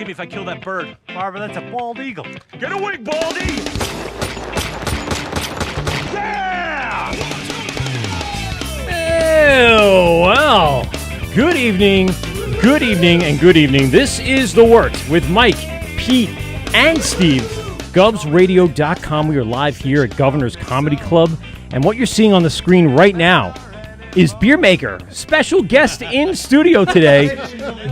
If I kill that bird. Barbara, that's a bald eagle. Get away, Baldy! Yeah! Oh, well. Good evening, and good evening. This is The Wort with Mike, Pete, and Steve. GovsRadio.com. We are live here at Governor's Comedy Club. And what you're seeing on the screen right now is Beer Maker, special guest in studio today.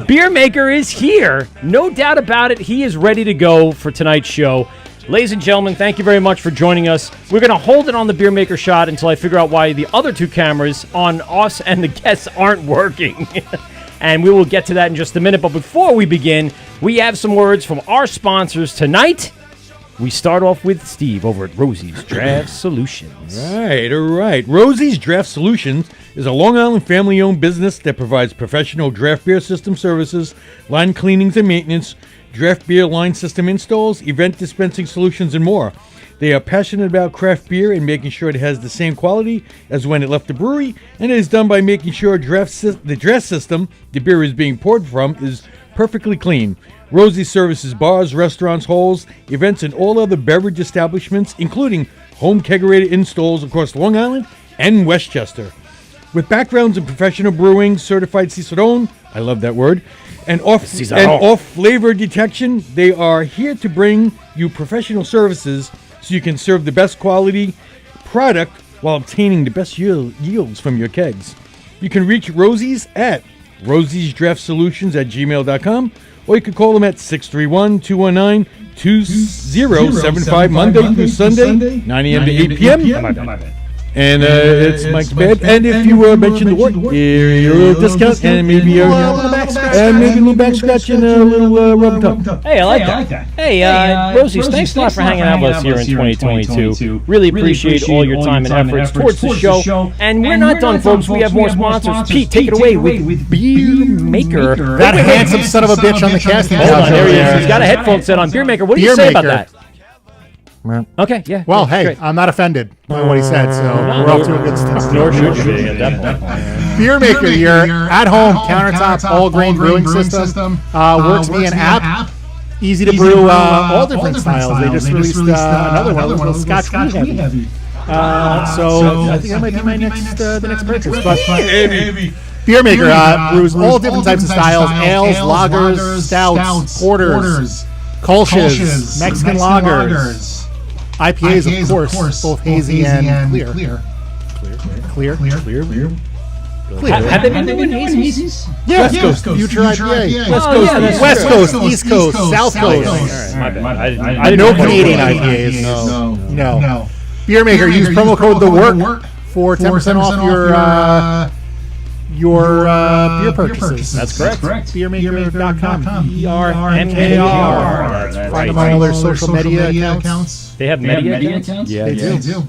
Beer Maker is here. No doubt about it. He is ready to go for tonight's show. Ladies and gentlemen, thank you very much for joining us. We're going to hold it on the Beer Maker shot until I figure out why the other two cameras on us and the guests aren't working. And we will get to that in just a minute. But before we begin, we have some words from our sponsors tonight. We start off with Steve over at Rosie's Draft Solutions. All right. Rosie's Draft Solutions is a Long Island family-owned business that provides professional draft beer system services, line cleanings and maintenance, draft beer line system installs, event dispensing solutions, and more. They are passionate about craft beer and making sure it has the same quality as when it left the brewery, and it is done by making sure the draft system the beer is being poured from is perfectly clean. Rosie services bars, restaurants, halls, events, and all other beverage establishments, including home kegerator installs across Long Island and Westchester. With backgrounds in professional brewing, certified Cicerone, I love that word, and off-flavor detection, they are here to bring you professional services so you can serve the best quality product while obtaining the best yields from your kegs. You can reach Rosie's at rosiesdraftsolutions@gmail.com, or you can call them at 631-219-2075 Monday through Sunday, 9 a.m. to 8 p.m. And it's Mike's bed. And if you mention the word, your little discount, and maybe a little back scratch and a little rub and tug. Hey, I like that. Hey, Rosie's, thanks a lot for hanging out with us here in 2022. Really appreciate all your time and efforts towards the show. And we're not done, folks. We have more sponsors. Pete, take it away with Beer Maker. That handsome son of a bitch on the casting couch. Hold on, there he is. He's got a headphone set on. Beer Maker, what do you say about that? Okay, yeah. Well, hey, great. I'm not offended by what he said, so we're off to a good start. Nor should you be at that point. Beer Maker, your at-home countertop all-grain brewing system, works via an app. Easy to brew all different styles. They just released another one, a little Scotch heavy. So I think that might be my next purchase. But Beer Maker brews all different types of styles: ales, lagers, stouts, porters, Kolsch's, Mexican lagers. IPAs, of course, both hazy and clear. Clear. Have they been doing hazies? Yeah, West Coast, Future IPA. West Coast, East Coast, South Coast. My bad. I didn't know Canadian IPAs. No. Beer Maker, use promo code THEWORT for 10% off your beer purchases. That's correct. Beermaker.com. BRMKR. Find them on all their social media accounts. They have media accounts? Yeah, they do.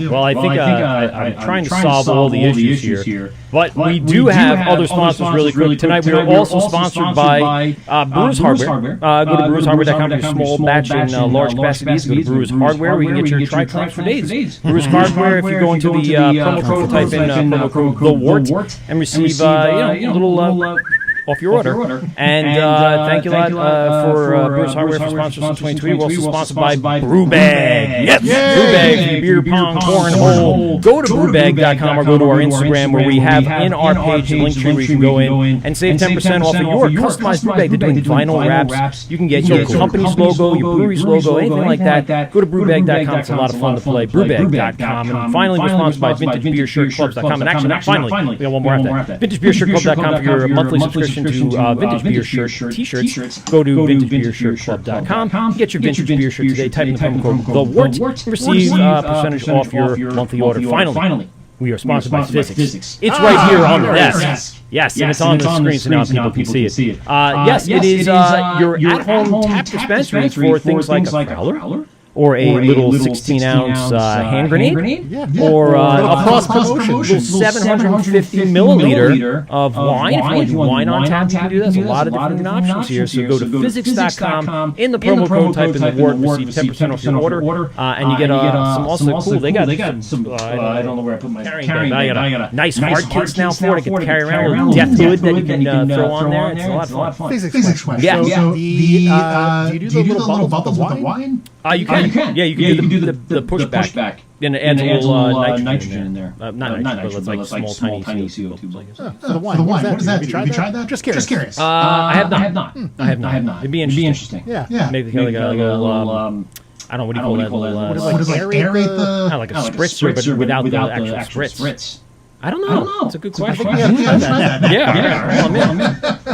Well, I think I'm trying to solve all the issues here. But we do have other sponsors really quick. Tonight we are also sponsored by Brewers Hardware. Go to brewershardware.com for your small batch and large capacity needs. Go to Brewers Hardware. We can get your tri-clamps for days. Brewers Hardware, if you go into the promo code, type in promo code THEWORT and receive a little off your order. And thank you a lot for Brewers Hardware for sponsoring us in 2020. We're also sponsored by Brew Bag. Yes, Brew Bag, beer pong, cornhole. Go to brewbag.com or go to our Instagram where we have in our page the link tree where you can go in and save 10% off of your customized brew bag. They're doing vinyl wraps. You can get your company's logo, your brewery's logo, anything like that. Go to brewbag.com. It's a lot of fun to play. Brewbag.com. And finally, we're sponsored by VintageBeerShirtClubs.com. And actually, not finally, we got one more after that. VintageBeerShirtClub.com for your monthly subscription to Vintage Beer Shirt t-shirts. Go to VintageBeerShirtClub.com. Get your Vintage Beer Shirt today. Type in the promo code THEWORT and receive a percentage off your monthly order. Finally, we are sponsored by Physics. It's right here on the desk. Yes, and it's on the screen so now people can see it. Yes, it is your at-home tap dispensary for things like a growler, or a little 16-ounce hand grenade, or a cross-promotion, little 750 milliliter of wine. If you want to do wine on tap, you can do that. There's a lot of different options here. So go to physics.com, in the promo code, type in the Wort, receive 10% off your order, and you get some also cool. They got some, I don't know where I put my carrying bag. I got a nice hard case now for it. I can carry around a little death hood that you can throw on there. It's a lot of fun. Physics question. Yeah. So do you do the little bubbles with the wine? You can. Yeah, you can do the pushback. And it adds a little nitrogen in there. Not nitrogen, but it's like small tiny CO2 bubbles. The wine. What does that do? Have you tried that? Just curious. I have not. It'd be interesting. Yeah. Maybe like a little, I don't know, what do you call that? What is like aerate the... Like a spritzer, but without the actual spritz. I don't know. It's a good question. Yeah. I'm in.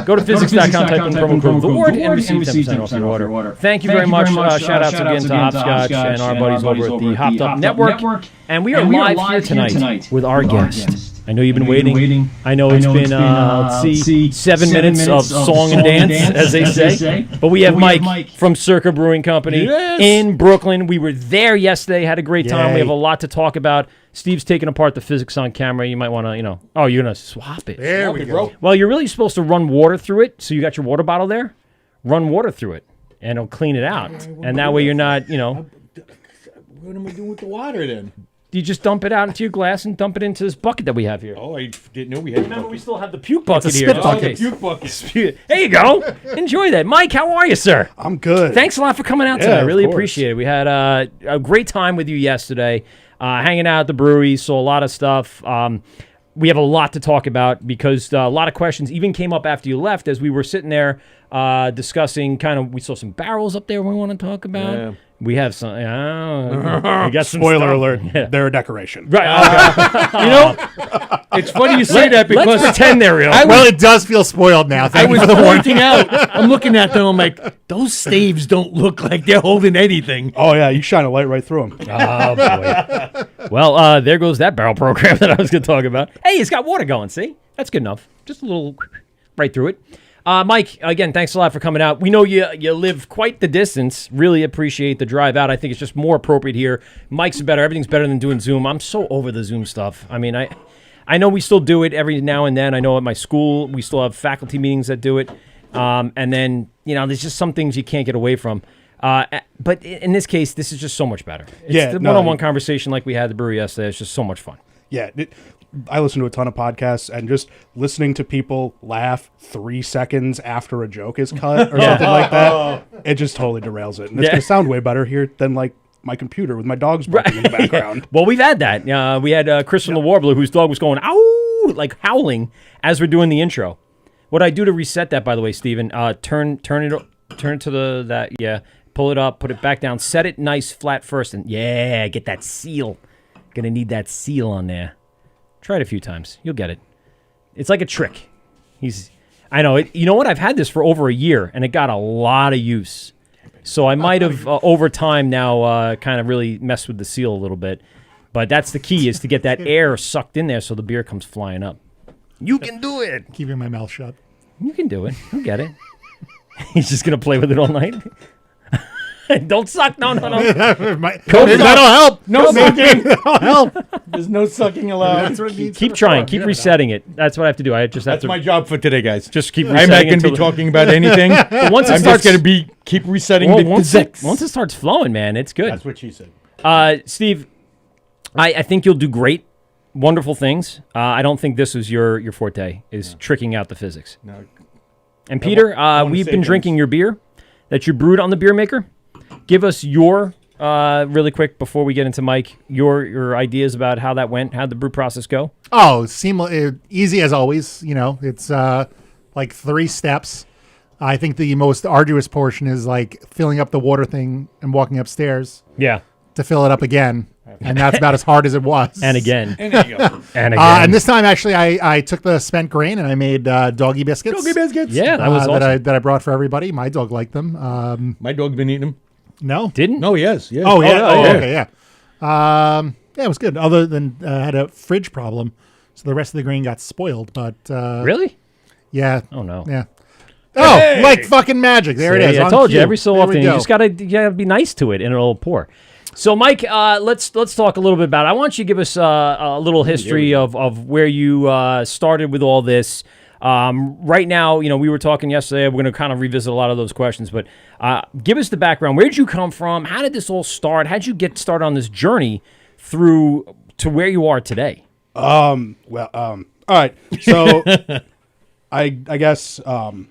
Go to physics.com, type in promo code THEWORT, and receive 10% off your order. Thank you very much. Shout outs again to Hopscotch and our buddies over at the Hopped Up Network. And we are live here tonight with our guest. I know you've been waiting. I know it's been, let's see, 7 minutes of song and dance, as they say. But we have Mike from Circa Brewing Company in Brooklyn. We were there yesterday, had a great time. We have a lot to talk about. Steve's taking apart the physics on camera. You might want to, you're going to swap it. There we go. Well, you're really supposed to run water through it. So you got your water bottle there. Run water through it, and it'll clean it out. And that way you're not, What am I doing with the water then? You just dump it out into your glass and dump it into this bucket that we have here. Oh, I didn't know we had. Remember, we still have the puke bucket here. Spit bucket. Puke bucket. There you go. Enjoy that. Mike, how are you, sir? I'm good. Thanks a lot for coming out today. I really of course. appreciate it. We had a great time with you yesterday, hanging out at the brewery, saw a lot of stuff. We have a lot to talk about because a lot of questions even came up after you left as we were sitting there discussing we saw some barrels up there we want to talk about. Yeah. We have some. We got some Spoiler stuff. alert, Yeah. they're a decoration. Right. Okay. It's funny you say that because Let's pretend they're real. Well, it does feel spoiled now. I Thank you was for the warning. pointing out. I'm looking at them. I'm like, those staves don't look like they're holding anything. Oh, yeah, you shine a light right through them. Oh, boy. Well, there goes that barrel program that I was going to talk about. Hey, it's got water going, see? That's good enough. Just a little right through it. Mike, again, thanks a lot for coming out. We know you live quite the distance. Really appreciate the drive out. I think it's just more appropriate here. Mike's better. Everything's better than doing Zoom. I'm so over the Zoom stuff. I mean, I know we still do it every now and then. I know at my school we still have faculty meetings that do it. And then, there's just some things you can't get away from. But in this case, this is just so much better. It's the one-on-one conversation like we had at the brewery yesterday. It's just so much fun. Yeah, I listen to a ton of podcasts, and just listening to people laugh 3 seconds after a joke is cut or something like that, it just totally derails it. And it's going to sound way better here than like my computer with my dogs barking in the background. Well, we've had that. We had Crystal the Warbler, whose dog was going, ow, like howling as we're doing the intro. What I do to reset that, by the way, Steven, turn to pull it up, put it back down, set it nice flat first, and get that seal. Gonna need that seal on there. Try it a few times. You'll get it. It's like a trick. I know it. You know what? I've had this for over a year, and it got a lot of use. So I might have, over time now, kind of really messed with the seal a little bit. But that's the key, is to get that air sucked in there so the beer comes flying up. You can do it. Keeping my mouth shut. You can do it. You'll get it. He's just going to play with it all night. Don't suck. No. That'll help. No sucking. That'll help. There's no sucking allowed. That's what it needs Keep for trying. fun. Keep resetting it. That's what I have to do. I just have That's to. my job for today, guys. Just keep I'm resetting not going to until be talking about anything. once it I'm starts, just going to keep resetting well, the once physics. it starts flowing, man, it's good. That's what she said. Steve, I think you'll do great, wonderful things. I don't think this is your forte, is tricking out the physics. No, And Peter, wanna we've say been things. drinking your beer that you brewed on the beer maker. Give us your really quick before we get into Mike, your ideas about how that went. How'd the brew process go? Oh, seamless, easy as always. You know, it's like 3 steps. I think the most arduous portion is like filling up the water thing and walking upstairs Yeah, to fill it up again. And that's about as hard as it was. and again, And there you go. and again. And this time, actually, I took the spent grain and I made doggy biscuits. Doggy biscuits. Yeah, that was awesome. that I brought for everybody. My dog liked them. My dog's been eating them. No. Didn't? No, yes. Yeah. Oh, yeah. yeah, Oh, yeah. okay, yeah. Yeah, it was good. Other than I had a fridge problem, so the rest of the grain got spoiled. But Really? yeah. Oh no. Yeah. Oh, like fucking magic. There it is. I on told you cue. every so There we often you go. just gotta be nice to it, and it'll pour. So, Mike, let's talk a little bit about it. I want you to give us a little history of where you started with all this. Right now, we were talking yesterday. We're going to kind of revisit a lot of those questions, but give us the background. Where did you come from? How did this all start? How did you get started on this journey through to where you are today? All right. So I guess I've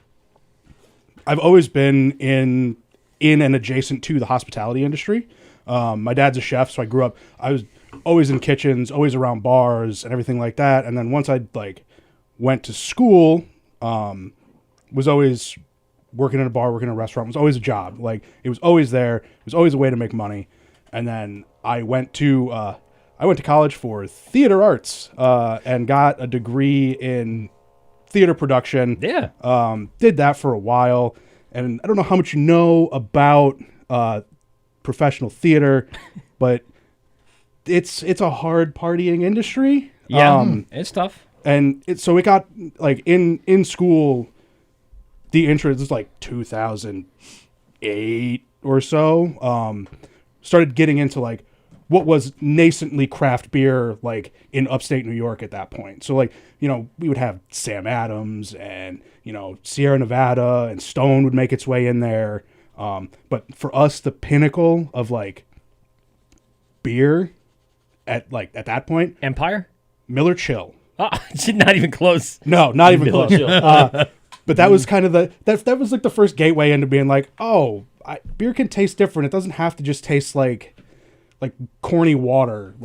always been in and adjacent to the hospitality industry. My dad's a chef, so I was always in kitchens, always around bars and everything like that. And then once I went to school, was always working in a bar, working in a restaurant. It was always a job. Like, it was always there. It was always a way to make money. And then I went to college for theater arts and got a degree in theater production. Yeah. Did that for a while. And I don't know how much you know about professional theater, but it's a hard partying industry. Yeah, it's tough. And so it got in school, the interest was 2008 or so. Started getting into what was nascently craft beer in upstate New York at that point. So we would have Sam Adams and Sierra Nevada, and Stone would make its way in there. But for us, the pinnacle of beer at that point, Empire? Miller Chill. Oh, not even close. No, not even close. Chill. But that was kind of that was the first gateway into being beer can taste different. It doesn't have to just taste like corny water.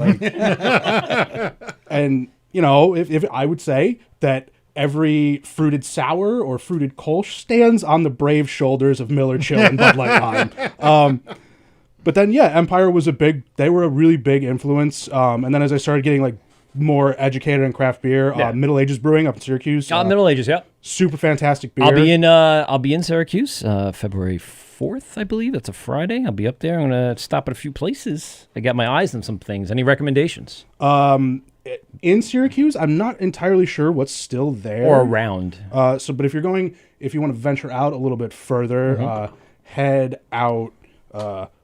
And if I would say that every fruited sour or fruited Kolsch stands on the brave shoulders of Miller Chill and Bud Light Lime. But then, Empire was they were a really big influence. And then as I started getting more educated in craft beer, Middle Ages Brewing up in Syracuse. Middle Ages, yeah. Super fantastic beer. I'll be in Syracuse February 4th, I believe. That's a Friday. I'll be up there. I'm going to stop at a few places. I got my eyes on some things. Any recommendations? In Syracuse, I'm not entirely sure what's still there. Or around. But if you want to venture out a little bit further, head out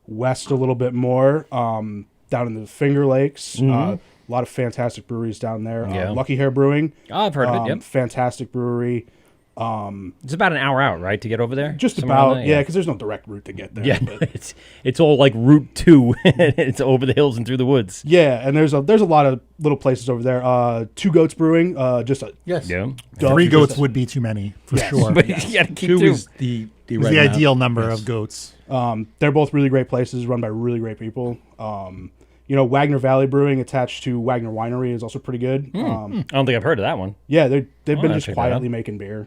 west a little bit more, down in the Finger Lakes. A lot of fantastic breweries down there. Yeah. Lucky Hair Brewing. Oh, I've heard of it, yep. Fantastic brewery. It's about an hour out, right, to get over there? Just Somewhere around about, there? yeah, because there's no direct route to get there. Yeah, But, it's all like Route 2. It's over the hills and through the woods. yeah, and there's a lot of little places over there. Two Goats Brewing, just a Yes. Yeah. Three goats would be too many, for sure. But you got to keep Two two. is the It's right the amount. ideal number of goats. They're both really great places, run by really great people. Wagner Valley Brewing, attached to Wagner Winery, is also pretty good. I don't think I've heard of that one. Yeah, they've been I'll just check that out. quietly making beer.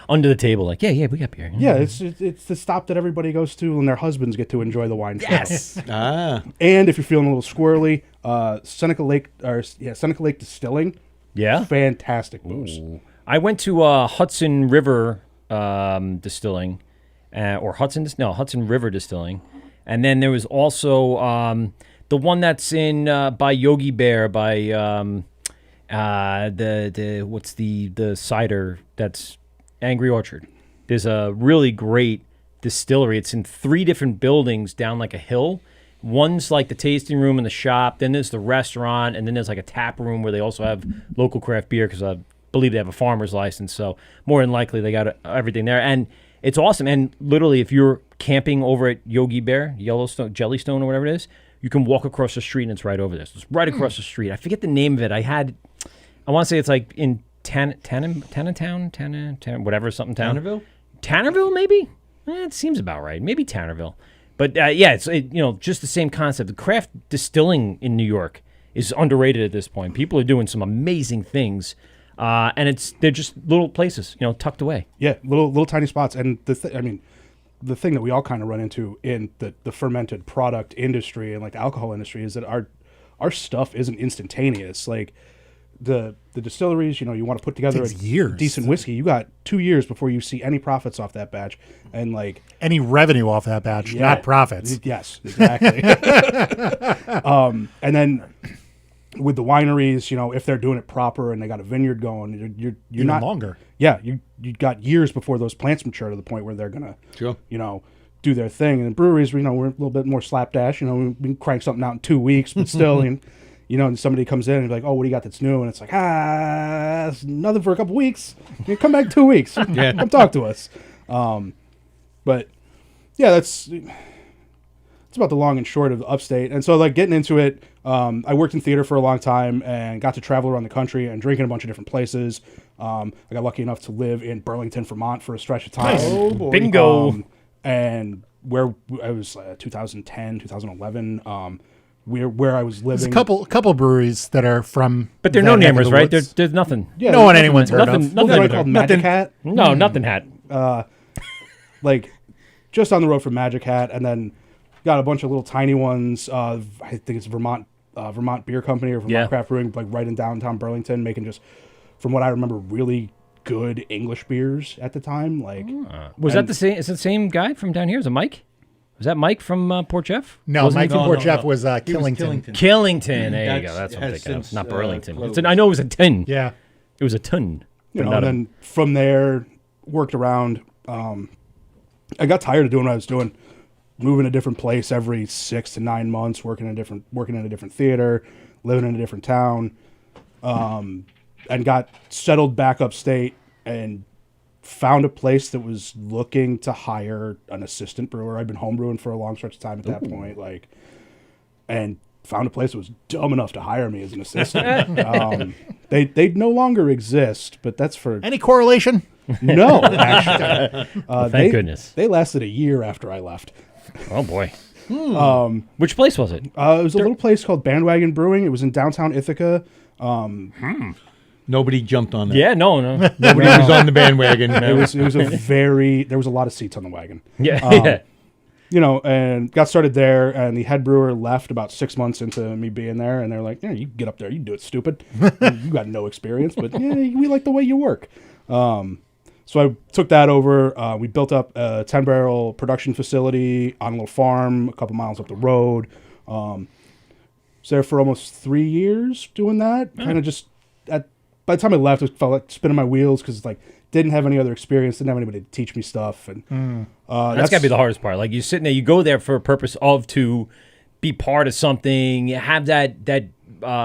Under the table, we got beer. Yeah, it's the stop that everybody goes to, and their husbands get to enjoy the wine. Yes. And if you're feeling a little squirrely, Seneca Lake Distilling. Yeah. Fantastic booze. I went to Hudson River Distilling, Hudson River Distilling, and then there was also the one that's in by Yogi Bear by what's the cider that's Angry Orchard. There's a really great distillery. It's in 3 different buildings down a hill. One's the tasting room and the shop. Then there's the restaurant, and then there's a tap room where they also have local craft beer because I believe they have a farmer's license. So more than likely they got everything there, and it's awesome. And literally, if you're camping over at Yogi Bear, Jellystone, or whatever it is, you can walk across the street and it's right over there. So it's right across the street. I forget the name of it. I want to say it's in whatever, something town. Tannerville? Tannerville, maybe? It seems about right. Maybe Tannerville. But yeah, it's just the same concept. The craft distilling in New York is underrated at this point. People are doing some amazing things, and they're just little places, tucked away. Yeah, little tiny spots. And the thing that we all kind of run into in the fermented product industry and like the alcohol industry is that our stuff isn't instantaneous. Like the distilleries, you want to put together Takes years. decent whiskey. You got 2 years before you see any profits off that batch, and like Any revenue off that batch, not profits. Yes, exactly. And then with the wineries, if they're doing it proper and they got a vineyard going, you're Even not longer. Yeah, you got years before those plants mature to the point where they're gonna, Sure. do their thing. And in breweries, we're a little bit more slapdash. We can crank something out in 2 weeks, but still, and somebody comes in and be like, "Oh, what do you got that's new?" And it's like, it's nothing for a couple weeks. You come back in 2 weeks. Yeah. Come talk to us. But yeah, it's about the long and short of the upstate. And so, like, getting into it, I worked in theater for a long time and got to travel around the country and drink in a bunch of different places. I got lucky enough to live in Burlington, Vermont for a stretch of time. Oh, boy. Bingo. And where I was 2010, 2011, where I was living. There's a couple breweries that are from. But they're that neck of no-namers, the right? woods. There's nothing. Yeah, No one anyone's heard nothing, of. nothing. What nothing called Magic Hat? No, nothing hat. Like just on the road from Magic Hat, and then got a bunch of little tiny ones. I think it's Vermont Beer Company or Vermont Craft Brewing, like right in downtown Burlington, making just, from what I remember, really good English beers at the time. Like, Was that the same? Is it the same guy from down here? Is it Mike? Was that Mike from Port Jeff? No, Wasn't Mike he? from Port Jeff no. was He was Killington. Killington. There you go. That's That's- what I'm has thinking of. since, Not Burlington. closed. I know it was a ton. Yeah. It was a ton. But and not a- then from there, worked around. I got tired of doing what I was doing, moving to a different place every 6 to 9 months, working in a different theater, living in a different town, and got settled back upstate and found a place that was looking to hire an assistant brewer. I'd been homebrewing for a long stretch of time at that point, and found a place that was dumb enough to hire me as an assistant. They no longer exist, but that's for Any correlation? no, actually. Thank goodness. They lasted a year after I left. Oh boy. Which place was it? It was a little place called Bandwagon Brewing. It was in downtown Ithaca. Nobody jumped on that. Yeah, no. Nobody was on the bandwagon. It was there was a lot of seats on the wagon. Yeah. And got started there, and the head brewer left about 6 months into me being there, and they're like, "Yeah, you can get up there, you can do it, stupid. You got no experience, but yeah, we like the way you work." So I took that over. We built up a 10-barrel production facility on a little farm a couple miles up the road. Was there for almost 3 years doing that. Kind of just by the time I left, it felt like spinning my wheels because didn't have any other experience, didn't have anybody to teach me stuff, and That's got to be the hardest part. Like, you're sitting there, you go there for a purpose of to be part of something, have that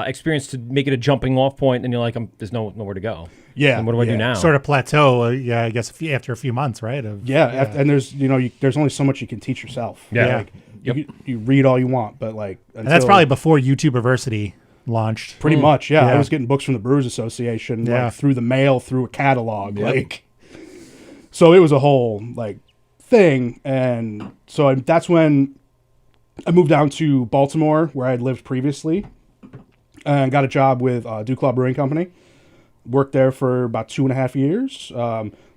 experience to make it a jumping off point, and you're like, there's nowhere to go. Yeah, And what do I do yeah. now? Sort of plateau, I guess, after a few months, right? And there's there's only so much you can teach yourself. Yeah. You read all you want, but And that's probably before YouTubeversity launched. pretty much. Yeah, Yeah. I was getting books from the Brewers Association Yeah. through the mail, through a catalog, so it was a whole thing. And so that's when I moved down to Baltimore, where I had lived previously, and got a job with Duclaw Brewing Company. Worked there for about 2.5 years.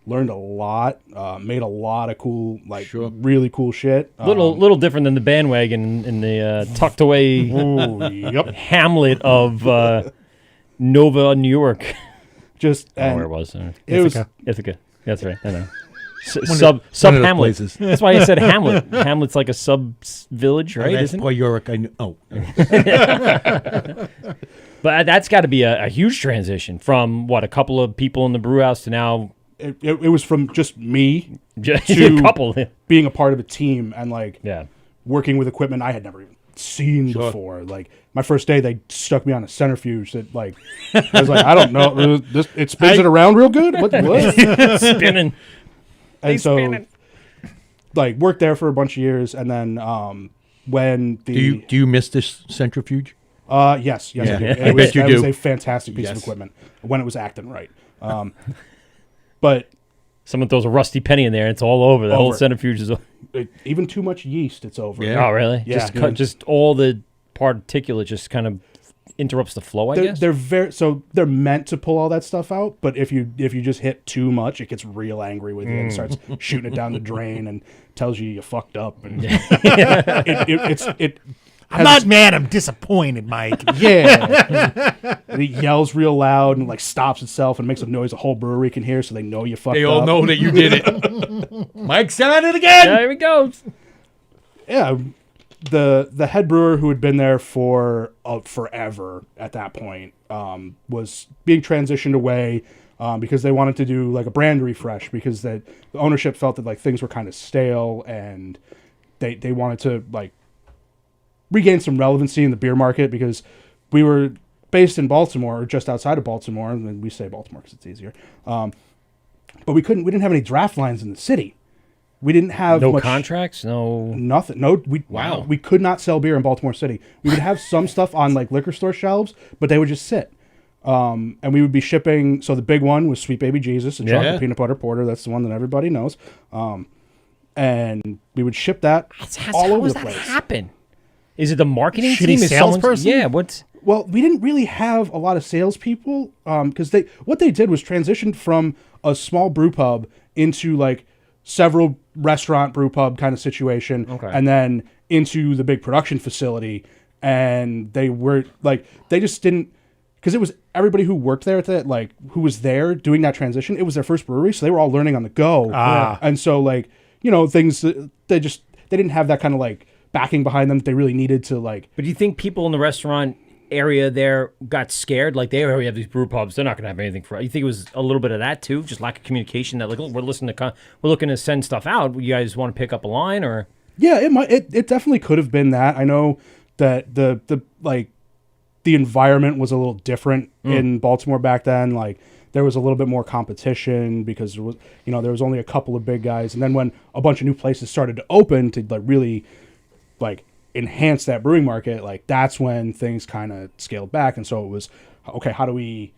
Learned a lot. Made a lot of cool, really cool shit. Little different than the bandwagon in the tucked away Yep. hamlet of Nova, New York. Just I don't know and where it was. it was Ithaca. That's right. I know. Sub one of those hamlet. places. That's why I said hamlet. Hamlet's like a sub village, right? That's Isn't it? why Yorick. I knew. Oh, But that's got to be a huge transition from a couple of people in the brew house to now it was from just me just To- a couple. being a part of a team and Yeah. working with equipment I had never even seen before. My first day, they stuck me on a centrifuge that I was like, I don't know, it spins it around real good. What? Spinning. And so, spinning. worked there for a bunch of years, and then when the do you miss this centrifuge? yes, Yeah. I do. I bet you It do. was a fantastic piece of Yes. equipment when it was acting right. But Someone throws a rusty penny in there, and it's all over. The whole Over. centrifuge is. even too much yeast, it's over. Yeah. Oh, really? Yeah, Just dude. just all the particulate just kind of interrupts the flow. I guess. They're meant to pull all that stuff out, but if you just hit too much, it gets real angry with you and starts shooting it down the drain and tells you fucked up. And I'm not mad. I'm disappointed, Mike. yeah. And it yells real loud and like stops itself and makes a noise the whole brewery can hear, so they know you fucked up. They all know that you did it. Mike's done it again. There we go. Yeah. The head brewer who had been there for forever at that point was being transitioned away because they wanted to do like a brand refresh, because the ownership felt that like things were kind of stale, and they wanted to like regain some relevancy in the beer market, because we were based in Baltimore, or just outside of Baltimore, and we say Baltimore because it's easier. But we didn't have any draft lines in the city. We didn't have No much, contracts. No. nothing. No, we could not sell beer in Baltimore City. We would have some stuff on like liquor store shelves, but they would just sit. And we would be shipping. So the big one was Sweet Baby Jesus and chocolate peanut butter porter. That's the one that everybody knows. And we would ship that all over the place. How does that happen? Is it the marketing Shitty team? Is someone's- salesperson? Yeah. What's Well, we didn't really have a lot of salespeople because what they did was transition from a small brew pub into like several restaurant brew pub kind of situation, and then into the big production facility. And they were like, they just didn't, because it was everybody who worked there at that, like who was there doing that transition. It was their first brewery, so they were all learning on the go. And so like, things they didn't have that kind of like backing behind them that they really needed to like. But do you think people in the restaurant area there got scared? Like, they already have these brew pubs. They're not going to have anything for it. You think it was a little bit of that too? Just lack of communication, that like, look, we're looking to send stuff out. You guys want to pick up a line, or? Yeah, it definitely could have been that. I know that the environment was a little different in Baltimore back then. Like, there was a little bit more competition because there was only a couple of big guys. And then when a bunch of new places started to open to like really like enhance that brewing market, like that's when things kind of scaled back. And so it was, okay, how do we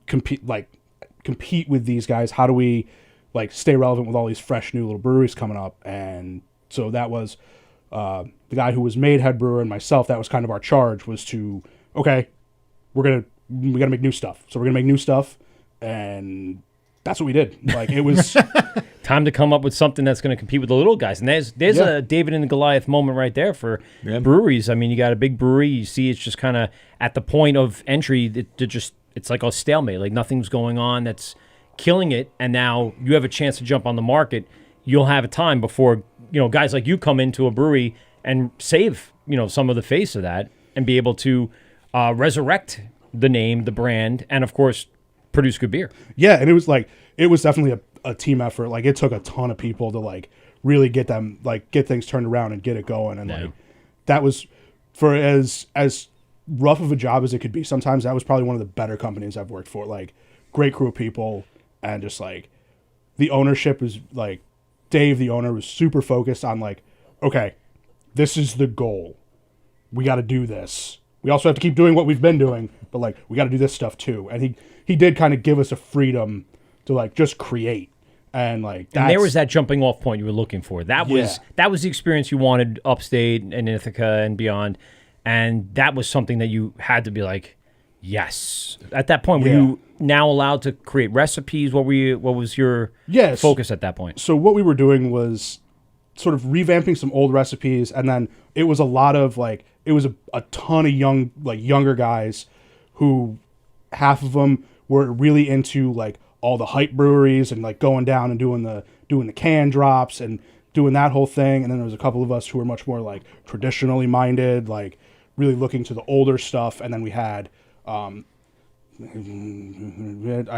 compete with these guys? How do we like stay relevant with all these fresh new little breweries coming up? And so that was the guy who was made head brewer and myself. That was kind of our charge, was to, okay, we gotta make new stuff. So we're gonna make new stuff, and that's what we did. Like, it was Time to come up with something that's going to compete with the little guys. And there's a David and the Goliath moment right there for breweries. I mean, you got a big brewery. You see it's just kind of at the point of entry. It's like a stalemate. Like, nothing's going on that's killing it. And now you have a chance to jump on the market. You'll have a time before, guys like you come into a brewery and save, some of the face of that and be able to resurrect the name, the brand, and, of course, produce good beer. Yeah, and it was definitely a team effort. Like, it took a ton of people to like really get things turned around and get it going. And like, that was, for as rough of a job as it could be sometimes, that was probably one of the better companies I've worked for. Like, great crew of people, and just like the ownership was like, Dave, the owner, was super focused on like, okay, this is the goal. We got to do this. We also have to keep doing what we've been doing, but like, we got to do this stuff too. And he did kind of give us a freedom to like just create. And like, and there was that jumping off point you were looking for. That was the experience you wanted upstate and Ithaca and beyond. And that was something that you had to be like, yes. At that point, were you now allowed to create recipes? What was your focus at that point? So what we were doing was sort of revamping some old recipes, and then it was a lot of like, it was a ton of younger guys who, half of them were really into like all the hype breweries and like going down and doing the can drops and doing that whole thing. And then there was a couple of us who were much more like traditionally minded, like really looking to the older stuff. And then we had, I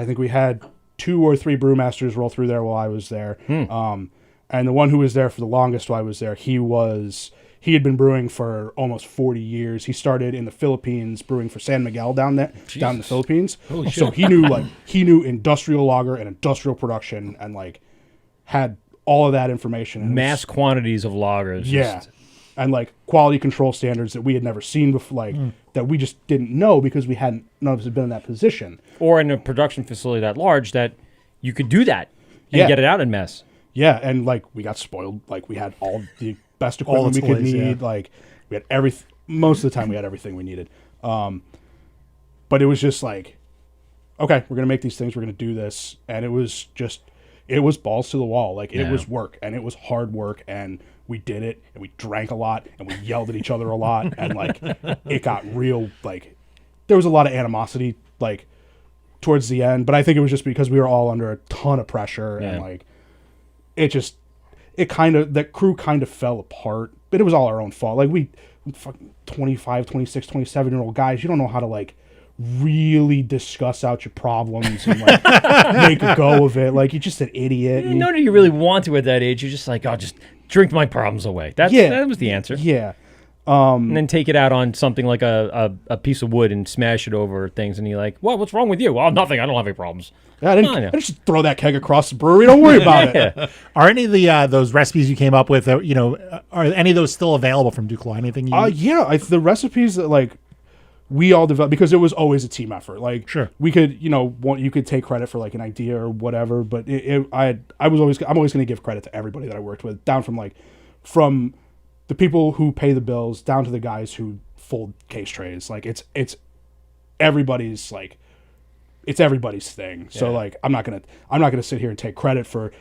think we had 2 or 3 brewmasters roll through there while I was there. And the one who was there for the longest while I was there, he had been brewing for almost 40 years. He started in the Philippines brewing for San Miguel down in the Philippines. Holy so shit. he knew industrial lager and industrial production, and like had all of that information. And Mass quantities of lagers. yeah. and like quality control standards that we had never seen before, like that we just didn't know because none of us had been in that position. Or in a production facility that large that you could do that and Yeah. get it out in mess. Yeah, and like we got spoiled. Like we had all the best equipment we could toys, yeah. need. Like we had everything. Most of the time, we had everything we needed. But it was just like, okay, we're gonna make these things. We're gonna do this, and it was balls to the wall. Like it was work, and it was hard work, and we did it, and we drank a lot, and we yelled at each other a lot, and like it got real. Like there was a lot of animosity, like towards the end. But I think it was just because we were all under a ton of pressure, and like that crew kind of fell apart. But it was all our own fault. Like we fucking 25, 26, 27-year-old guys, you don't know how to like really discuss out your problems and like make a go of it. Like you're just an idiot. None of you really want to at that age. You're just like, I'll just drink my problems away. That was the answer. Yeah. And then take it out on something like a piece of wood and smash it over things. And you're like, what's wrong with you? Well, nothing. I don't have any problems. I didn't just throw that keg across the brewery. Don't worry about it. Are any of the those recipes you came up with, are any of those still available from Duclaw? Anything you Yeah, the recipes that like we all developed, because it was always a team effort. Like Sure. we could, you could take credit for like an idea or whatever, but I'm always going to give credit to everybody that I worked with, down from the people who pay the bills down to the guys who fold case trays. Like it's everybody's like, it's everybody's thing. So like, I'm not gonna sit here and take credit for,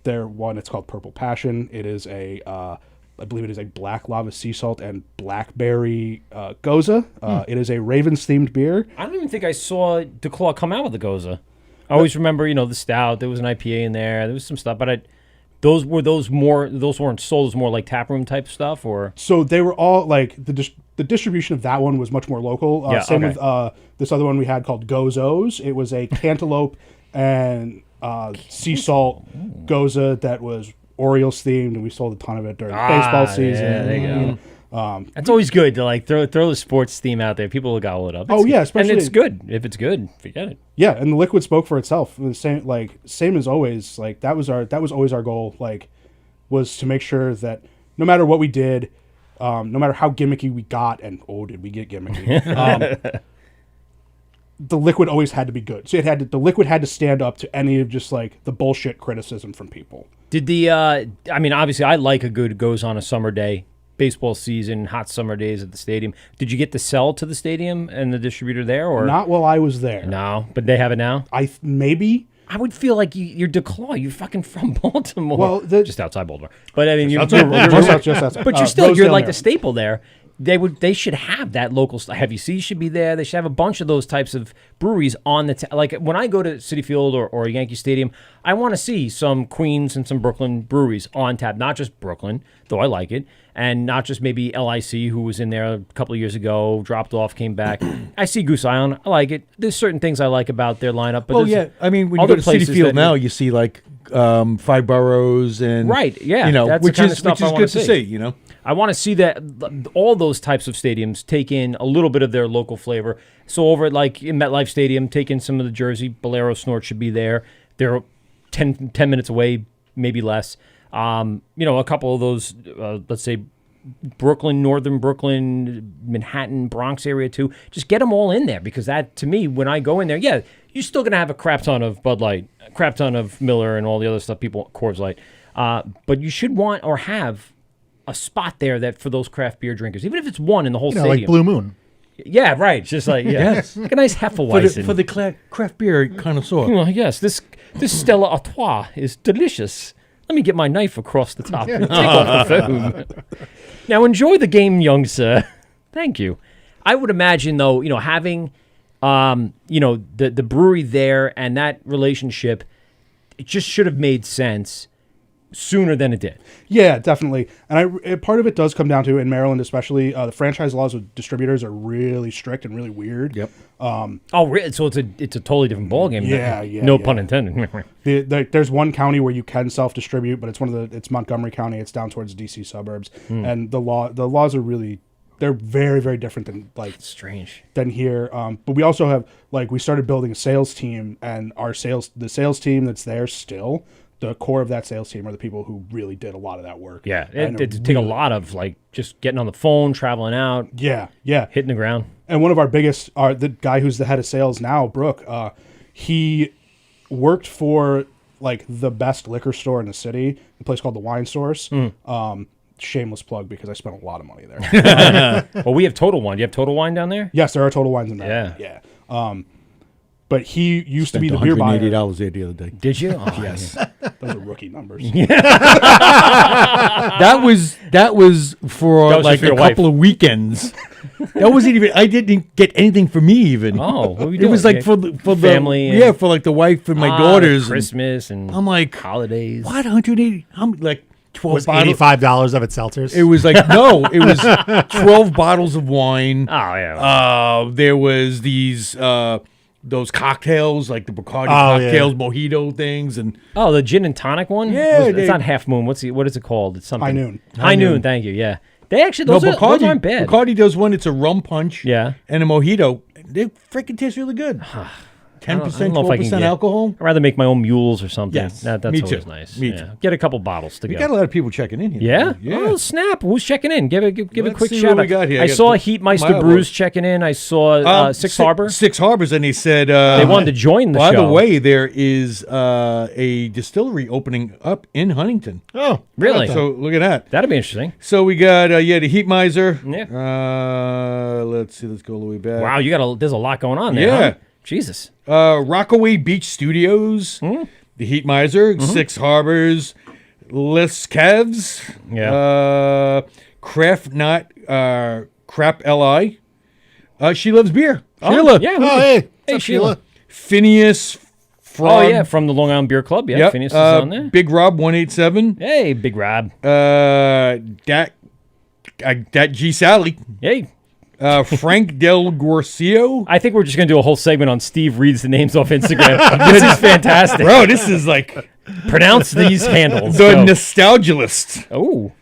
their one. It's called Purple Passion. It is I believe it is a black lava sea salt and blackberry goza. It is a Ravens themed beer. I don't even think I saw DeClaw come out with the Goza. I always remember, the stout. There was an IPA in there. There was some stuff, but those weren't sold as more like taproom type stuff, or So they were all like the distribution of that one was much more local. Same with this other one we had called Gozos. It was a cantaloupe and sea salt goza that was Orioles themed, and we sold a ton of it during baseball season. Yeah, there you go. That's always good to like throw the sports theme out there. People will gobble it up. Especially, and it's good. If it's good, forget it. Yeah, and the liquid spoke for itself. The same as always. Like that was always our goal. Like was to make sure that no matter what we did, no matter how gimmicky we got, and did we get gimmicky? The liquid always had to be good. So the liquid had to stand up to any of just like the bullshit criticism from people. Did obviously I like a good goes on a summer day, baseball season, hot summer days at the stadium. Did you get to sell to the stadium and the distributor there, or Not while I was there. no? But they have it now. Maybe. I would feel like you're DeClaw. You're fucking from Baltimore. Well, just outside Baltimore. But I mean, Just outside. but you're like Rosedale. the staple there. They should have that local Heavy C should be there. They should have a bunch of those types of breweries on the like when I go to Citi Field or Yankee Stadium, I want to see some Queens and some Brooklyn breweries on tap. Not just Brooklyn, though I like it, and not just maybe LIC, who was in there a couple of years ago, dropped off, came back. I see Goose Island. I like it. There's certain things I like about their lineup. But I mean, when you other go to Citi places Field that now, you see like Five Boroughs and Right, yeah, that's the which kind is of stuff which I is wanna good to see. see. I want to see that all those types of stadiums take in a little bit of their local flavor. So over at like in MetLife Stadium, take in some of the Jersey. Bolero Snort should be there. They're 10 minutes away, maybe less. A couple of those, let's say, Brooklyn, Northern Brooklyn, Manhattan, Bronx area too. Just get them all in there, because that, to me, when I go in there, yeah, you're still going to have a crap ton of Bud Light, a crap ton of Miller and all the other stuff, Coors Light. But you should want or have a spot there that for those craft beer drinkers, even if it's one in the whole stadium. like Blue Moon. Yeah, right. Just like, Yes. like a nice Hefeweizen. For the craft beer connoisseur. Well, yes, this Stella Artois is delicious. Let me get my knife across the top and take off the foam. Now enjoy the game, young sir. Thank you. I would imagine, though, having, the brewery there and that relationship, it just should have made sense sooner than it did. Yeah, definitely. And part of it does come down to, in Maryland especially, the franchise laws with distributors are really strict and really weird. Yep. Really? So it's a totally different ballgame. Yeah. No pun intended. There's one county where you can self-distribute, but it's Montgomery County. It's down towards the DC suburbs, and the laws are really, they're very, very different than Strange. than here. But we also have we started building a sales team, and the sales team that's there still, the core of that sales team are the people who really did a lot of that work. Yeah, And it take a lot of like just getting on the phone, traveling out, Yeah. hitting the ground. And one of our biggest, the guy who's the head of sales now, Brooke, he worked for like the best liquor store in the city, a place called the Wine Source. Shameless plug because I spent a lot of money there. Well, we have Total Wine. Do you have Total Wine down there? Yes, there are Total Wines in there. Yeah. But he used to be the beer buyer. $180 there the other day. Did you? Oh, Yes, those are rookie numbers. That was for That was like just for a your wife. couple of weekends. That wasn't even. I didn't get anything for me even. Oh, what were you It doing? was like Okay. for the Family and- yeah, for like the wife and my daughters. and Christmas and I'm like, holidays. what 180? I'm like 12 Was bottles. $85 of it seltzers? It was like no, it was 12 bottles of wine. Oh yeah. There was these those cocktails like the Bacardi Oh, yeah. cocktails, mojito things, and Oh, the gin and tonic one? Yeah, it's they- not Half Moon. What is it called? It's something. High Noon. High Noon. Thank you. Yeah. They actually those aren't bad. Bacardi does one. It's a rum punch. Yeah. and a mojito. They freaking taste really good. 10%, know if I can 12% get- alcohol. I'd rather make my own mules or something. Yes, That's me always too. nice. Me Yeah. too. Get a couple bottles to We go. got a lot of people checking in here. Yeah? Yeah. Oh, snap. Who's checking in? Give a Let's quick see shout what we out. got here. I I got saw the- Heatmeister my- Brews checking in. I saw Six Harbor. Six Harbors, and they said They wanted to join the by show. the way, there is a distillery opening up in Huntington. oh, Really? So look at that. That'd be interesting. So we got the Heatmeister. Yeah. Let's see. Let's go all the way back. Wow, there's a lot going on there. Yeah. Huh? Jesus. Rockaway Beach Studios, Hmm? the Heatmeister, Mm-hmm. Six Harbors, Les Kevs, Yeah. Craft Not Crap Li. She Loves Beer. Sheila. Yeah. Oh, hey. Hey, What's up, Sheila. Phineas Frog. Oh, yeah, from the Long Island Beer Club. Yeah, Yep. Phineas is on there. Big Rob 187. Hey, Big Rob. That G Sally. Hey. Frank Del Gorcio. I think we're just going to do a whole segment on Steve reads the names off Instagram. This is fantastic. Bro, this is like Pronounce these handles. the Go. nostalgist. Oh.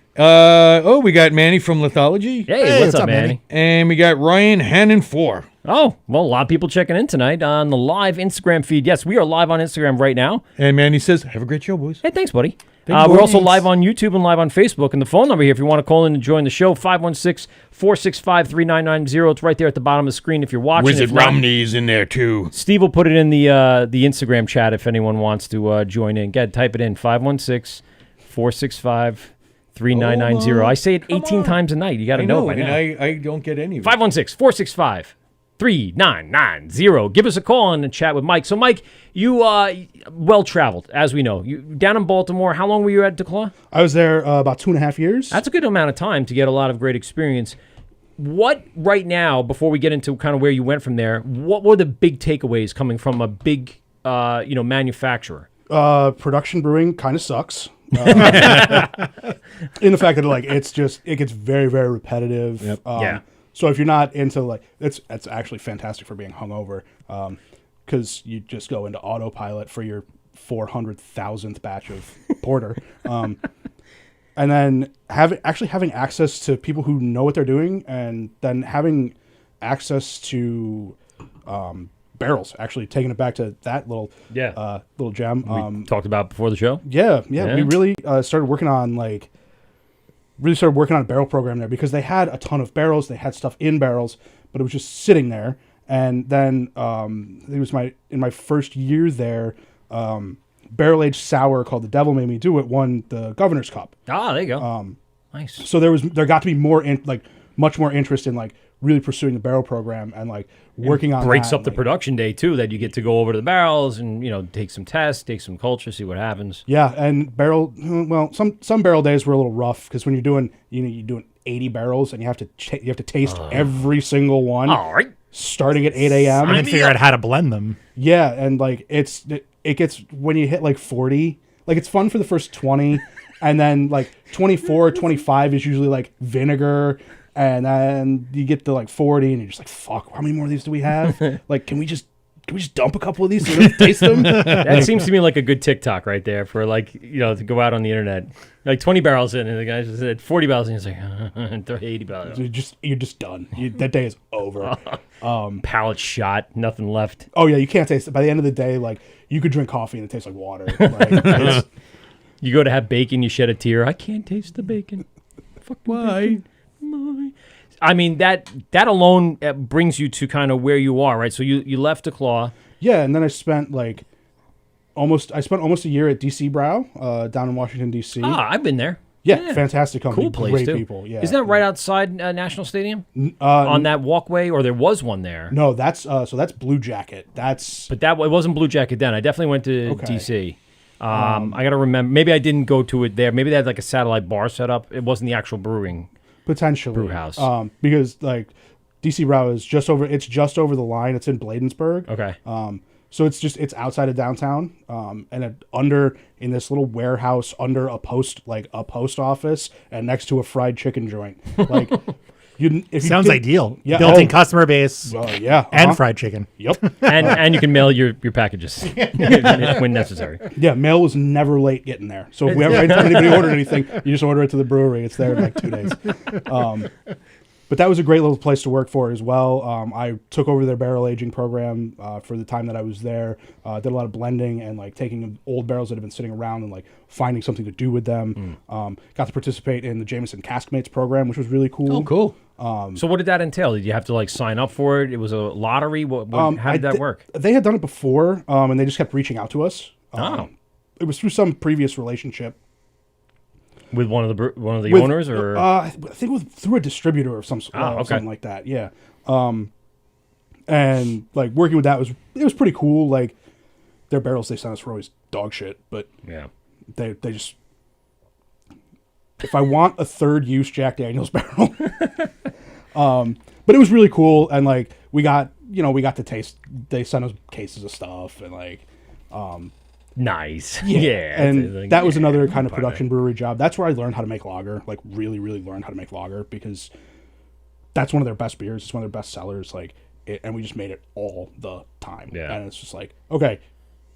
We got Manny from Lithology. Hey, what's up, Manny? And we got Ryan Hannon 4. Oh, well, a lot of people checking in tonight on the live Instagram feed. Yes, we are live on Instagram right now. And Manny says, have a great show, boys. Hey, thanks, buddy. Thank you, We're also boys. live on YouTube and live on Facebook. And the phone number here, if you want to call in and join the show, 516-465-3990. It's right there at the bottom of the screen if you're watching. Wizard If not, Romney's in there, too. Steve will put it in the Instagram chat if anyone wants to join in. Go ahead, type it in, 516-465-3990. I say it 18 times a night. You got to I know know, by and now. I don't get any of it. 516-465-3990. Give us a call and chat with Mike. So, Mike, you well-traveled, as we know. You down in Baltimore, how long were you at DeClaw? I was there about 2.5 years. That's a good amount of time to get a lot of great experience. What, right now, before we get into kind of where you went from there, what were the big takeaways coming from a big, manufacturer? Production brewing kind of sucks. In the fact that it gets very, very repetitive. Yep. Yeah. So if you're not into it's actually fantastic for being hungover, because you just go into autopilot for your 400,000th batch of porter, and then having access to people who know what they're doing, and then having access to barrels. Actually, taking it back to that little gem. Talked about before the show? Yeah. We really started working on a barrel program there because they had a ton of barrels. They had stuff in barrels, but it was just sitting there. And then it was in my first year there, barrel aged sour called The Devil Made Me Do It won the Governor's Cup. Ah, there you go. Nice. So there got to be much more interest in really pursuing the barrel program and working on Breaks that, up the production day, too, that you get to go over to the barrels and, take some tests, take some culture, see what happens. Yeah, and some barrel days were a little rough because when you're doing 80 barrels and you have to taste every single one. All right. Starting at 8 a.m. I didn't figure out how to blend them. Yeah, and it gets when you hit 40, it's fun for the first 20, and then 24, 25 is usually vinegar, and then you get to 40, and you're just fuck, how many more of these do we have? Can we just can we just dump a couple of these so we don't taste them? That seems to me like a good TikTok right there for like, to go out on the internet. Like 20 barrels in, and the guy just said 40 barrels, and he's like, 80 barrels. You're just done. That day is over. Palate shot, nothing left. Oh yeah, you can't taste it. By the end of the day, like you could drink coffee and it tastes like water. Like, You go to have bacon, you shed a tear. I can't taste the bacon. Fuck Why? I mean, that alone brings you to kind of where you are, right? So you left the Claw. yeah, and then I spent almost a year at DC Brow down in Washington D.C. I've been there. Yeah, fantastic company, Cool place, great too. people. Yeah, Isn't that right outside National Stadium? On that walkway, or there was one there? No, that's that's Blue Jacket. That's But it wasn't Blue Jacket then. I definitely went to Okay. DC. I got to remember. Maybe I didn't go to it there. Maybe they had like a satellite bar set up. It wasn't the actual brewing. potentially brew house. Because like DC Brow is just over. It's just over the line. It's in Bladensburg. Okay. So it's outside of downtown, and in this little warehouse under a post office and next to a fried chicken joint. Like, Sounds ideal. Yeah. Built-in customer base Yeah. and fried chicken. Yep. and you can mail your packages when necessary. Yeah. Mail was never late getting there. So if anybody ordered anything, you just order it to the brewery. It's there in like 2 days. But that was a great little place to work for as well. I took over their barrel aging program for the time that I was there. Did a lot of blending and like taking old barrels that have been sitting around and like finding something to do with them. Got to participate in the Jameson Caskmates program, which was really cool. Oh, cool. So what did that entail? Did you have to like sign up for it? It was a lottery. How did that work? They had done it before, and they just kept reaching out to us. Oh. It was through some previous relationship. With one of the With- owners, or I think through a distributor of some okay. something like that. Yeah. And like working with that was pretty cool. Like their barrels they sent us were always dog shit, but yeah. they just if I want a third use Jack Daniel's barrel. But it was really cool, and like we got to taste. They sent us cases of stuff, and like Nice. Yeah. and that was another kind of production brewery job. That's where I learned how to make lager, like really, really learned how to make lager, because that's one of their best beers. It's one of their best sellers. And we just made it all the time. Yeah. And it's just like, okay,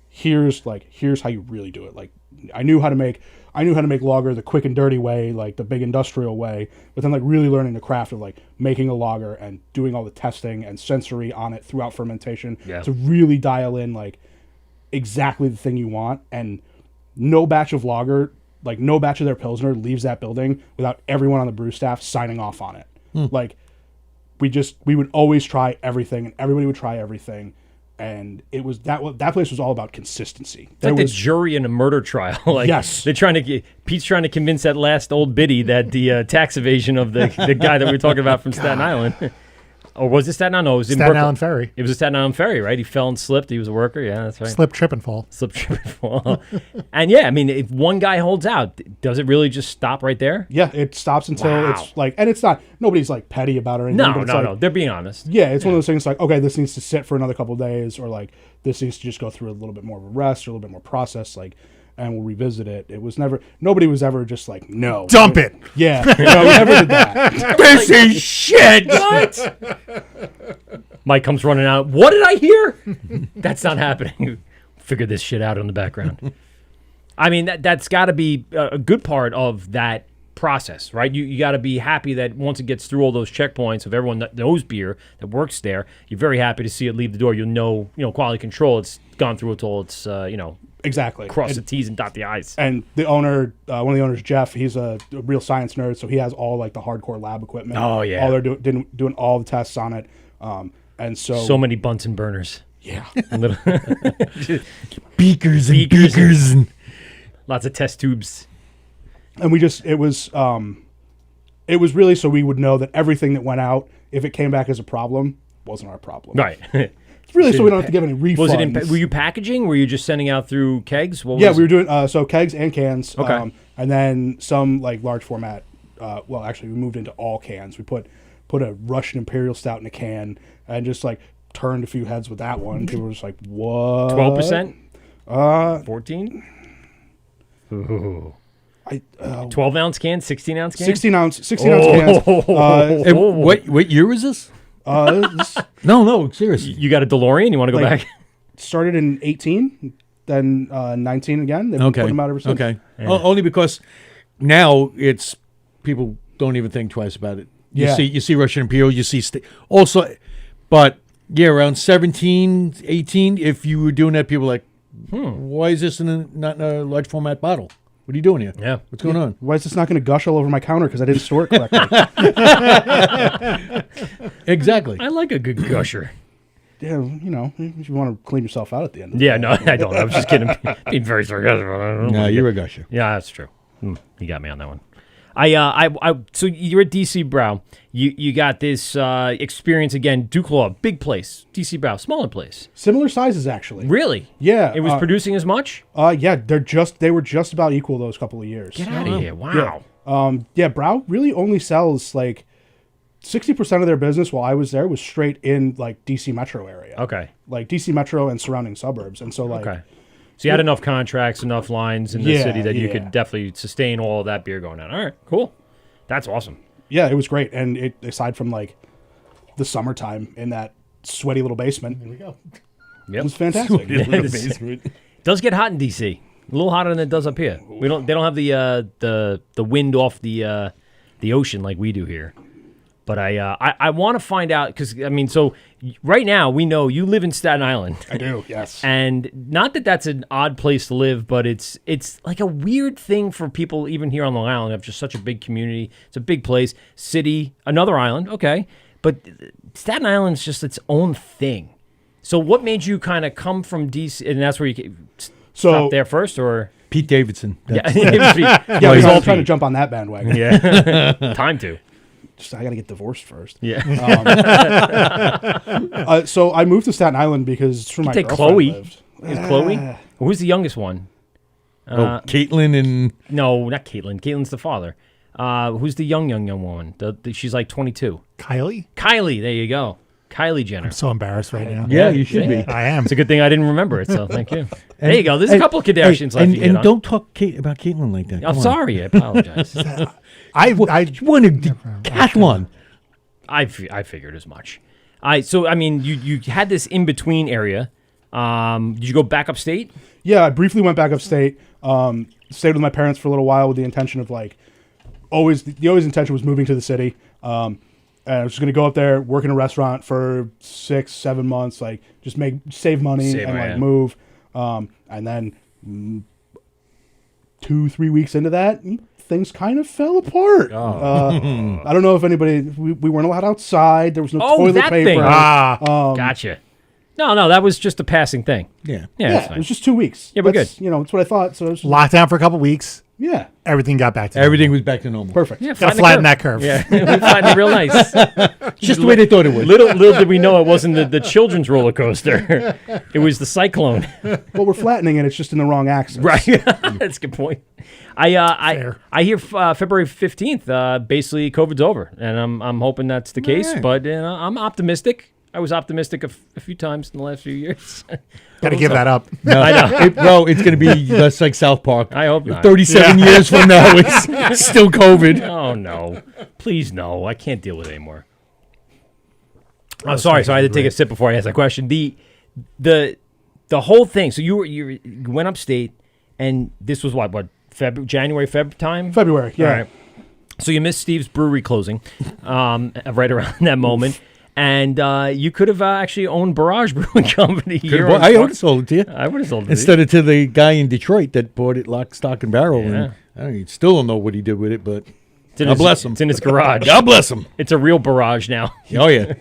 here's how you really do it. Like I knew how to make lager the quick and dirty way, like the big industrial way, but then like really learning the craft of like making a lager and doing all the testing and sensory on it throughout fermentation to really dial in like exactly the thing you want. And no batch of their Pilsner leaves that building without everyone on the brew staff signing off on it. Like we would always try everything, and everybody would try everything. And it was that place was all about consistency. It's like the jury in a murder trial. Like, yes. They're Pete's trying to convince that last old biddy that the tax evasion of the guy that we were talking about from Staten Island. Or was it Staten Island? No, it was in Staten Brooklyn. Island Ferry. It was a Staten Island Ferry, right? He fell and slipped. He was a worker. Yeah, that's right. Slip, trip, and fall. Slip, trip, and fall. And yeah, I mean, if one guy holds out, does it really just stop right there? Yeah, it stops until it's like, and it's not, nobody's like petty about it or anything. but it's like, No. They're being honest. Yeah, it's one of those things like, okay, this needs to sit for another couple of days, or like this needs to just go through a little bit more of a rest or a little bit more process, like, and we'll revisit it. Nobody was ever just like, no. Dump it. Yeah, no, we never did that. This is shit. What? Mike comes running out. What did I hear? That's not happening. Figure this shit out in the background. I mean, that's got to be a good part of that process, right? You got to be happy that once it gets through all those checkpoints of everyone that knows beer that works there, you're very happy to see it leave the door. You'll know, quality control. It's gone through it all. It's Exactly. Cross the T's and dot the I's. And the owner, one of the owners, Jeff, he's a real science nerd, so he has all like the hardcore lab equipment. Oh, yeah. All they're doing all the tests on it. And so many Bunsen burners. Yeah. Beakers and beakers and Lots of test tubes. And it was really so we would know that everything that went out, if it came back as a problem, wasn't our problem. Right. It's really so we don't have to give any refunds. Were you packaging? Were you just sending out through kegs? We were doing so kegs and cans. Okay. And then some like large format. Actually, we moved into all cans. We put a Russian Imperial Stout in a can and just like turned a few heads with that one. People were just like, what? 12%? 14? Ooh. 12-ounce can, 16-ounce can? 16 ounce cans. What year was this? No, seriously. You got a DeLorean? You want to go back? started in 18, then 19 again. They've been putting them out ever since. Okay. Only because now it's people don't even think twice about it. You see Russian Imperial, you see also, but yeah, around 17, 18, if you were doing that, people were like, why is this not in a large format bottle? What are you doing here? Yeah. What's going on? Why is this not going to gush all over my counter because I didn't store it correctly? Exactly. I like a good gusher. Yeah, if you want to clean yourself out at the end. Yeah, no, I don't. I was just kidding. Being very sarcastic. No, you're a gusher. Yeah, that's true. You got me on that one. So you're at DC Brow. You got this experience again. Duke Law, big place. DC Brow, smaller place. Similar sizes, actually. Really? Yeah. It was producing as much? Yeah, they were just about equal those couple of years. Get out of here! Wow. Brow really only sells like 60% of their business while I was there was straight in like DC Metro area. Okay. Like DC Metro and surrounding suburbs, and so like. Okay. So you had enough contracts, enough lines in the city that you yeah. could definitely sustain all of that beer going on. All right, cool. That's awesome. Yeah, it was great, and aside from like the summertime in that sweaty little basement, here we go. Yep. It was fantastic. It does get hot in DC. A little hotter than it does up here. They don't have the wind off the ocean like we do here. But I want to find out because so right now we know you live in Staten Island. I do, yes. And not that that's an odd place to live, but it's like a weird thing for people even here on Long Island. Have just such a big community. It's a big place, city, another island. Okay, but Staten Island's just its own thing. So what made you kind of come from DC, and that's where you stopped there first, or Pete Davidson. yeah, I was trying to jump on that bandwagon. Yeah, time to. I got to get divorced first. Yeah. So I moved to Staten Island because it's where my girlfriend Chloe. lived. Is Chloe? Who's the youngest one? Caitlin and... No, not Caitlin. Caitlin's the father. Who's the young woman? She's like 22. Kylie? Kylie, there you go. Kylie Jenner. I'm so embarrassed right now. Yeah, you should be. I am. It's a good thing I didn't remember it, so thank you. There you go. There's a couple of Kardashians left. And don't talk about Caitlin like that. I'm sorry. I apologize. I won a decathlon. I figured as much. You had this in between area. Did you go back upstate? Yeah, I briefly went back upstate. Stayed with my parents for a little while with the intention of the intention was moving to the city. And I was just gonna go up there, work in a restaurant for 6-7 months, like just save money and move. And then 2-3 weeks into that, things kind of fell apart. I don't know if anybody. We weren't allowed outside. There was no toilet paper. Thing. Gotcha. No, that was just a passing thing. Yeah. Yeah, it was just 2 weeks. Yeah, but good. That's what I thought. So it was locked down for a couple weeks. Yeah. Everything got back to Everything was back to normal. Perfect. Yeah, Gotta flatten that curve. Yeah, we flattened it real nice. Just the way they thought it would. Little did we know it wasn't the children's roller coaster. It was the cyclone. Well, we're flattening it. It's just in the wrong axis. Right. That's a good point. I hear February 15th, basically COVID's over, and I'm hoping that's the case, but I'm optimistic. I was optimistic a few times in the last few years. Got to give that up. No, I know. It's going to be less like South Park. I hope not. 37 years from now, it's still COVID. Oh, no. Please, no. I can't deal with it anymore. I'm sorry. So I had to take a sip before I asked that question. The whole thing. So you went upstate, and this was what January, Feb time? February, yeah. All right. So you missed Steve's brewery closing right around that moment. And you could have actually owned Barrage Brewing Company. I would have sold it to you. I would have sold it instead of to the guy in Detroit that bought it lock, stock, and barrel. Yeah. And I still don't know what he did with it, but God bless him. It's in his garage. God bless him. It's a real barrage now. Oh yeah.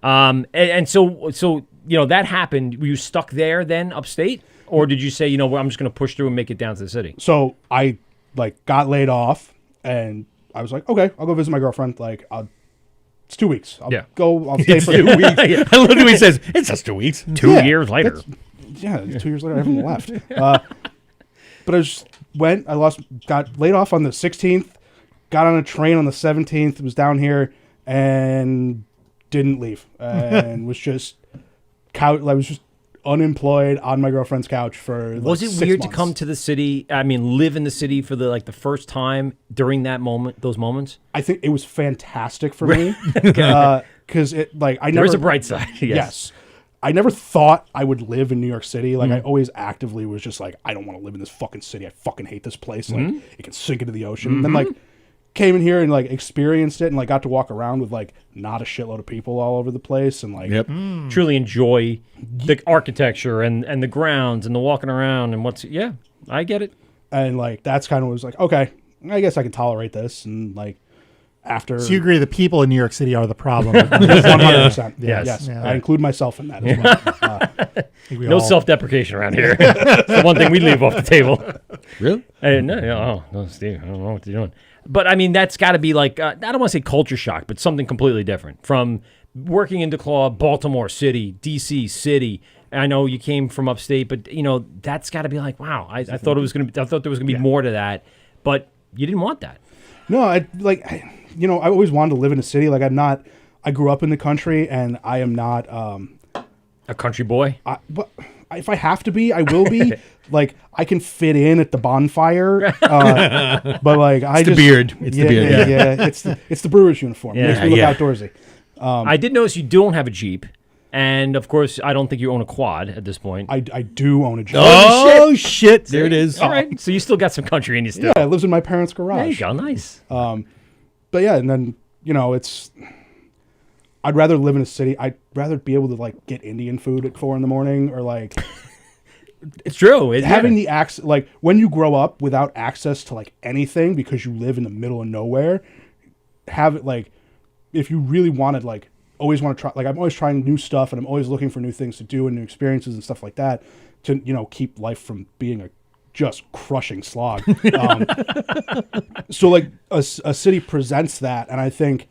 And so that happened. Were you stuck there then, upstate, or did you say, I'm just going to push through and make it down to the city? So I got laid off, and I was like, okay, I'll go visit my girlfriend. It's 2 weeks. I'll stay for 2 weeks. I love the way he says, it's just 2 weeks. 2 years later. It's 2 years later. I haven't left. But I just went. Got laid off on the 16th. Got on a train on the 17th. Was down here and didn't leave. And was just unemployed on my girlfriend's couch for. Was it 6 weird months. to come to the city? I mean, live in the city for the first time during those moments. I think it was fantastic for me because I never. There is a bright side. Yes. I never thought I would live in New York City. Like I always actively was just like, I don't want to live in this fucking city. I fucking hate this place. Like it can sink into the ocean. And then like came in here and like experienced it and like got to walk around with like not a shitload of people all over the place and like Truly enjoy the architecture and the grounds and the walking around and I get it. and like that's kind of was like, okay, I guess I can tolerate this. And like after So you agree the people in New York City are the problem? 100%. Yes. Yes. Yeah. I include myself in that as well. I think we No all- self-deprecation around here. It's the one thing we leave off the table. Really? No, Steve, I don't know what you're doing. But I mean, that's got to be like I don't want to say culture shock, but something completely different from working in DeClaw, Baltimore City, DC City. I know you came from upstate, but that's got to be like, wow. I thought it was gonna. I thought there was gonna be more to that, but you didn't want that. No, I always wanted to live in a city. Like I grew up in the country and I am not, A country boy. but if I have to be, I will be. Like I can fit in at the bonfire, but like the beard. It's the beard. Yeah. It's the brewer's uniform. It makes me look outdoorsy. I did notice you don't have a Jeep, and of course, I don't think you own a quad at this point. I do own a Jeep. Oh, shit. There it is. All right, so you still got some country in you still. Yeah, it lives in my parents' garage. There you go, nice. But yeah, and then I'd rather live in a city. I'd rather be able to like get Indian food at 4 a.m. or like It's true. having the access. Like when you grow up without access to like anything because you live in the middle of nowhere, have it like if you really wanted like always want to try. Like I'm always trying new stuff and I'm always looking for new things to do and new experiences and stuff like that to keep life from being a just crushing slog. So like a city presents that, and I think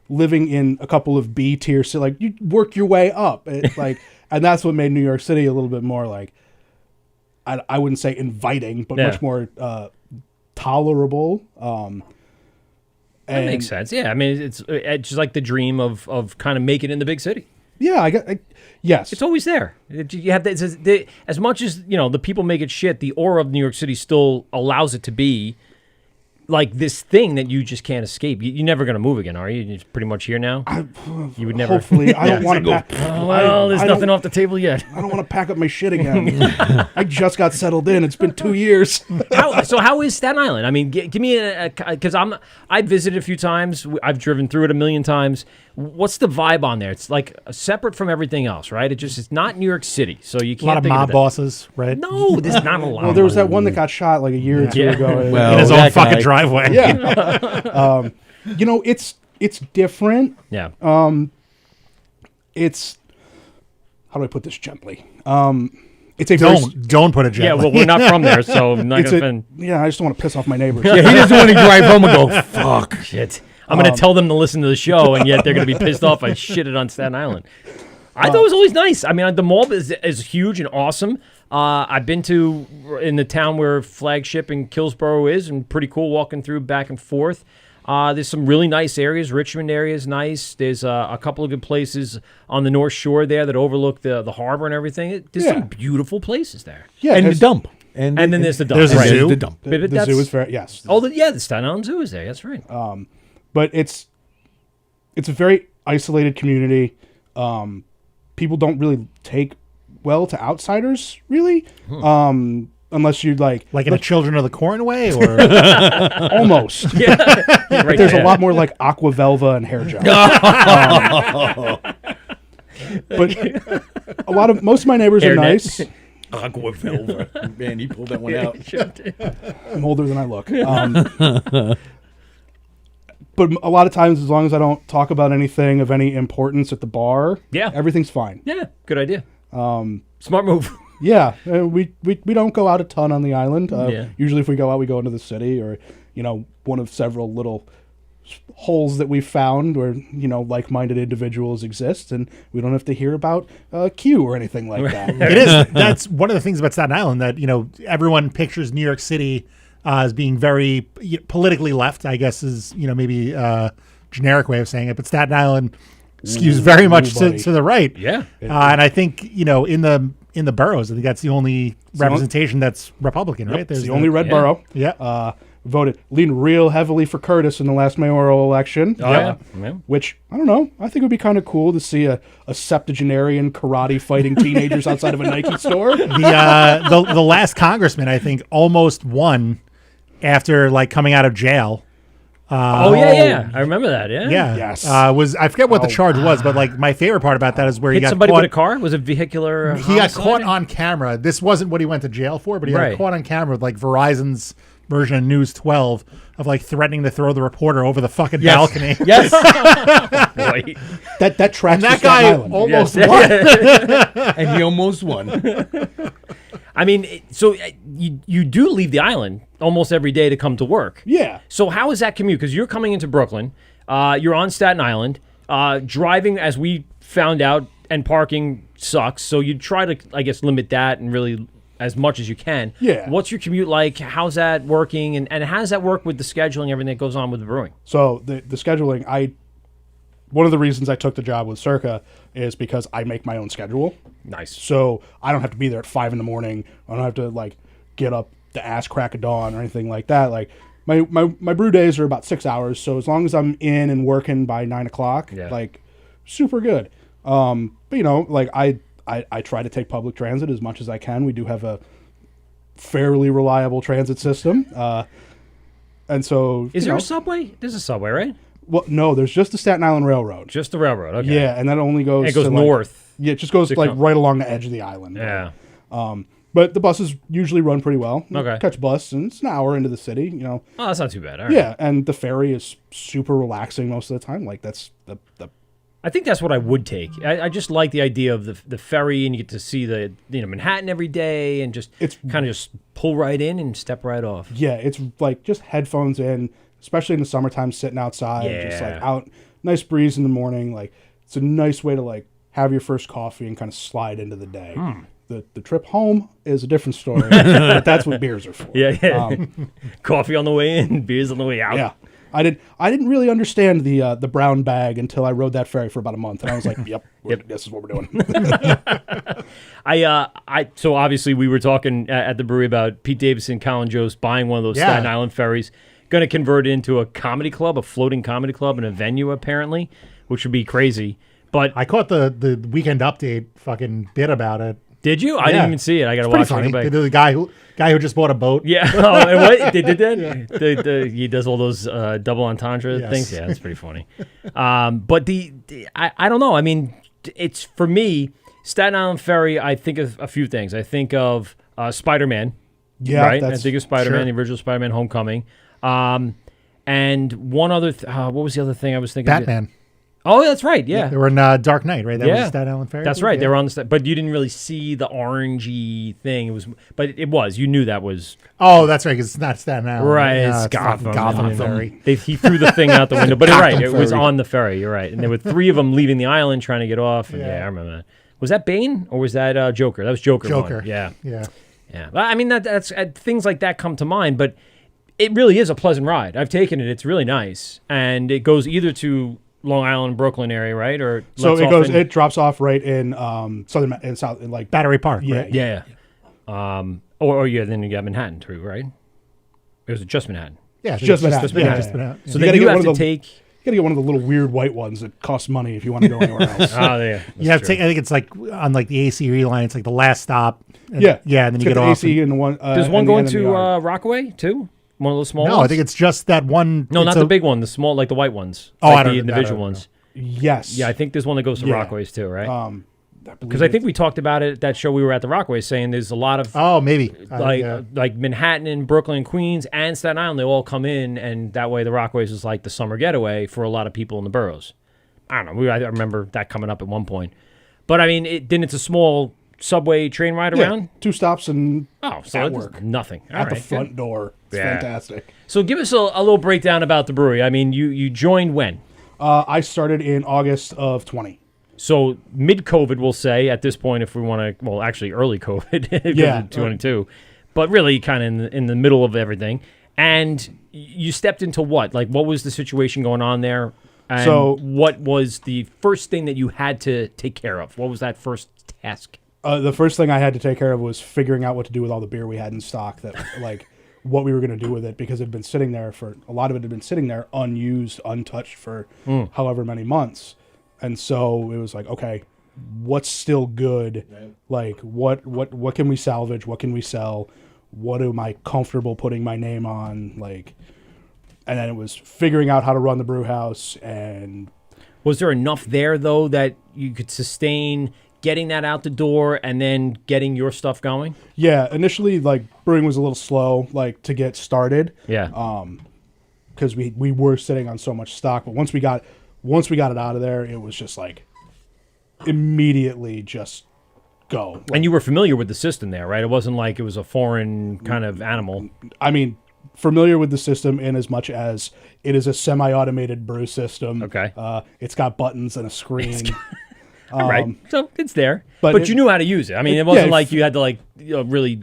living in a couple of B tier cities, like you work your way up, and that's what made New York City a little bit more like I wouldn't say inviting, but much more tolerable. That makes sense. Yeah, I mean it's just like the dream of kind of making it in the big city. Yeah, yes. It's always there. You have that. As much as the people make it shit, the aura of New York City still allows it to be like this thing that you just can't escape. You're never going to move again, are you? You're pretty much here now. You would never. Hopefully, I don't want to pack. Well, there's nothing off the table yet. I don't want to pack up my shit again. I just got settled in. It's been 2 years. How is Staten Island? I mean, give me because I visited a few times. I've driven through it a million times. What's the vibe on there? It's like separate from everything else, right? It's not New York City, so you can't. A lot of think mob it. bosses, right? No, there's not a lot. Well, there was that one that got shot like a year or two ago. Well, In his that own fucking guy- driveway. Yeah. It's different. Yeah. It's how do I put this gently? It's a very, Don't put it gently. Yeah, well, we're not from there, so I'm not it's going to a, offend. yeah. I just don't want to piss off my neighbors. Yeah, he doesn't want to drive home and go, fuck. Shit. I'm going to tell them to listen to the show, and yet they're going to be pissed off I shitted on Staten Island. I thought it was always nice. I mean, the mall is huge and awesome. I've been in the town where Flagship and Killsborough is, and pretty cool walking through back and forth. There's some really nice areas. Richmond area is nice. There's a couple of good places on the North Shore there that overlook the harbor and everything. There's some beautiful places there. Yeah, And the it's- dump. And then there's the dump. There's a right. zoo? The dump. But The that's- zoo is very yes. Oh, the Staten Island Zoo is there. That's right. But it's a very isolated community. People don't really take well to outsiders, really, unless you like Like in a Children of the Corn way, or almost. Right There's there. a lot more like aqua velva and hair gel. But most of my neighbors are Hairnet. nice. Aqua Velva. Man, he pulled that one out. I'm older than I look. But a lot of times, as long as I don't talk about anything of any importance at the bar, everything's fine. Yeah, good idea. Smart move. Yeah, we don't go out a ton on the island. Yeah. Usually, if we go out, we go into the city or one of several little holes that we've found where like-minded individuals exist, and we don't have to hear about Q or anything like that. it is. That's one of the things about Staten Island that everyone pictures New York City as being very politically left. I guess is maybe a generic way of saying it, but Staten Island skews very much to the right. Yeah. And I think in the boroughs, I think that's the only representation that's Republican, right? It's the only red borough. Yeah. voted leaned real heavily for Curtis in the last mayoral election. Oh, yeah. Yeah. Which, I don't know, I think it would be kind of cool to see a septuagenarian karate fighting teenagers outside of a Nike store. The last congressman, I think, almost won after like coming out of jail. Yeah. I remember that. Yeah. Yeah. Yes. I forget what the charge was, but like my favorite part about that is where he Hit got somebody caught. with a car? Was it vehicular? He got homicide? caught on camera. This wasn't what he went to jail for, but he Right. got caught on camera with like Verizon's version of News 12 of like threatening to throw the reporter over the fucking balcony. Yes. Wait. That tracks And that to Staten guy Island. almost Yes. won. And he almost won. I mean, so you do leave the island almost every day to come to work. Yeah. So how is that commute? Because you're coming into Brooklyn, you're on Staten Island, driving, as we found out, and parking sucks. So you try to, I guess, limit that and really as much as you can. Yeah. What's your commute like? How's that working? And how does that work with the scheduling, everything that goes on with the brewing? So the scheduling, one of the reasons I took the job with Circa is because I make my own schedule. Nice. So I don't have to be there at 5 a.m. I don't have to like get up the ass crack of dawn or anything like that. Like my brew days are about 6 hours. So as long as I'm in and working by 9 o'clock, like super good. But you know, like I try to take public transit as much as I can. We do have a fairly reliable transit system. And so Is you there know, a subway? There's a subway, right? well, no, there's just the Staten Island Railroad. Just the railroad. Okay. Yeah, and that only goes. It goes to, like- north. yeah, it just goes to like come. right along the edge of the island. Yeah. But the buses usually run pretty well. You Okay. catch a bus and it's an hour into the city. You know. Oh, that's not too bad. All right. Yeah, and the ferry is super relaxing most of the time. Like that's the I think that's what I would take. I just like the idea of the ferry, and you get to see the Manhattan every day, and just It's- kind of just pull right in and step right off. yeah. It's like just headphones in, especially in the summertime, sitting outside, just like Yeah. out, nice breeze in the morning. Like it's a nice way to like have your first coffee and kind of slide into the day. The trip home is a different story, but that's what beers are for. Yeah. Coffee on the way in, beers on the way out. Yeah. I didn't really understand the brown bag until I rode that ferry for about a month, and I was like, "Yep, this is what we're doing." So obviously we were talking at the brewery about Pete Davidson, Colin Jost buying one of those Yeah. Staten Island ferries, going to convert it into a comedy club, a floating comedy club, and a venue apparently, which would be crazy. But I caught the Weekend Update fucking bit about it. did you? I Yeah. didn't even see it. I got to Pretty watch funny. it. But- The guy who just bought a boat. Yeah. Oh, and what? They did that? He does all those double entendre Yes. things. Yeah, that's pretty funny. But I don't know. I mean, it's for me, Staten Island Ferry, I think of a few things. I think of Spider-Man. Yeah, Right? I that's think of Spider-Man, sure. the original Spider-Man Homecoming. And one other, what was the other thing I was thinking? Batman. Oh, that's right. Yeah. They were in Dark Knight, right? That was Yeah. a Staten Island Ferry. That's thing? right. Yeah. They were on the but you didn't really see the orangey thing. It was, but it was. You knew that was Oh, that's right. Because it's not Staten Island. right. Yeah, It's fucking Gotham. Gotham And Ferry. he threw the thing out the window. But you're right. Gotham It was Ferry. on the ferry. You're right. And there were three of them leaving the island trying to get off. And Yeah. I remember that. Was that Bane or was that Joker? That was Joker. Joker. One. Yeah. Yeah. Yeah. Well, I mean, that's things like that come to mind, but it really is a pleasant ride. I've taken it. It's really nice. And it goes either to Long Island, Brooklyn area, right? Or So lets it off goes. in- It drops off right in southern in south in like Battery Park. Yeah. Right? Yeah. Or yeah, then you got Manhattan too, right? Or was it just Manhattan? Yeah. Just Manhattan. Just Yeah, Manhattan. yeah. Just Manhattan. So You then gotta you get have one to of the- take. You gotta get one of the little weird white ones that cost money if you want to go anywhere else. Oh, yeah. You have to take. I think it's like on like the AC line. It's like the last stop. And, Yeah, Yeah, and then It's you got get the off. AC and the one. Does one and go the end of the into yard. Rockaway too? One of those small no, ones? I think it's just that one. No, it's not a- the big one. The small, like the white ones. Oh, like I don't the know. individual I don't ones. Yes. Yeah, I think there's one that goes to Yeah. Rockaways too, right? Because Because I think we talked about it at that show we were at the Rockaways, saying there's a lot of Oh, maybe. like Manhattan and Brooklyn and Queens and Staten Island, they all come in, and that way the Rockaways is like the summer getaway for a lot of people in the boroughs. I don't know. I remember that coming up at one point. But I mean, it's a small subway train ride around. 2 stops and Oh, so at it's work. nothing. at All the right, front good. door. It's Yeah. fantastic. So give us a little breakdown about the brewery. I mean, you joined when? I started in August of 20. So mid-COVID, we'll say at this point, if we want to. Well, actually, early COVID, Yeah. 2022, but really kind of in the middle of everything. And you stepped into what? Like, what was the situation going on there? And So- what was the first thing that you had to take care of? What was that first task? The first thing I had to take care of was figuring out what to do with all the beer we had in stock that like what we were going to do with it because it had been sitting there a lot of it had been sitting there unused, untouched for however many months. And so it was like, okay, what's still good? Like what can we salvage? What can we sell? What am I comfortable putting my name on? Like, and then it was figuring out how to run the brew house. And was there enough there though that you could sustain getting that out the door and then getting your stuff going? Yeah, initially like brewing was a little slow, like to get started. Yeah. Because we were sitting on so much stock, but once we got it out of there, it was just like immediately just go. Like, and you were familiar with the system there, right? It wasn't like it was a foreign kind of animal. I mean, familiar with the system in as much as it is a semi-automated brew system. Okay. It's got buttons and a screen. Right. So it's there. but But it- you knew how to use it. I mean, it wasn't yeah, like you had to like really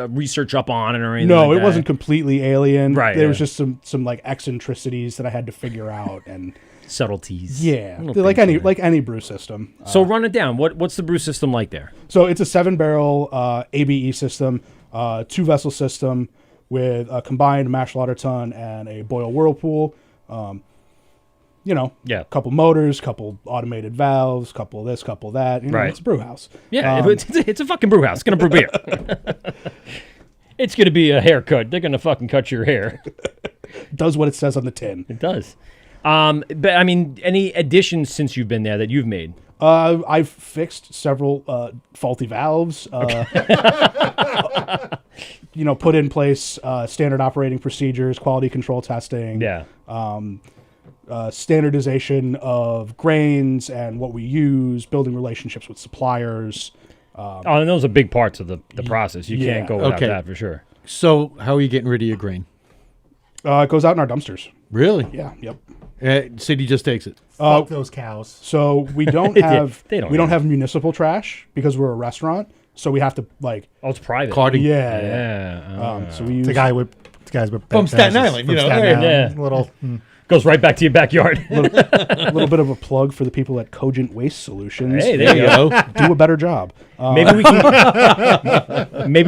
research up on it or anything No, like it that. wasn't completely alien. Right, There yeah. was just some like eccentricities that I had to figure out, and Subtleties. yeah, Little like things any brew system. So run it down. What's the brew system like there? So it's a 7-barrel ABE system, 2-vessel system with a combined mash lauter tun and a boil whirlpool. Yeah. Couple motors, couple automated valves, couple this, couple that. Right. It's a brew house. Yeah, it's a fucking brew house. It's going to brew beer. It's going to be a haircut. They're going to fucking cut your hair. Does what it says on the tin. It does. But I mean, any additions since you've been there that you've made? I've fixed several faulty valves. Put in place standard operating procedures, quality control testing. Yeah. Standardization of grains and what we use, building relationships with suppliers. And those are big parts of the process. You can't go without Okay. that for sure. So how are you getting rid of your grain? It goes out in our dumpsters. Really? Yeah. Yep. City just takes it. Fuck those cows. So we don't Yeah, have they don't we don't have have municipal trash because we're a restaurant. So we have to like Oh, it's private. Carting. yeah. Yeah. So we use The guys with From Staten Island, from you know, Staten hey. Island, Yeah. little. Goes right back to your backyard. a little bit of a plug for the people at Cogent Waste Solutions. Hey, there you go. Do a better job. Maybe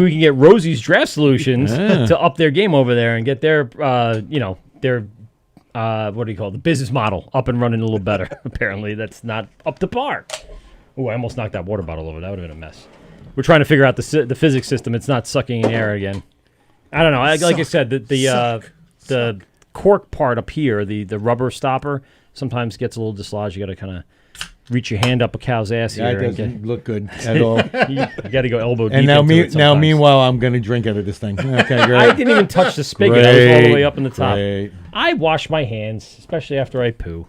we can get Rosie's Draft Solutions to up their game over there and get their what do you call it? The business model up and running a little better. Apparently, that's not up to par. Oh, I almost knocked that water bottle over. That would have been a mess. We're trying to figure out the physics system. It's not sucking in air again. I don't know. Like I said, the cork part up here, the rubber stopper, sometimes gets a little dislodged. You got to kind of reach your hand up a cow's ass Yeah, here. it and doesn't look good at all. you got to go elbow deep And now, into it sometimes. meanwhile, I'm going to drink out of this thing. Okay, great. I didn't even touch the spigot. I was all the way up in the top. Great. I wash my hands, especially after I poo.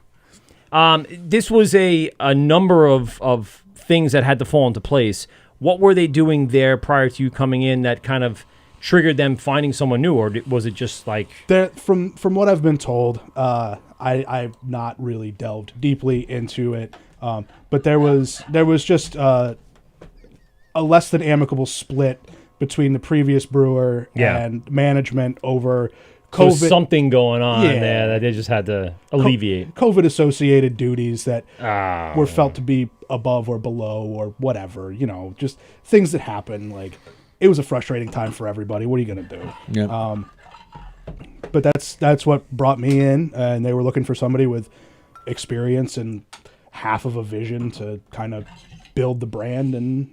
This was a number of things that had to fall into place. What were they doing there prior to you coming in that kind of triggered them finding someone new, or was it just like From what I've been told, I've not really delved deeply into it, but there was just a less than amicable split between the previous brewer and management over there was COVID, something going on Yeah. there that they just had to alleviate? COVID associated duties that Ah. were felt to be above or below or whatever, just things that happen. Like, it was a frustrating time for everybody. What are you going to do? Yeah. But that's what brought me in, and they were looking for somebody with experience and half of a vision to kind of build the brand, and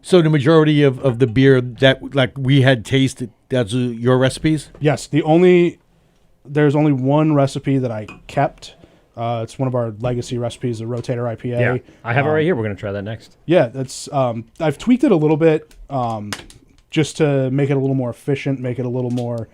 So the majority of the beer that like we had tasted, that's your recipes? yes, there's only one recipe that I kept. It's one of our legacy recipes, the Rotator IPA. Yeah, I have it right here. We're gonna try that next. Yeah, that's I've tweaked it a little bit, just to make it a little more efficient, make it a little more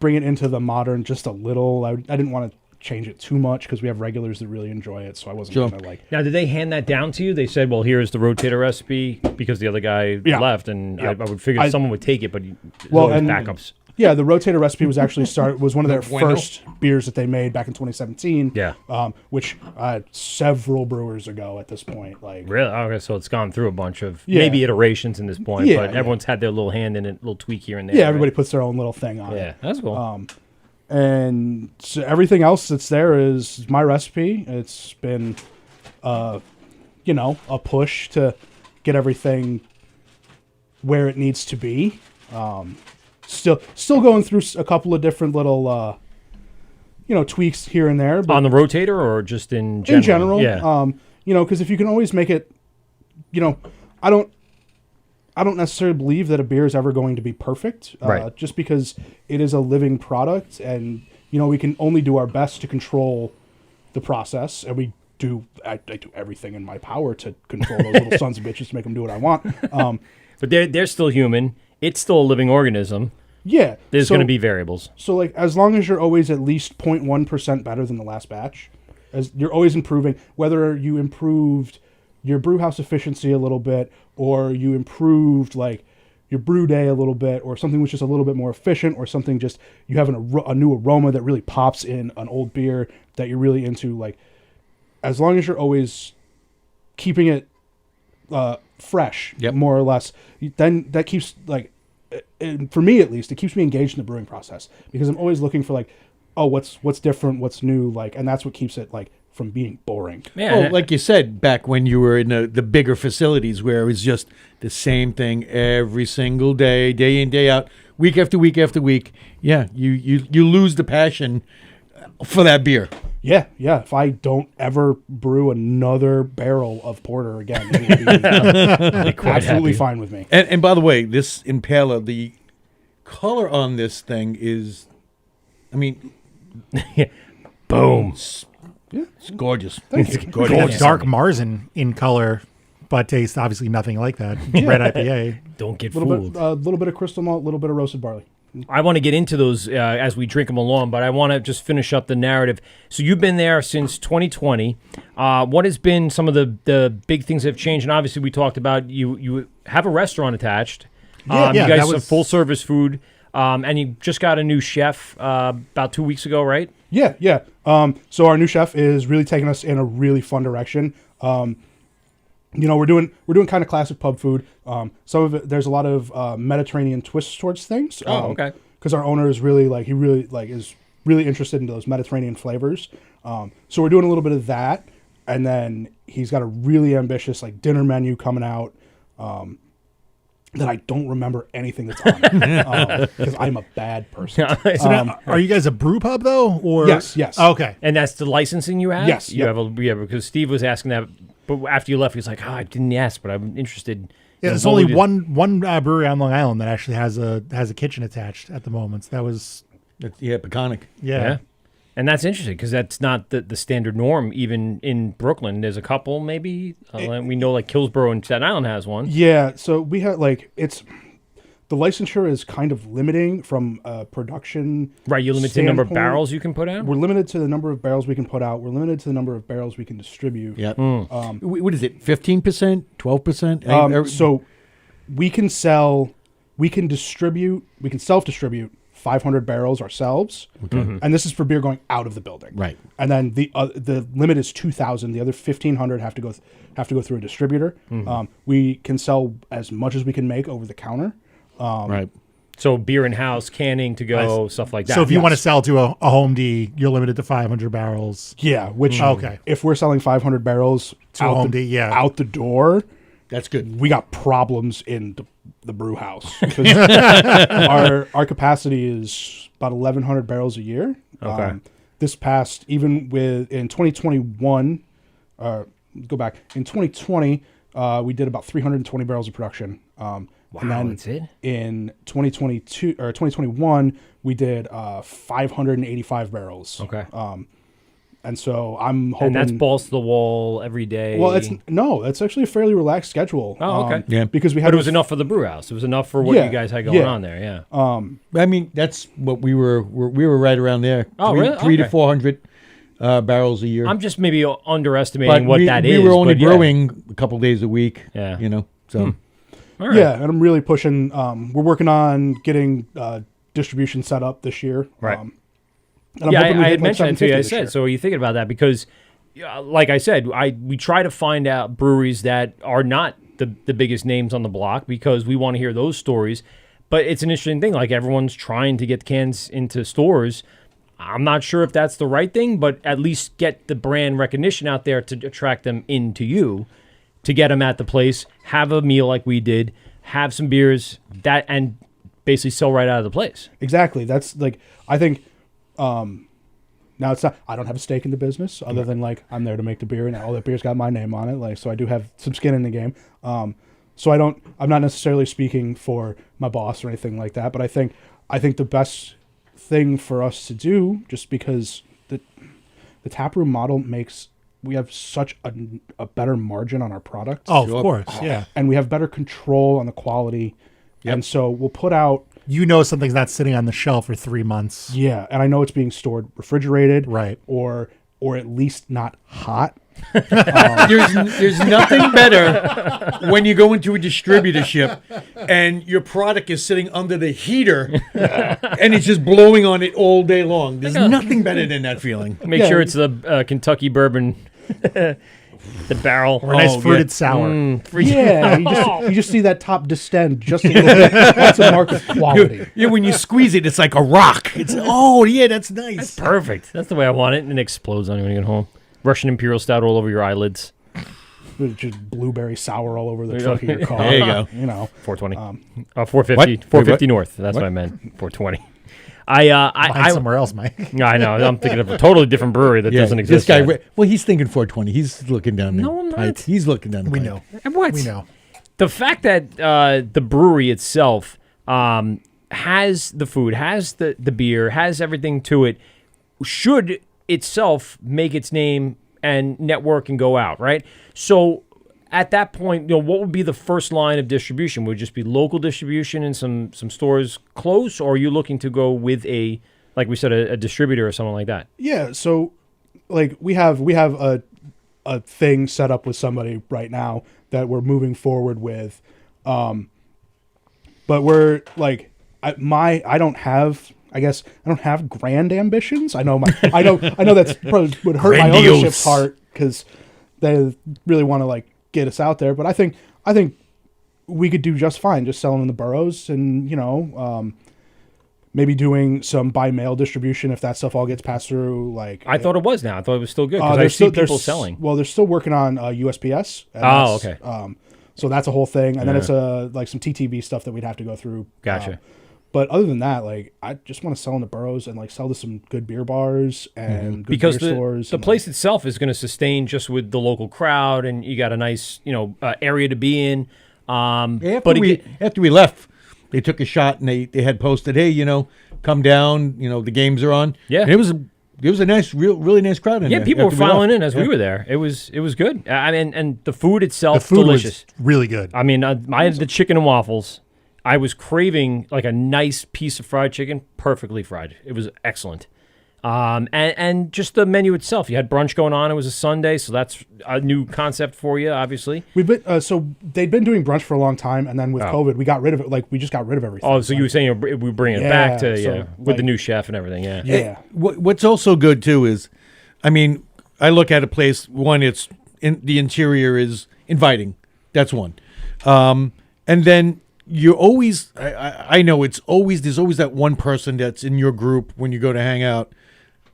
bring it into the modern just a little. I didn't want to change it too much because we have regulars that really enjoy it, so I wasn't Sure. gonna like. Now, did they hand that down to you? They said, "Well, here's the rotator recipe," because the other guy Yeah. left, and Yep. I would figure someone would take it, but there's Well, always and- backups. Yeah, the Rotator recipe was actually was one of their Bueno. first beers that they made back in 2017. Yeah. Which several brewers ago at this point. Like, Really? Okay, so it's gone through a bunch of Yeah. maybe iterations in this point, Yeah, but yeah. everyone's had their little hand in it, little tweak here and there. yeah, everybody right? puts their own little thing on Yeah, it. that's cool. And so everything else that's there is my recipe. It's been, a push to get everything where it needs to be. still going through a couple of different little tweaks here and there, but On the rotator or just in general? in general, Yeah. because if you can always make it, I don't necessarily believe that a beer is ever going to be perfect, Right. just because it is a living product, and we can only do our best to control the process, and I do everything in my power to control those little sons of bitches to make them do what I want. But they're still human. It's still a living organism. Yeah, There's going to be variables. So, like, as long as you're always at least 0.1% better than the last batch, as you're always improving, whether you improved your brew house efficiency a little bit, or you improved, like, your brew day a little bit, or something was just a little bit more efficient, or something just, you have a new aroma that really pops in an old beer that you're really into, like, as long as you're always keeping it fresh, more or less, then that keeps, like, for me at least, it keeps me engaged in the brewing process, because I'm always looking for, like, oh, what's different, what's new, like, and that's what keeps it, like, from being boring. Yeah. Well, like you said, back when you were in the bigger facilities where it was just the same thing every single day, day in, day out, week after week after week, you lose the passion for that beer. Yeah. If I don't ever brew another barrel of porter again, it will be absolutely fine with me. And by the way, this Impala, the color on this thing is, I mean, Boom. it's gorgeous. Thank It's you. gorgeous. Dark Marzen in color, but tastes obviously nothing like that. Red IPA. Don't get A little fooled. bit, little bit of crystal malt, a little bit of roasted barley. I want to get into those as we drink them along, but I want to just finish up the narrative. So you've been there since 2020. What has been some of the big things that have changed? And obviously we talked about you have a restaurant attached. Yeah, you guys that have was- full service food. And you just got a new chef about 2 weeks ago, right? Yeah. So our new chef is really taking us in a really fun direction. We're doing kind of classic pub food. Some of it, there's a lot of Mediterranean twists towards things. Okay. Because our owner is really is really interested in those Mediterranean flavors. So we're doing a little bit of that, and then he's got a really ambitious like dinner menu coming out. That I don't remember anything that's on it, because I'm a bad person. So now, are you guys a brew pub though? Or Yes. Okay. And that's the licensing you have? Yes, You yep. have because Steve was asking that, but after you left, he was like, I didn't ask, but I'm interested. Yeah, in there's what only we did." one brewery on Long Island that actually has a kitchen attached at the moment. So that was Peconic. Yeah. And that's interesting because that's not the standard norm, even in Brooklyn. There's a couple, maybe. We know like Hillsborough and Staten Island has one. Yeah, so we have the licensure is kind of limiting from a production. Right, you limit the number of standpoint. barrels you can put out? We're limited to the number of barrels we can put out. We're limited to the number of barrels we can distribute. Yeah. What is it? 15%? 12%? So we can self-distribute 500 barrels ourselves, and this is for beer going out of the building. Right. And then the limit is 2,000. The other 1,500 have to go through a distributor. We can sell as much as we can make over the counter. Right. So beer in house, canning to go, stuff like that. So if you Yes. want to sell to a Home D, you're limited to 500 barrels. Yeah, which Okay. if we're selling 500 barrels To out Home the, D, yeah. out the door, That's good. we got problems in the brew house. 'Cause our capacity is about 1,100 barrels a year. Okay. This past, even in 2021, go back, in 2020, we did about 320 barrels of production. And then that's it? in 2022 or 2021, we did 585 barrels. Okay. And so I'm hoping. And that's balls to the wall every day. Well, it's actually a fairly relaxed schedule. Oh, okay. Yeah. Because we had But it was enough for the brew house. It was enough for what Yeah, you guys had going yeah. on there, yeah. I mean, that's what we were right around there. Oh, Three- really? 300 to Okay. 400 barrels a year. I'm just maybe underestimating what that we is. were only but yeah. brewing a couple days a week. Yeah. So All right. Yeah, and I'm really pushing. We're working on getting distribution set up this year. Right. And I'm Yeah, hoping we I hit, had like, mentioned it to you. I 750 this year. said, so are you thinking about that? Because, like I said, we try to find out breweries that are not the biggest names on the block because we want to hear those stories. But it's an interesting thing. Like everyone's trying to get cans into stores. I'm not sure if that's the right thing, but at least get the brand recognition out there to attract them into you, to get them at the place, have a meal like we did, have some beers, and basically sell right out of the place. Exactly. That's like, I think, now it's not, I don't have a stake in the business other than like, I'm there to make the beer and all that beer's got my name on it. Like, so I do have some skin in the game. So I'm not necessarily speaking for my boss or anything like that, but I think the best thing for us to do, just because the taproom model makes, we have such a better margin on our product. Oh, of course, yeah. And we have better control on the quality. Yep. And so we'll put out, something's not sitting on the shelf for 3 months. yeah, and I know it's being stored refrigerated, Right. or at least not hot. There's nothing better when you go into a distributorship and your product is sitting under the heater and it's just blowing on it all day long. There's nothing better than that feeling. Make sure it's the Kentucky bourbon, the barrel. Or a nice fruited sour. Yeah, you just see that top distend just a little bit. That's a mark of quality. Yeah, when you squeeze it, it's like a rock. It's that's nice. Perfect. That's the way I want it, and it explodes on you when you get home. Russian Imperial Stout all over your eyelids. Just blueberry sour all over the trunk of your car. There you go. 420. 450. What? 450 North. That's what I meant. 420. Find somewhere else, Mike. I know. I'm thinking of a totally different brewery that doesn't exist. This guy, yet. well, he's thinking 420. He's looking down there. No, I'm not. He's looking down the We pipe. know. And what? We know. The fact that the brewery itself has the food, has the beer, has everything to it, should itself make its name and network and go out, right? So at that point, what would be the first line of distribution? Would it just be local distribution in some stores close, or are you looking to go with like we said, a distributor or something like that? Yeah, so like we have a thing set up with somebody right now that we're moving forward with, but we're like, I don't have grand ambitions. I know that's probably would hurt my ownership's heart because they really want to like get us out there. But I think we could do just fine just selling in the boroughs and maybe doing some by mail distribution if that stuff all gets passed through. Like I thought it was now. I thought it was still good because I see people selling. Well, they're still working on USPS. Oh, okay. So that's a whole thing, and then it's like some TTV stuff that we'd have to go through. Gotcha. But other than that, like I just want to sell in the boroughs and like sell to some good beer bars and good because beer stores. The place itself is going to sustain just with the local crowd, and you got a nice area to be in. After we left, they took a shot and they had posted, hey, come down. The games are on. Yeah, and it was a nice, really nice crowd in there. Yeah, people were filing in as we were there. It was good. I mean, and the food itself, The food delicious. was really good. I mean, I had the chicken and waffles. I was craving like a nice piece of fried chicken, perfectly fried. It was excellent. And just the menu itself. You had brunch going on. It was a Sunday, so that's a new concept for you, obviously. We've been so they'd been doing brunch for a long time, and then with COVID, we got rid of it. Like we just got rid of everything. Oh, so you were saying we bring it back to with like, the new chef and everything. Yeah. Yeah. What's also good too is, I mean, I look at a place. One, it's the interior is inviting. That's one, and then. You always, I know there's always that one person that's in your group when you go to hang out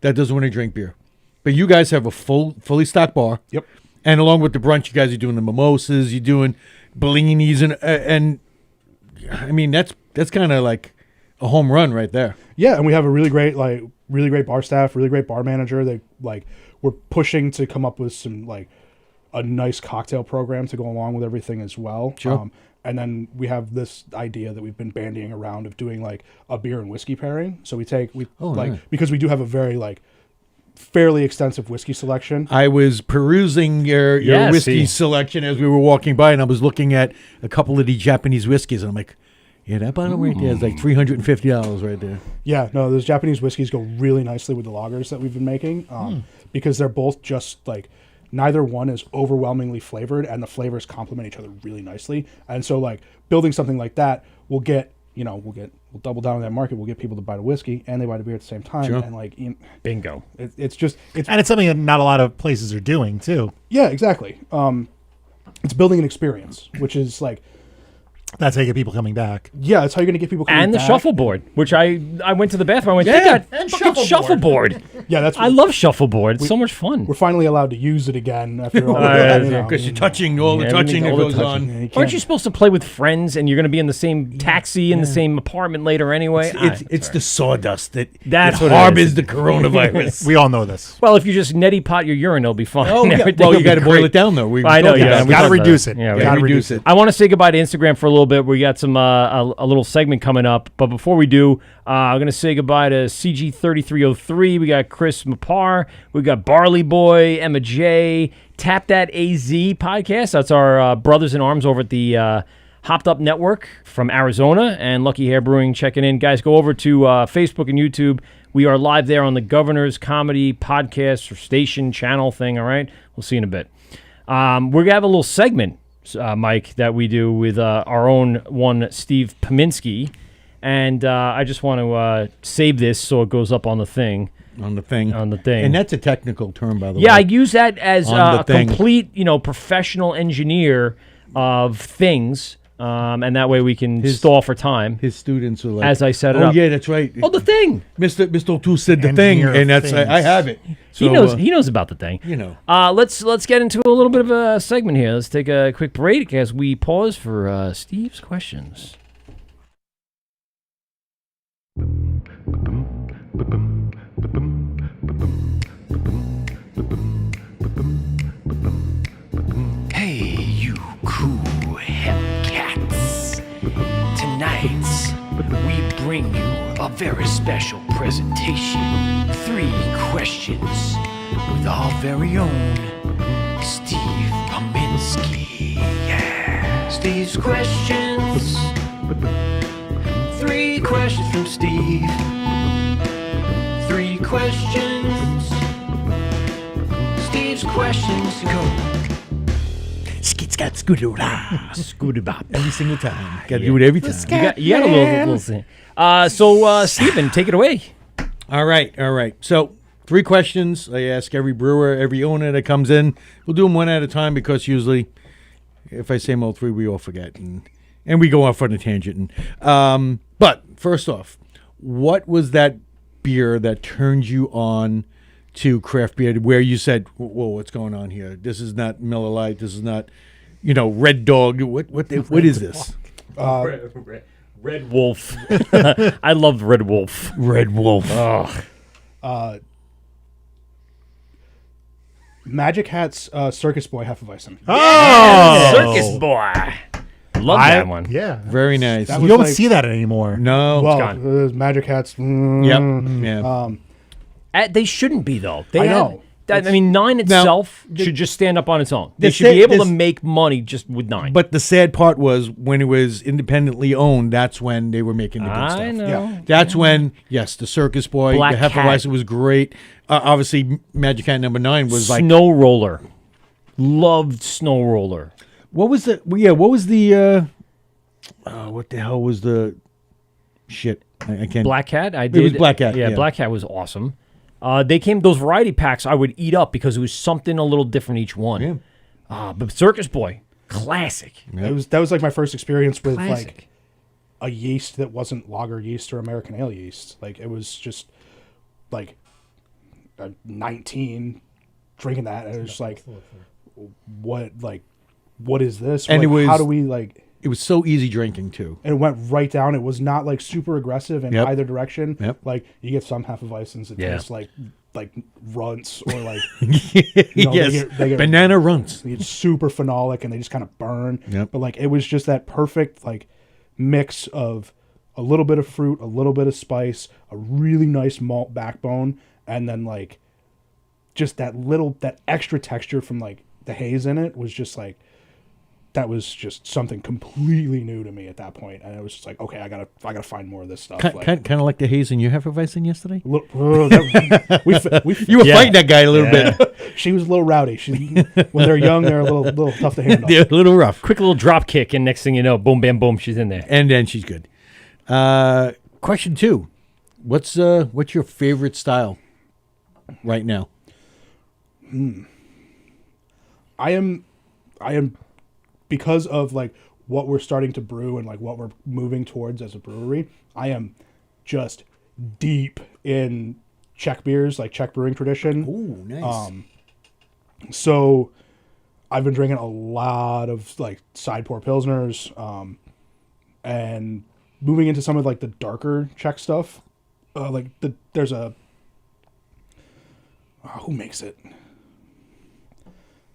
that doesn't want to drink beer. But you guys have a fully stocked bar. Yep. And along with the brunch, you guys are doing the mimosas, you're doing bellinis, and I mean, that's kind of like a home run right there. Yeah, and we have a really great bar staff, really great bar manager. We're pushing to come up with some like a nice cocktail program to go along with everything as well. Sure. And then we have this idea that we've been bandying around of doing like a beer and whiskey pairing. So nice. Because we do have a very like fairly extensive whiskey selection. I was perusing your whiskey selection as we were walking by, and I was looking at a couple of the Japanese whiskeys, and I'm like, yeah, that bottle right there is like $350 right there. Yeah, no, those Japanese whiskeys go really nicely with the lagers that we've been making because they're both just like neither one is overwhelmingly flavored, and the flavors complement each other really nicely. And so, like building something like that, we'll double down on that market. We'll get people to buy the whiskey and they buy the beer at the same time. Sure. And like, bingo. It's something that not a lot of places are doing too. Yeah, exactly. It's building an experience, which is like. That's how you get people coming back. Yeah, that's how you're going to get people coming back. And the shuffleboard, which I went to the bathroom. I went, they got fucking shuffleboard. Yeah, that's. I love shuffleboard. It's so much fun. We're finally allowed to use it again after all. Because you're touching all the touching that goes on. Aren't you supposed to play with friends and you're going to be in the same taxi in the same apartment later anyway? It's the sawdust that That's what it harbors is. the coronavirus. We all know this. Well, if you just neti pot your urine, it'll be fine. Oh, yeah. Everything Well, will you be got to boil great. it down, though. I know, yeah. We gotta reduce it. Yeah, We we gotta gotta reduce it. I want to say goodbye to Instagram for a little bit. We got some a little segment coming up, but before we do, I'm gonna say goodbye to CG3303. We got Chris Mapar. We got Barley Boy, Emma J. Tap That AZ podcast. That's our brothers in arms over at the Hopped Up Network from Arizona, and Lucky Hair Brewing checking in. Guys, go over to Facebook and YouTube. We are live there on the Governor's Comedy podcast or station channel thing. All right, we'll see you in a bit. We're gonna have a little segment, Mike, that we do with our own one, Steve Pominski, and I just want to save this so it goes up on the thing. On the thing. And that's a technical term, by the way. Yeah, I use that as On the a thing. complete, professional engineer of things, and that way we can stall for time. His students are like, As I set it oh, up. yeah, that's right. Oh, the thing. Mr. O'Toole said the thing, Engineer and that's things. I have it. So, He knows about the thing. you know. Let's get into a little bit of a segment here. Let's take a quick break as we pause for Steve's questions. Hey, you cool Hellcats. Tonight, we bring you a very special presentation. 3 questions with our very own Steve Pominski. Yeah. Steve's questions. 3 questions from Steve. 3 questions. Steve's questions go. Every single time. Got to do it every time. You got a little thing. So, Steven, take it away. All right. So, 3 questions. I ask every brewer, every owner that comes in. We'll do them one at a time because usually, if I say them all 3, we all forget. And we go off on a tangent. But, first off, what was that beer that turned you on to craft beer where you said, whoa, what's going on here? This is not Miller Lite. This is not, Red Dog. What is this? Red Wolf. I love Red Wolf. Red Wolf. Oh. Magic Hat's Circus Boy Hefeweizen. Oh, Circus Boy. Love that one. Yeah, Very nice. That you was don't like- see that anymore. No. Well, gone. Magic Hat's. Yep. Yeah. They shouldn't be, though. I know. I mean, 9 itself should just stand up on its own. They should be able to make money just with 9. But the sad part was when it was independently owned, that's when they were making the good stuff. I know. Yeah. That's when, yes, the Circus Boy, Black the Hefeweizen Cat. was great. Obviously, Magic Hat number 9 was like, Snow Roller. Loved Snow Roller. what was the, what the hell was the, shit, I can't. Black Cat? I did. was Black Cat, Yeah, yeah. Black Cat was awesome. Those variety packs I would eat up because it was something a little different each one. Yeah. But Circus Boy, classic. That was like my first experience with Classic. like a yeast that wasn't lager yeast or American ale yeast. Like it was just like 19 drinking that, and it was just like, what is this? And Like, it was- how do we like? It was so easy drinking, too. And it went right down. It was not like super aggressive in Yep. either direction. Yep. Like you get some Hefeweizens that Yeah. taste like runts or like Yes, they get banana runs. It's super phenolic and they just kind of burn. Yep. But like it was just that perfect like mix of a little bit of fruit, a little bit of spice, a really nice malt backbone, and then like just that extra texture from like the haze in it was just like, that was just something completely new to me at that point, and it was just like, okay, I gotta find more of this stuff. Kind of like the haze in your Hefeweizen yesterday? We You were Yeah. fighting that guy a little bit. She was a little rowdy. When they're young, they're a little tough to handle. They're a little rough. Quick little drop kick, and next thing you know, boom, bam, boom, she's in there. And then she's good. Question 2. What's your favorite style right now? I am because of like what we're starting to brew and like what we're moving towards as a brewery. I am just deep in Czech beers, like Czech brewing tradition. Ooh, nice. So I've been drinking a lot of like side pour pilsners, and moving into some of like the darker Czech stuff. There's a who makes it?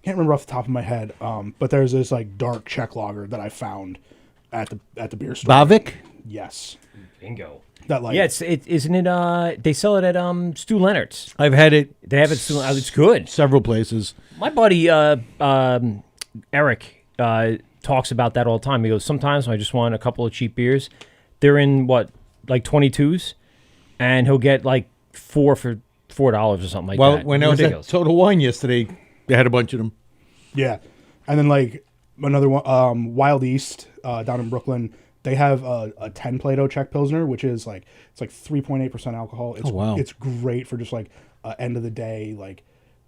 Can't remember off the top of my head. But there's this like dark Czech lager that I found at the beer store. Bavik? Yes. Bingo. That like Yeah, isn't it? They sell it at Stu Leonard's. I've had it They have it. It's good. several places. My buddy Eric talks about that all the time. He goes, sometimes when I just want a couple of cheap beers, they're in like 22s, and he'll get like 4 for $4 or something like Well, that. when I was Ridiculous. at Total Wine yesterday, they had a bunch of them. Yeah, and then like another one, Wild East down in Brooklyn. They have a 10 Plato Czech Pilsner, which is like it's like 3.8% alcohol. It's, wow. It's great for just like end of the day, like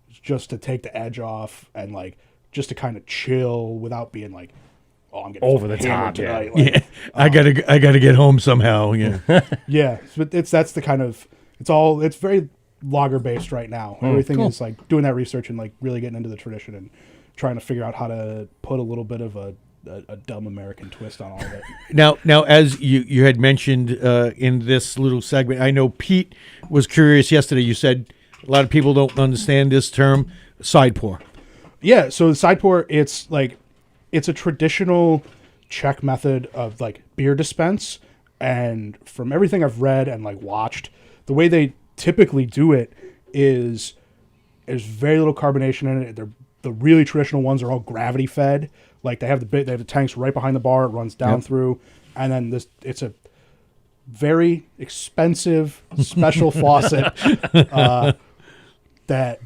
just to take the edge off and like just to kind of chill without being like, oh, I'm getting Over the hammered top, yeah. tonight. Like, Yeah, I gotta get home somehow. Yeah, yeah, but that's the kind of it's very lager based right now. Everything is like doing that research and like really getting into the tradition and trying to figure out how to put a little bit of a dumb American twist on all of it. Now, as you had mentioned in this little segment, I know Pete was curious yesterday. You said a lot of people don't understand this term, side pour. Yeah, so the side pour, it's a traditional Czech method of like beer dispense, and from everything I've read and like watched, the way they typically do it is there's very little carbonation in it. The really traditional ones are all gravity fed. Like they have the tanks right behind the bar. It runs down through, and then it's a very expensive special faucet that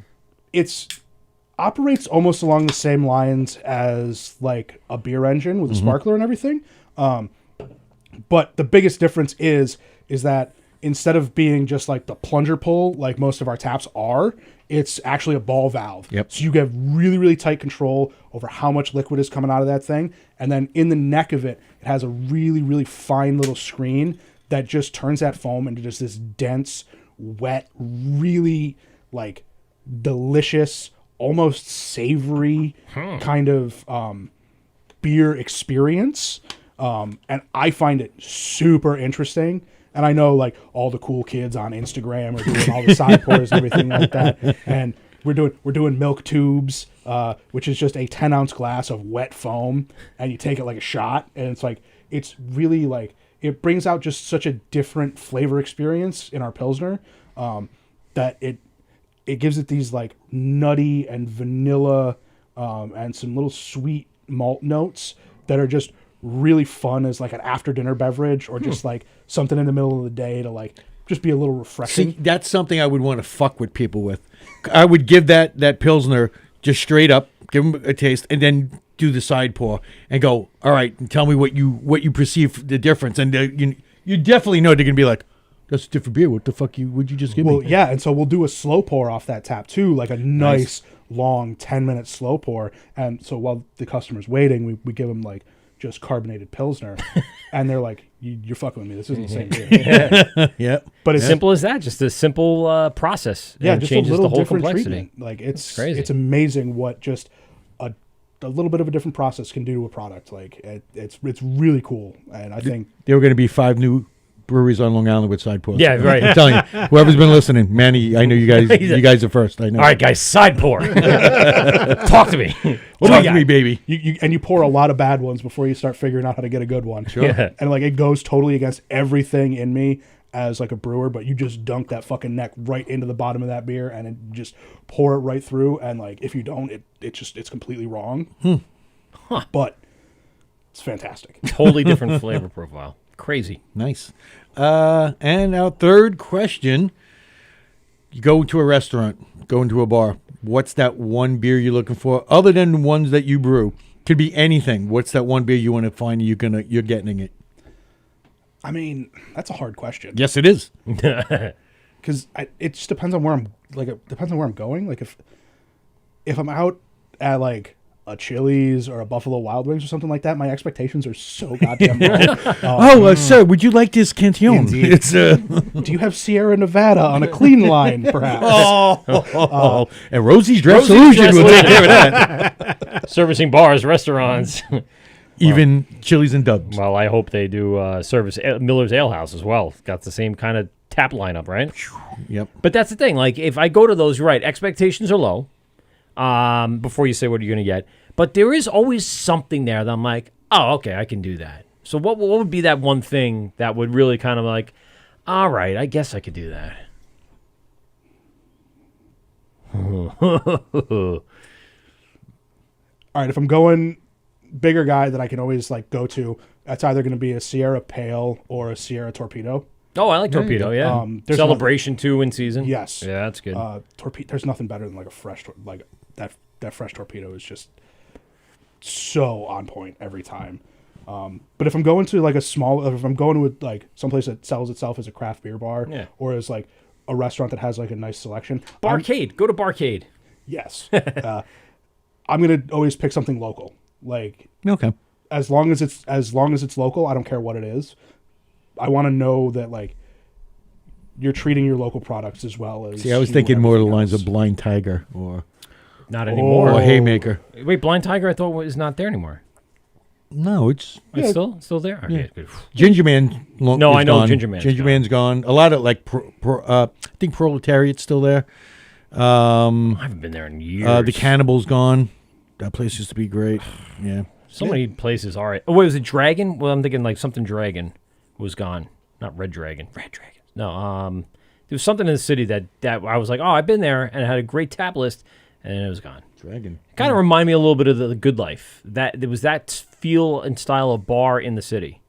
operates almost along the same lines as like a beer engine with a sparkler and everything. But the biggest difference is that instead of being just like the plunger pull, like most of our taps are, it's actually a ball valve. Yep. So you get really, really tight control over how much liquid is coming out of that thing. And then in the neck of it, it has a really, really fine little screen that just turns that foam into just this dense, wet, really like delicious, almost savory kind of beer experience. And I find it super interesting. And I know like all the cool kids on Instagram are doing all the side pours and everything like that. And we're doing milk tubes, which is just a 10-ounce glass of wet foam, and you take it like a shot, and it's really like it brings out just such a different flavor experience in our Pilsner, that it gives it these like nutty and vanilla, and some little sweet malt notes that are just really fun as like an after dinner beverage, or just like something in the middle of the day to like just be a little refreshing. See, that's something I would want to fuck with people with. I would give that Pilsner just straight up, give them a taste, and then do the side pour and go, all right, and tell me what you perceive the difference. And you definitely know they're going to be like, that's a different beer. What the fuck would you just give Well, me? yeah, and so we'll do a slow pour off that tap too, like a nice long 10-minute slow pour. And so while the customer's waiting, we give them like just carbonated Pilsner, and they're like, you're fucking with me. This isn't the same beer. Yeah. But it's Simple as that. Just a simple process. yeah, and just a changes little the whole different complexity. treatment. Like it's crazy. It's amazing what just a little bit of a different process can do to a product. Like it's really cool, and I think There were going to be 5 new breweries on Long Island with side pours. Yeah, right. I'm telling you, whoever's been listening, Manny, I know you guys are first. I know. All right, guys, side pour. Talk to me. What do Talk we to got? me, baby. you pour a lot of bad ones before you start figuring out how to get a good one. Sure. Yeah. And like it goes totally against everything in me as like a brewer, but you just dunk that fucking neck right into the bottom of that beer and it just pour it right through. And like if you don't, it's completely wrong. But it's fantastic. Totally different flavor profile. Crazy. Nice. And our third question, you go to a restaurant, go into a bar. What's that one beer you're looking for, other than the ones that you brew? Could be anything. What's that one beer you want to find you're getting it? I mean, that's a hard question. Yes, it is. Because it just depends on where I'm like. It depends on where I'm going. Like if I'm out at like a Chili's or a Buffalo Wild Wings or something like that, my expectations are so goddamn low. Sir, would you like this Cantillon? Indeed. It's Do you have Sierra Nevada on a clean line, perhaps? and Rosie's Draft Solution will take care of that. Servicing bars, restaurants. Even Chili's and Dubs. Well, I hope they do service Miller's Ale House as well. Got the same kind of tap lineup, right? Yep. But that's the thing. Like, if I go to those, you're right, expectations are low before you say what you're going to get. But there is always something there that I'm like, oh, okay, I can do that. So what would be that one thing that would really kind of like, all right, I guess I could do that. All right, if I'm going bigger guy that I can always like go to, that's either going to be a Sierra Pale or a Sierra Torpedo. Oh, I like Torpedo, yeah. There's Celebration too in season. Yes. Yeah, that's good. There's nothing better than like a fresh, like that fresh Torpedo is just so on point every time. But if I'm going to like if I'm going to like someplace that sells itself as a craft beer bar, or as like a restaurant that has like a nice selection, Barcade. Go to Barcade. Yes. I'm gonna always pick something local. Like, Okay. as long as it's local, I don't care what it is. I want to know that like you're treating your local products as well as. See, I was thinking more along the lines of Blind Tiger or Not anymore. or Haymaker. Wait, Blind Tiger I thought was not there anymore. No, it's It's still there? Okay, good. Ginger Man. No, I know gone. Ginger Man's Ginger Man's gone. A lot of like, I think Proletariat's still there. I haven't been there in years. The Cannibal's gone. That place used to be great. Yeah. So many places are. Oh, wait, was it Dragon? Well, I'm thinking like something Dragon was gone. Not Red Dragon. Red Dragon. No, there was something in the city that I was like, oh, I've been there, and it had a great tap list, and then it was gone. Dragon. Kind of remind me a little bit of the Good Life. That there was that feel and style of bar in the city.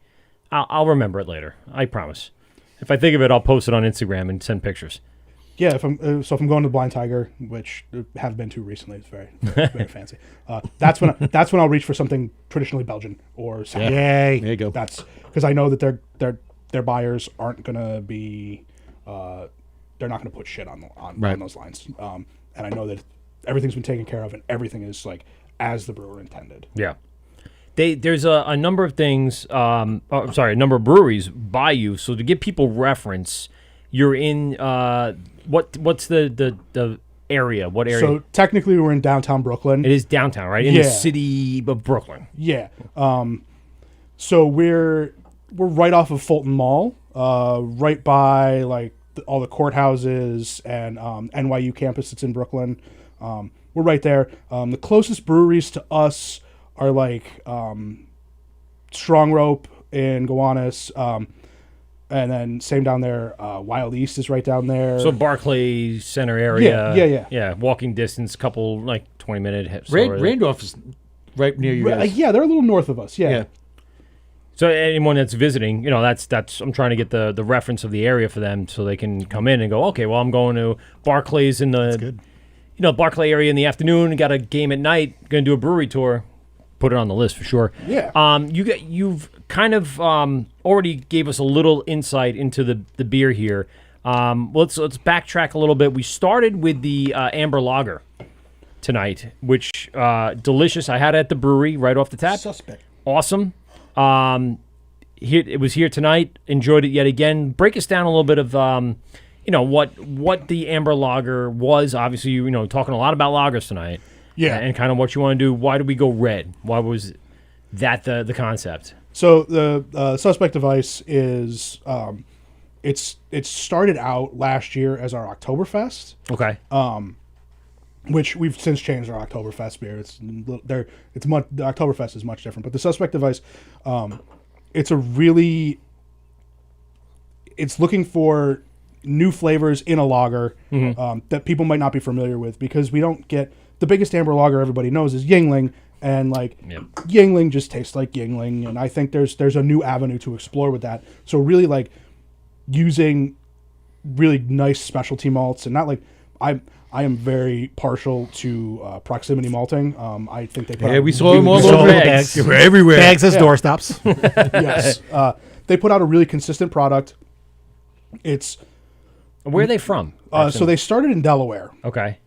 I'll remember it later. I promise. If I think of it, I'll post it on Instagram and send pictures. Yeah, if I'm going to Blind Tiger, which I have been to recently, it's very very fancy. That's when I'll reach for something traditionally Belgian or something. Yay! There you go. That's because I know that their buyers aren't gonna be, they're not gonna put shit on those lines. And I know that everything's been taken care of and everything is like as the brewer intended. Yeah. There's a number of things. A number of breweries by you. So to give people reference, you're in what's the area? What area? So technically, we're in downtown Brooklyn. It is downtown, right? In the city of Brooklyn. Yeah. So we're right off of Fulton Mall, right by like all the courthouses and NYU campus that's in Brooklyn. We're right there. The closest breweries to us are like Strong Rope in Gowanus, and then same down there. Wild East is right down there. So Barclays Center area. Yeah. Walking distance, couple like 20-minute. Randolph is right near you guys. Yeah, they're a little north of us. Yeah. So anyone that's visiting, that's I'm trying to get the reference of the area for them so they can come in and go, okay, well, I'm going to Barclays in the Barclay area in the afternoon, got a game at night, going to do a brewery tour. Put it on the list for sure. Yeah. You've kind of already gave us a little insight into the beer here. Let's backtrack a little bit. We started with the Amber Lager tonight, which delicious. I had it at the brewery right off the tap. Suspect. Awesome. It was here tonight. Enjoyed it yet again. Break us down a little bit of what the Amber Lager was. Obviously, talking a lot about lagers tonight. Yeah. And kind of what you want to do. Why did we go red? Why was that the concept? So the Suspect Device is it started out last year as our Oktoberfest. Okay. Which we've since changed our Oktoberfest beer. The Oktoberfest is much different, but the Suspect Device, it's looking for new flavors in a lager that people might not be familiar with, because we don't get the biggest amber lager everybody knows is Yingling, and Yingling just tastes like Yingling, and I think there's a new avenue to explore with that. So really like using really nice specialty malts, and not like I am very partial to proximity malting. I think they put out we saw them all saw over the bags. bags. They were everywhere. Bags as doorstops. yes. They put out a really consistent product. It's Where are they from? so they started in Delaware. Okay.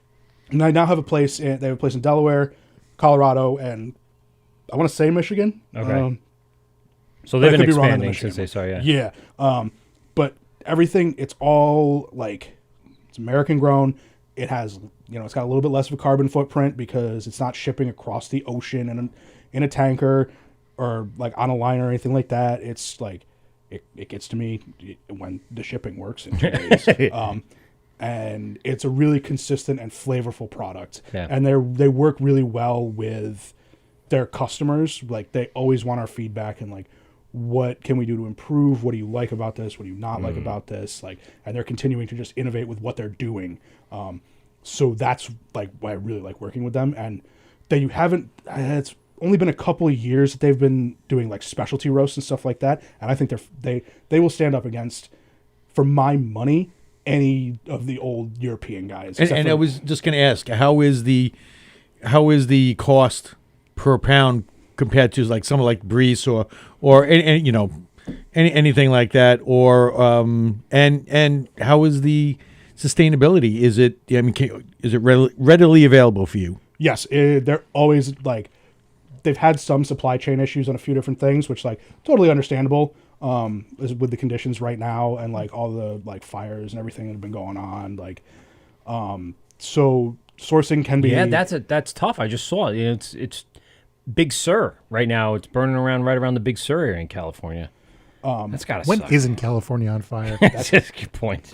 And I now have a place. They have a place in Delaware, Colorado, and I want to say Michigan. Okay. So they've I been could be wrong on the expanding Michigan since they started. Yeah. But everything, it's all like, it's American grown. It has, it's got a little bit less of a carbon footprint because it's not shipping across the ocean and in a tanker or like on a line or anything like that. It's like, it gets to me when the shipping works in 2 days. And it's a really consistent and flavorful product. Yeah. And they work really well with their customers. Like, they always want our feedback and like, what can we do to improve? What do you like about this? What do you not like about this? Like, and they're continuing to just innovate with what they're doing. So that's like why I really like working with them. And it's only been a couple of years that they've been doing like specialty roasts and stuff like that. And I think they will stand up against, for my money, any of the old European guys. And I was just going to ask, how is the cost per pound compared to like someone like Breeze or anything like that, or and how is the sustainability? Is it readily available for you? Yes, they're always like, they've had some supply chain issues on a few different things, which like totally understandable with the conditions right now and like all the like fires and everything that have been going on. Like, so sourcing can be that's tough. I just saw it. It's Big Sur right now. It's burning right around the Big Sur area in California. That's gotta When suck. isn't California on fire? That's a good point.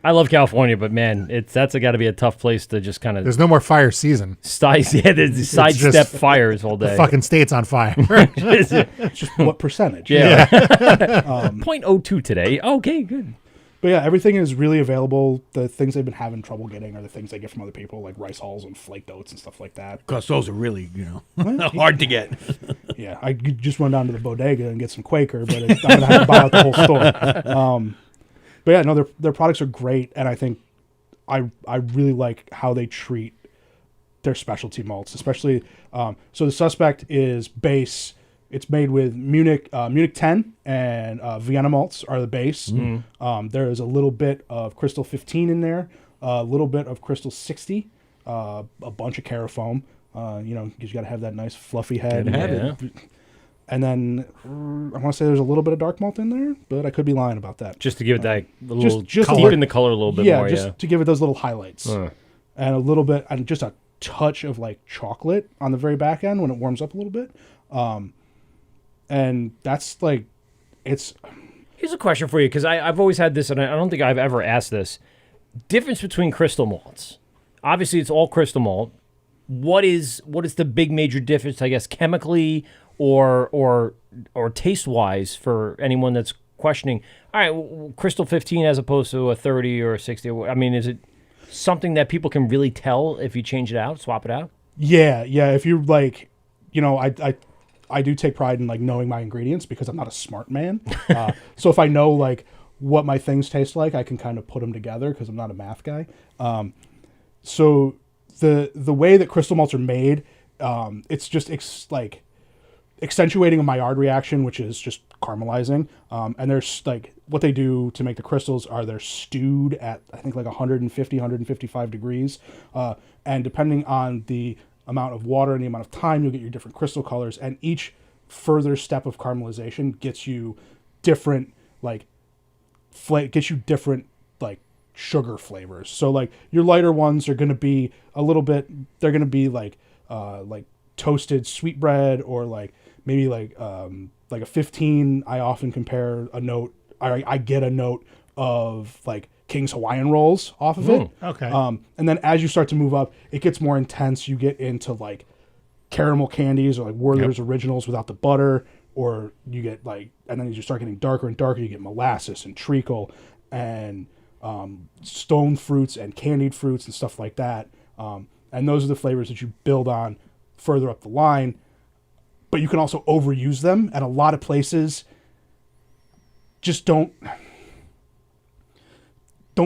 I love California, but man, that's got to be a tough place to just kind of There's no more fire season. sidestep fires all The day. fucking state's on fire. just what percentage. Yeah. 0.02 today. Okay, good. But yeah, everything is really available. The things they've been having trouble getting are the things they get from other people, like rice hulls and flaked oats and stuff like that. Because those are really, hard to get. Yeah, I could just run down to the bodega and get some Quaker, but I'm going to have to buy out the whole store. But yeah, no, their products are great, and I think I really like how they treat their specialty malts, especially. So the Suspect is base. It's made with Munich 10 and Vienna malts are the base. There is a little bit of Crystal 15 in there, a little bit of Crystal 60, a bunch of Carafoam, because you got to have that nice fluffy head. And then I want to say there's a little bit of dark malt in there, but I could be lying about that. Just to give it that little just deepen the color a little bit more. Just to give it those little highlights. And a little bit, and just a touch of like chocolate on the very back end when it warms up a little bit. And that's like, it's... Here's a question for you, because I've always had this, and I don't think I've ever asked this. Difference between crystal malts. Obviously, it's all crystal malt. What is the big major difference, I guess, chemically or taste-wise for anyone that's questioning, all right, Crystal 15 as opposed to a 30 or a 60? I mean, is it something that people can really tell if you change it out, swap it out? Yeah. If you're like, I do take pride in like knowing my ingredients because I'm not a smart man. So if I know like what my things taste like, I can kind of put them together because I'm not a math guy. So the way that crystal malts are made, it's just like accentuating a Maillard reaction, which is just caramelizing. And there's like what they do to make the crystals are they're stewed at I think like 150, 155 degrees. And depending on the amount of water and the amount of time, you'll get your different crystal colors, and each further step of caramelization gets you different sugar flavors. So like your lighter ones are going to be they're going to be like toasted sweetbread, or like maybe like a 15. I often compare a note. I get a note of like King's Hawaiian rolls off of it. Okay. And then as you start to move up, it gets more intense. You get into like caramel candies or like Werther's Originals without the butter, or you get like, and then as you start getting darker and darker, you get molasses and treacle and stone fruits and candied fruits and stuff like that. And those are the flavors that you build on further up the line. But you can also overuse them, and a lot of places just don't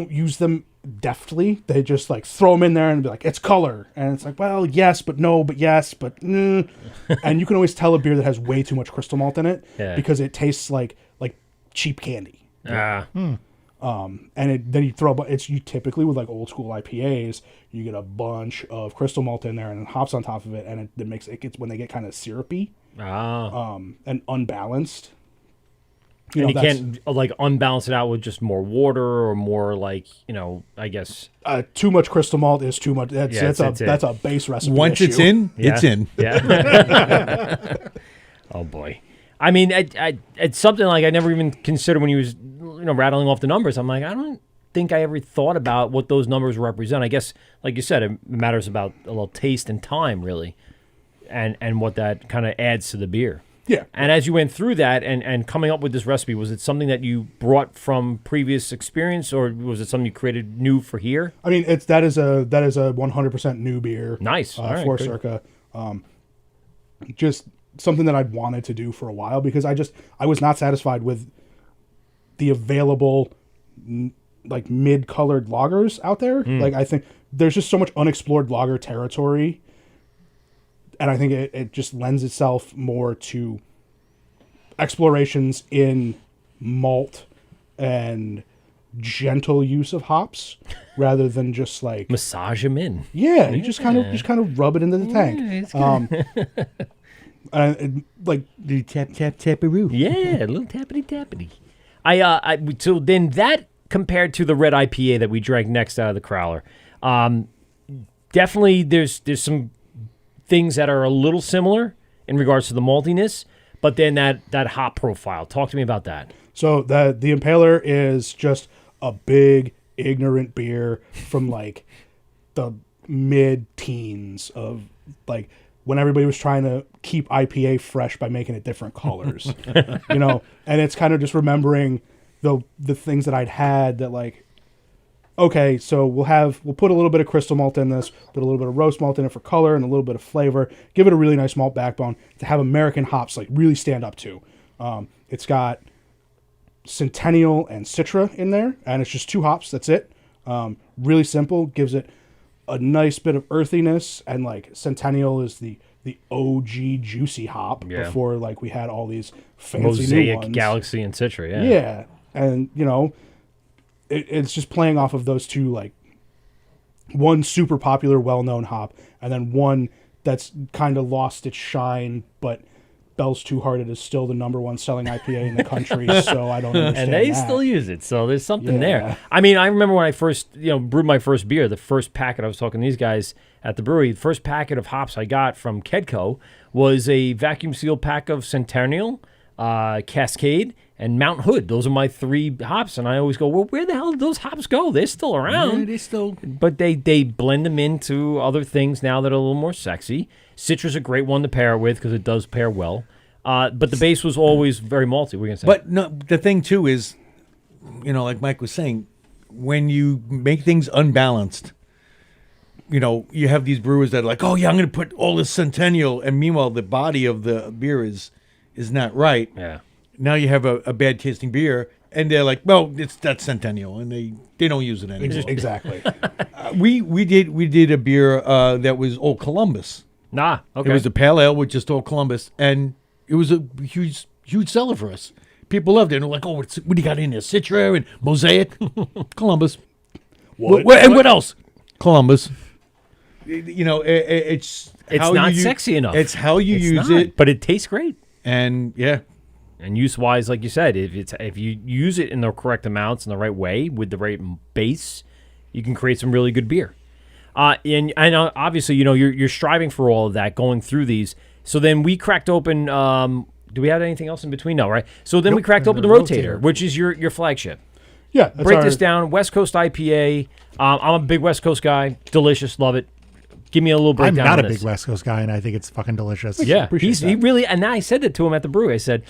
use them deftly. They just like throw them in there and be like, it's color. And it's like, well, yes, but no, but yes, but and you can always tell a beer that has way too much crystal malt in it because it tastes like cheap candy. Then you throw you typically with like old school IPAs, you get a bunch of crystal malt in there and then hops on top of it, and it makes it gets when they get kind of syrupy and unbalanced. And you can't like unbalance it out with just more water or more like, I guess. Too much crystal malt is too much. That's a base recipe. Once issue. it's in, it's in. Yeah. Oh boy. I mean, it's something like I never even considered when he was, rattling off the numbers. I'm like, I don't think I ever thought about what those numbers represent. I guess, like you said, it matters about a little taste and time, really, and what that kind of adds to the beer. Yeah. And as you went through that and coming up with this recipe, was it something that you brought from previous experience, or was it something you created new for here? I mean, that is a 100% new beer. Nice. All right, for good. Circa. Just something that I'd wanted to do for a while because I was not satisfied with the available like mid-colored lagers out there. Like I think there's just so much unexplored lager territory. And I think it just lends itself more to explorations in malt and gentle use of hops rather than just like Massage them in. yeah, you just kind of rub it into the tank. Like The tap-tap-tap-a-roo. Yeah, a little tappity tappity. So then that compared to the red IPA that we drank next out of the crowler, definitely there's some things that are a little similar in regards to the maltiness, but then that hop profile. Talk to me about that. So the Impaler is just a big ignorant beer from like the mid-teens of like when everybody was trying to keep IPA fresh by making it different colors, and it's kind of just remembering the things that I'd had that like, okay, so we'll put a little bit of crystal malt in this, put a little bit of roast malt in it for color and a little bit of flavor, give it a really nice malt backbone to have American hops like really stand up to. It's got Centennial and Citra in there, and it's just 2 hops. That's it. Really simple, gives it a nice bit of earthiness, and like Centennial is the OG juicy hop before like we had all these fancy Mosaic, new ones. Galaxy, and Citra. Yeah. Yeah, and it's just playing off of those two, like one super popular, well-known hop, and then one that's kind of lost its shine, but Bell's Two Hearted is still the #1 selling IPA in the country, so I don't understand And they that. still use it, so there's something Yeah. there. I mean, I remember when I first, brewed my first beer, the first packet, I was talking to these guys at the brewery, the first packet of hops I got from Kedco was a vacuum sealed pack of Centennial, Cascade, and Mount Hood. Those are my 3 hops, and I always go, well, where the hell did those hops go? They're still around. Yeah, they still. But they blend them into other things now that are a little more sexy. Citra's a great one to pair it with because it does pair well. But the base was always very malty. We're gonna say. But no, the thing too is, like Mike was saying, when you make things unbalanced, you have these brewers that are like, oh yeah, I'm going to put all this Centennial, and meanwhile the body of the beer is not right. Yeah. Now you have a bad tasting beer, and they're like, well, that's Centennial, and they don't use it anymore. Exactly. We did a beer that was Old Columbus. Nah. Okay. It was a pale ale with just Old Columbus, and it was a huge seller for us. People loved it. And they're like, oh, what do you got in there? Citra and Mosaic? Columbus. What else? Columbus. It's how not you sexy enough. It's how you It's use not, it. but it tastes great. And yeah. And use-wise, like you said, if you use it in the correct amounts in the right way with the right base, you can create some really good beer. And obviously, you're striving for all of that going through these. So then we cracked open. Do we have anything else in between? No, right? So then we cracked open the Rotator, which is your flagship. Yeah. That's Break this down. West Coast IPA. I'm a big West Coast guy. Delicious. Love it. Give me a little I'm breakdown. not a on big this. West Coast guy, and I think it's fucking delicious. Yeah, Appreciate he that. really, and I said that to him at the brewery. I said,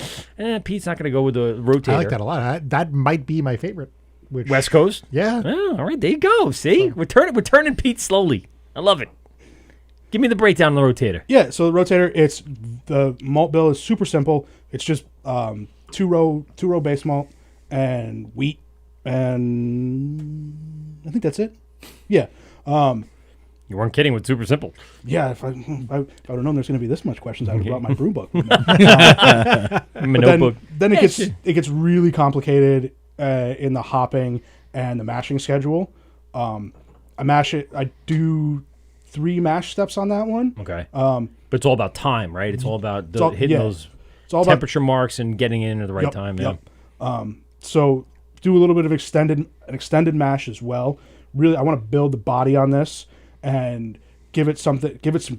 Pete's not going to go with the Rotator. I like that a lot. That might be my favorite. Which, West Coast? Yeah. Oh, all right, there you go. See? We're turning Pete slowly. I love it. Give me the breakdown on the Rotator. Yeah, so the Rotator, the malt bill is super simple. It's just 2-row base malt and wheat, and I think that's it. Yeah. You weren't kidding with super simple. Yeah, if I would have known there's going to be this much questions, I would have brought my brew book with me. My notebook. Then it gets really complicated, in the hopping and the mashing schedule. I mash it. I do 3 mash steps on that one. Okay. But it's all about time, right? It's all about hitting those it's all temperature marks and getting in at the right Yep, time. yep. Yeah. So do a little bit of extended mash as well. Really, I want to build the body on this and give it some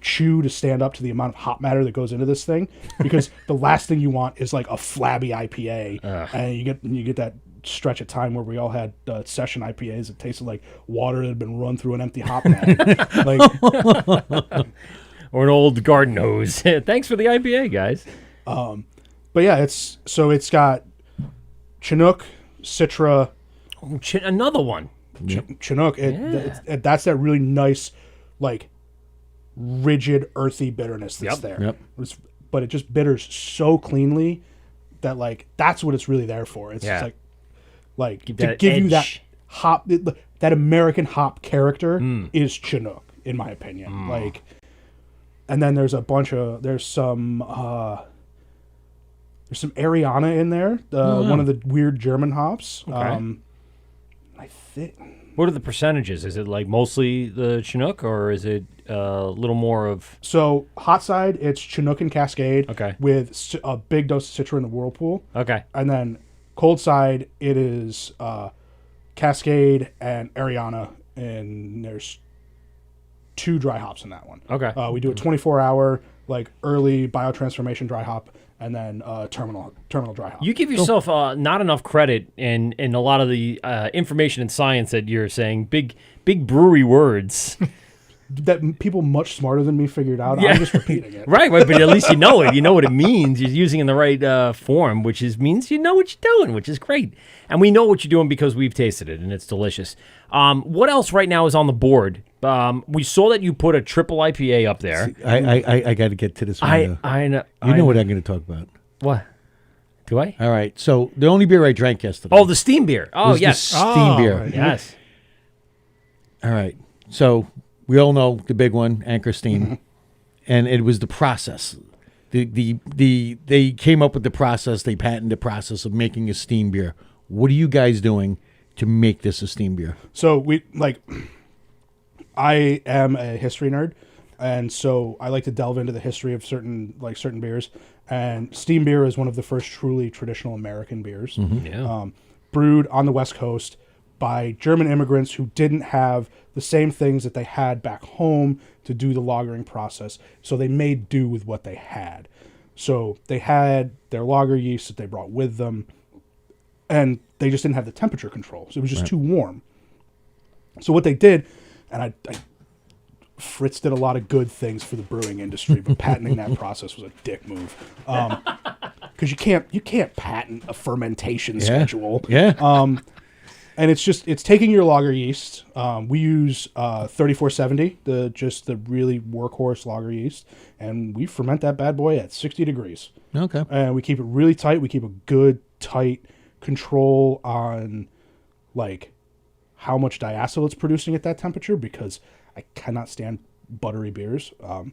chew to stand up to the amount of hop matter that goes into this thing. Because the last thing you want is like a flabby IPA, and you get that stretch of time where we all had session IPAs that tasted like water that had been run through an empty hop net. Or an old garden hose. Thanks for the IPA, guys. But yeah, it's got Chinook, Citra, Another one. Chinook. That's that really nice, like, rigid, earthy bitterness that's there. Yep. But it just bitters so cleanly that, like, that's what it's really there for. It's just like to that give you that edge. hop, that American hop character is Chinook, in my opinion. Like, and then there's some Ariana in there, one of the weird German hops. Okay. I think. What are the percentages? Is it like mostly the Chinook, or is it a little more of... So hot side, it's Chinook and Cascade. Okay. With a big dose of Citra in the Whirlpool. Okay. And then cold side, it is Cascade and Ariana, and there's 2 dry hops in that one. Okay. We do a 24-hour, like, early biotransformation dry hop, and then terminal dry hop. You give yourself not enough credit in a lot of the information and science that you're saying. Big brewery words. That people much smarter than me figured out. Yeah. I'm just repeating it. Right, but at least you know it. You know what it means. You're using it in the right form, which means you know what you're doing, which is great. And we know what you're doing because we've tasted it, and it's delicious. What else right now is on the board? We saw that you put a triple IPA up there. I got to get to this one. I know. You know what I'm going to talk about. What? Do I? All right. So the only beer I drank yesterday. Oh, the steam beer. Oh, was the yes. steam beer. right. Yes. All right. So we all know the big one, Anchor Steam, and it was the process. They came up with the process. They patented the process of making a steam beer. What are you guys doing to make this a steam beer? So I am a history nerd, and so I like to delve into the history of certain beers. And steam beer is one of the first truly traditional American beers, Yeah. brewed on the West Coast by German immigrants who didn't have the same things that they had back home to do the lagering process. So they made do with what they had. So they had their lager yeast that they brought with them, and they just didn't have the temperature control. So it was just too warm. So what they did, and I Fritz did a lot of good things for the brewing industry, but patenting that process was a dick move. Because you can't patent a fermentation schedule. Yeah. And it's taking your lager yeast. We use 3470, the really workhorse lager yeast, and we ferment that bad boy at 60 degrees. Okay. And we keep it really tight. We keep a good tight control on, like, how much diacetyl it's producing at that temperature, because I cannot stand buttery beers. No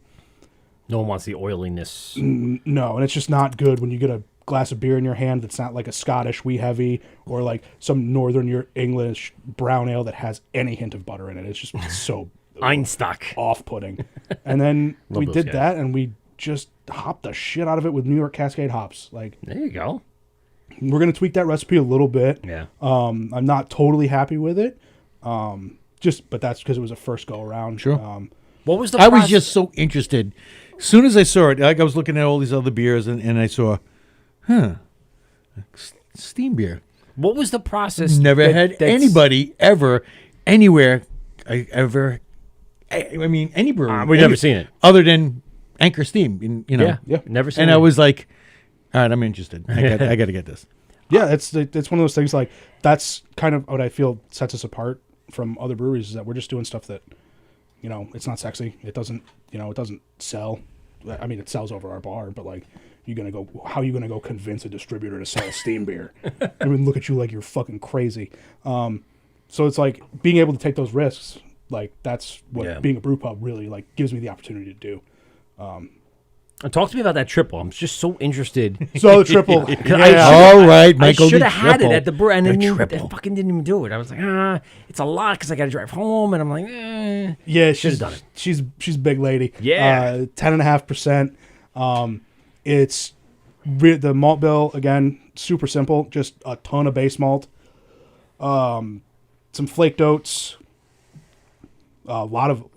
one wants the oiliness. No, and it's just not good when you get a glass of beer in your hand that's not like a Scottish wee heavy or like some Northern English brown ale that has any hint of butter in it. It's just so Einstock. off-putting. And then we those did guys. that, and we just hopped the shit out of it with New York Cascade hops. Like, There you go. we're gonna tweak that recipe a little bit. Yeah. I'm not totally happy with it. But that's because it was a first go around. Sure. What was the I was process? just so interested. As soon as I saw it, like I was looking at all these other beers, and I saw, steam beer. What was the process? Never had anybody ever, anywhere, I mean, any brewery. We've never seen it. Other than Anchor Steam, you know. Yeah. Never seen And it. I was like, all right, I'm interested. I got to get this. Yeah, it's one of those things, like, that's kind of what I feel sets us apart from other breweries, is that we're just doing stuff that, it's not sexy. It doesn't sell. I mean, it sells over our bar, but, like, how are you gonna go convince a distributor to sell steam beer? I mean, look at you like you're fucking crazy. So it's like being able to take those risks. Like, that's what being a brew pub really, like, gives me the opportunity to do. Talk to me about that triple. I'm just so interested. So the triple. All right, I Michael. should the have had it triple. at the brew, and then I triple. fucking didn't even do it. I was like, it's a lot because I got to drive home, and I'm like, Yeah, Should've done it. She's a big lady. Yeah. 10.5%. It's the malt bill again, super simple. Just a ton of base malt, some flaked oats, a lot of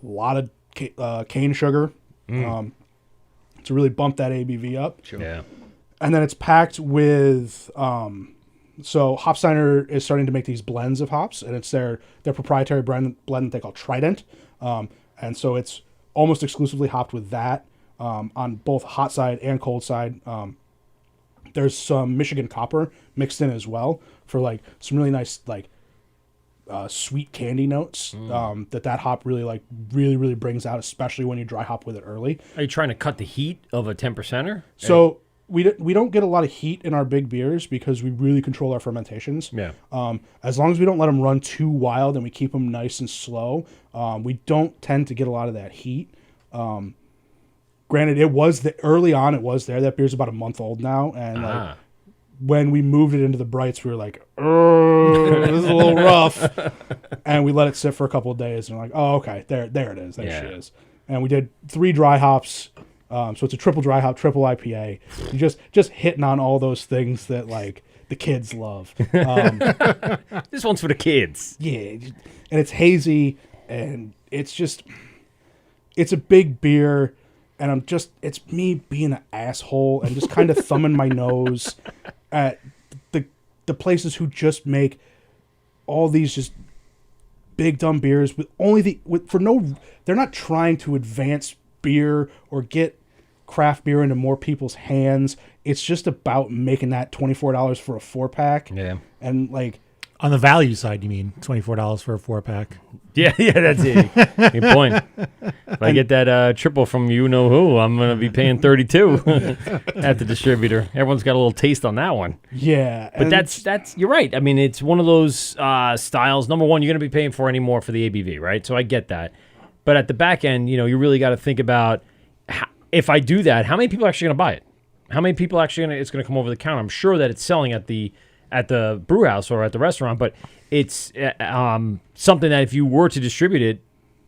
cane sugar. To really bump that ABV up. yeah. And then it's packed with so Hopsteiner is starting to make these blends of hops, and it's their proprietary blend that they call Trident. And so it's almost exclusively hopped with that on both hot side and cold side. There's some Michigan copper mixed in as well for like some really nice like sweet candy notes that hop really brings out, especially when you dry hop with it early. Are you trying to cut the heat of a 10%er? So we don't get a lot of heat in our big beers because we really control our fermentations. Yeah. As long as we don't let them run too wild and we keep them nice and slow, we don't tend to get a lot of that heat. Granted, early on it was there. That beer's about a month old now, and like when we moved it into the brights, we were like, this is a little rough. And we let it sit for a couple of days, and we're like, oh, okay, there it is. There she is. And we did 3 dry hops. So it's a triple dry hop, triple IPA. You just hitting on all those things that like the kids love. This one's for the kids. Yeah, and it's hazy, and it's a big beer, and it's me being an asshole and just kind of thumbing my nose at the places who just make all these just big dumb beers they're not trying to advance beer or get craft beer into more people's hands. It's just about making that $24 for a 4-pack. Yeah. And like On the value side, you mean $24 for a 4-pack? Yeah, that's it. Good point. If I get that triple from you know who, I'm going to be paying $32 at the distributor. Everyone's got a little taste on that one. Yeah. But that's you're right. I mean, it's one of those styles. Number one, you're going to be paying for any more for the ABV, right? So I get that. But at the back end, you really got to think about if I do that, how many people are actually going to buy it? How many people actually it's going to come over the counter? I'm sure that it's selling at the brew house or at the restaurant, but it's something that if you were to distribute it,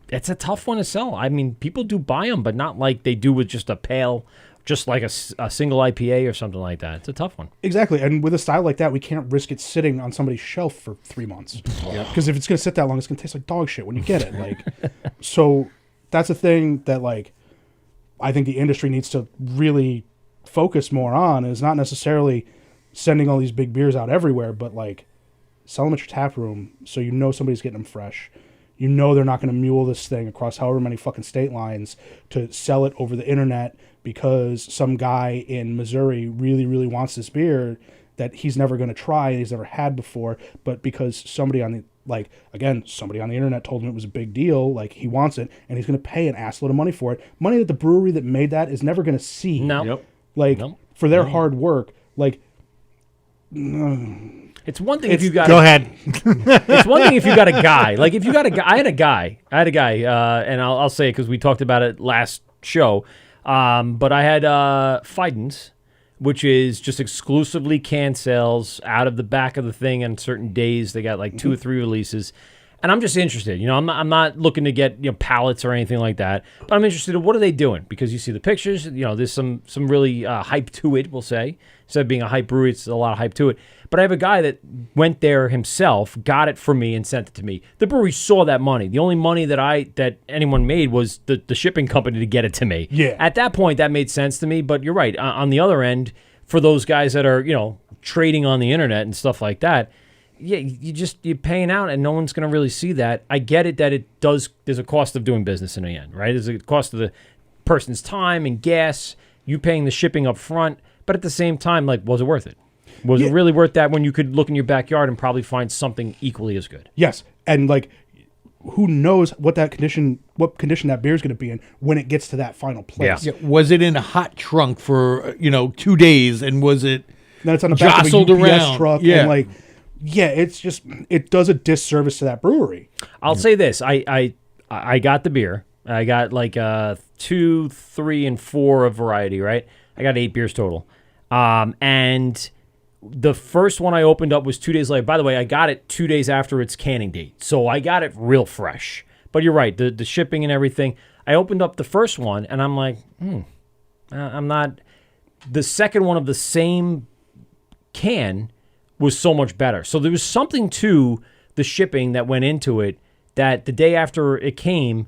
it's a tough one to sell. I mean, people do buy them, but not like they do with just a pale, just like a single IPA or something like that. It's a tough one. Exactly. And with a style like that, we can't risk it sitting on somebody's shelf for 3 months. Because if it's going to sit that long, it's going to taste like dog shit when you get it. So that's a thing that I think the industry needs to really focus more on, is not necessarily sending all these big beers out everywhere, but sell them at your tap room so somebody's getting them fresh. They're not going to mule this thing across however many fucking state lines to sell it over the internet because some guy in Missouri really, really wants this beer that he's never going to try and he's never had before, but because somebody on the internet told him it was a big deal, he wants it, and he's going to pay an assload of money for it. Money that the brewery that made that is never going to see. No. Yep. For their hard work. It's one thing if you got Go ahead. It's one thing if you got a guy. If you got a guy, I had a guy, and I'll say it because we talked about it last show. But I had Fidens, which is just exclusively can sales out of the back of the thing on certain days. They got 2 or 3 releases. And I'm just interested. I'm not looking to get pallets or anything like that. But I'm interested in what are they doing, because you see the pictures. There's some really hype to it. We'll say, instead of being a hype brewery, it's a lot of hype to it. But I have a guy that went there himself, got it for me, and sent it to me. The brewery saw that money. The only money that anyone made was the shipping company to get it to me. Yeah. At that point, that made sense to me. But you're right. On the other end, for those guys that are trading on the internet and stuff like that. Yeah, you're paying out, and no one's going to really see that. I get it that there's a cost of doing business in the end, right? There's a cost of the person's time and gas, you paying the shipping up front, but at the same time, was it worth it? Was it really worth that when you could look in your backyard and probably find something equally as good? Yes, and who knows what condition that beer is going to be in when it gets to that final place. Yeah. Was it in a hot trunk for 2 days, and was it then it's on the back jostled of a UPS around? truck, and it's just, it does a disservice to that brewery. I'll say this: I got the beer, I got like 2, 3, and 4 of variety, right? I got 8 beers total. And the first one I opened up was 2 days later. By the way, I got it 2 days after its canning date. So I got it real fresh. But you're right, the shipping and everything. I opened up the first one, and I'm like, I'm not... The second one of the same can was so much better. So there was something to the shipping that went into it that the day after it came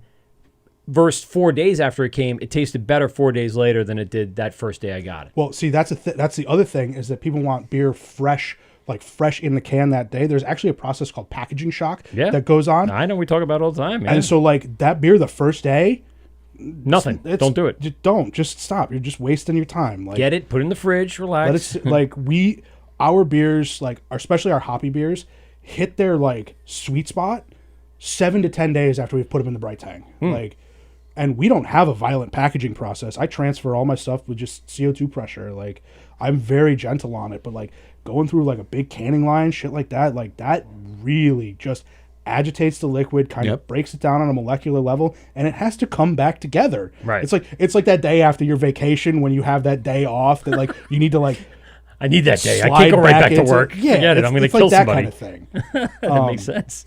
versus 4 days after it came, it tasted better 4 days later than it did that first day I got it. Well, see, that's the other thing is that people want beer fresh, like fresh in the can that day. There's actually a process called packaging shock that goes on. I know, we talk about it all the time, man. And so, like, that beer the first day, nothing. Don't do it. Just stop. You're just wasting your time. Like, get it, put it in the fridge, relax. let it sit, like our beers, like especially our hoppy beers, hit their like sweet spot 7 to 10 days after we've put them in the bright tank. Like, and we don't have a violent packaging process. I transfer all my stuff with just CO2 pressure. Like, I'm very gentle on it, but like going through like a big canning line, shit like that really just agitates the liquid, kind of breaks it down on a molecular level, and it has to come back together. Right. It's like that day after your vacation when you have that day off that like you need to like I need that day. I slide can't go right back to into- work. Yeah, Forget it. I'm going to it's kill like that somebody. kind of thing. That makes sense.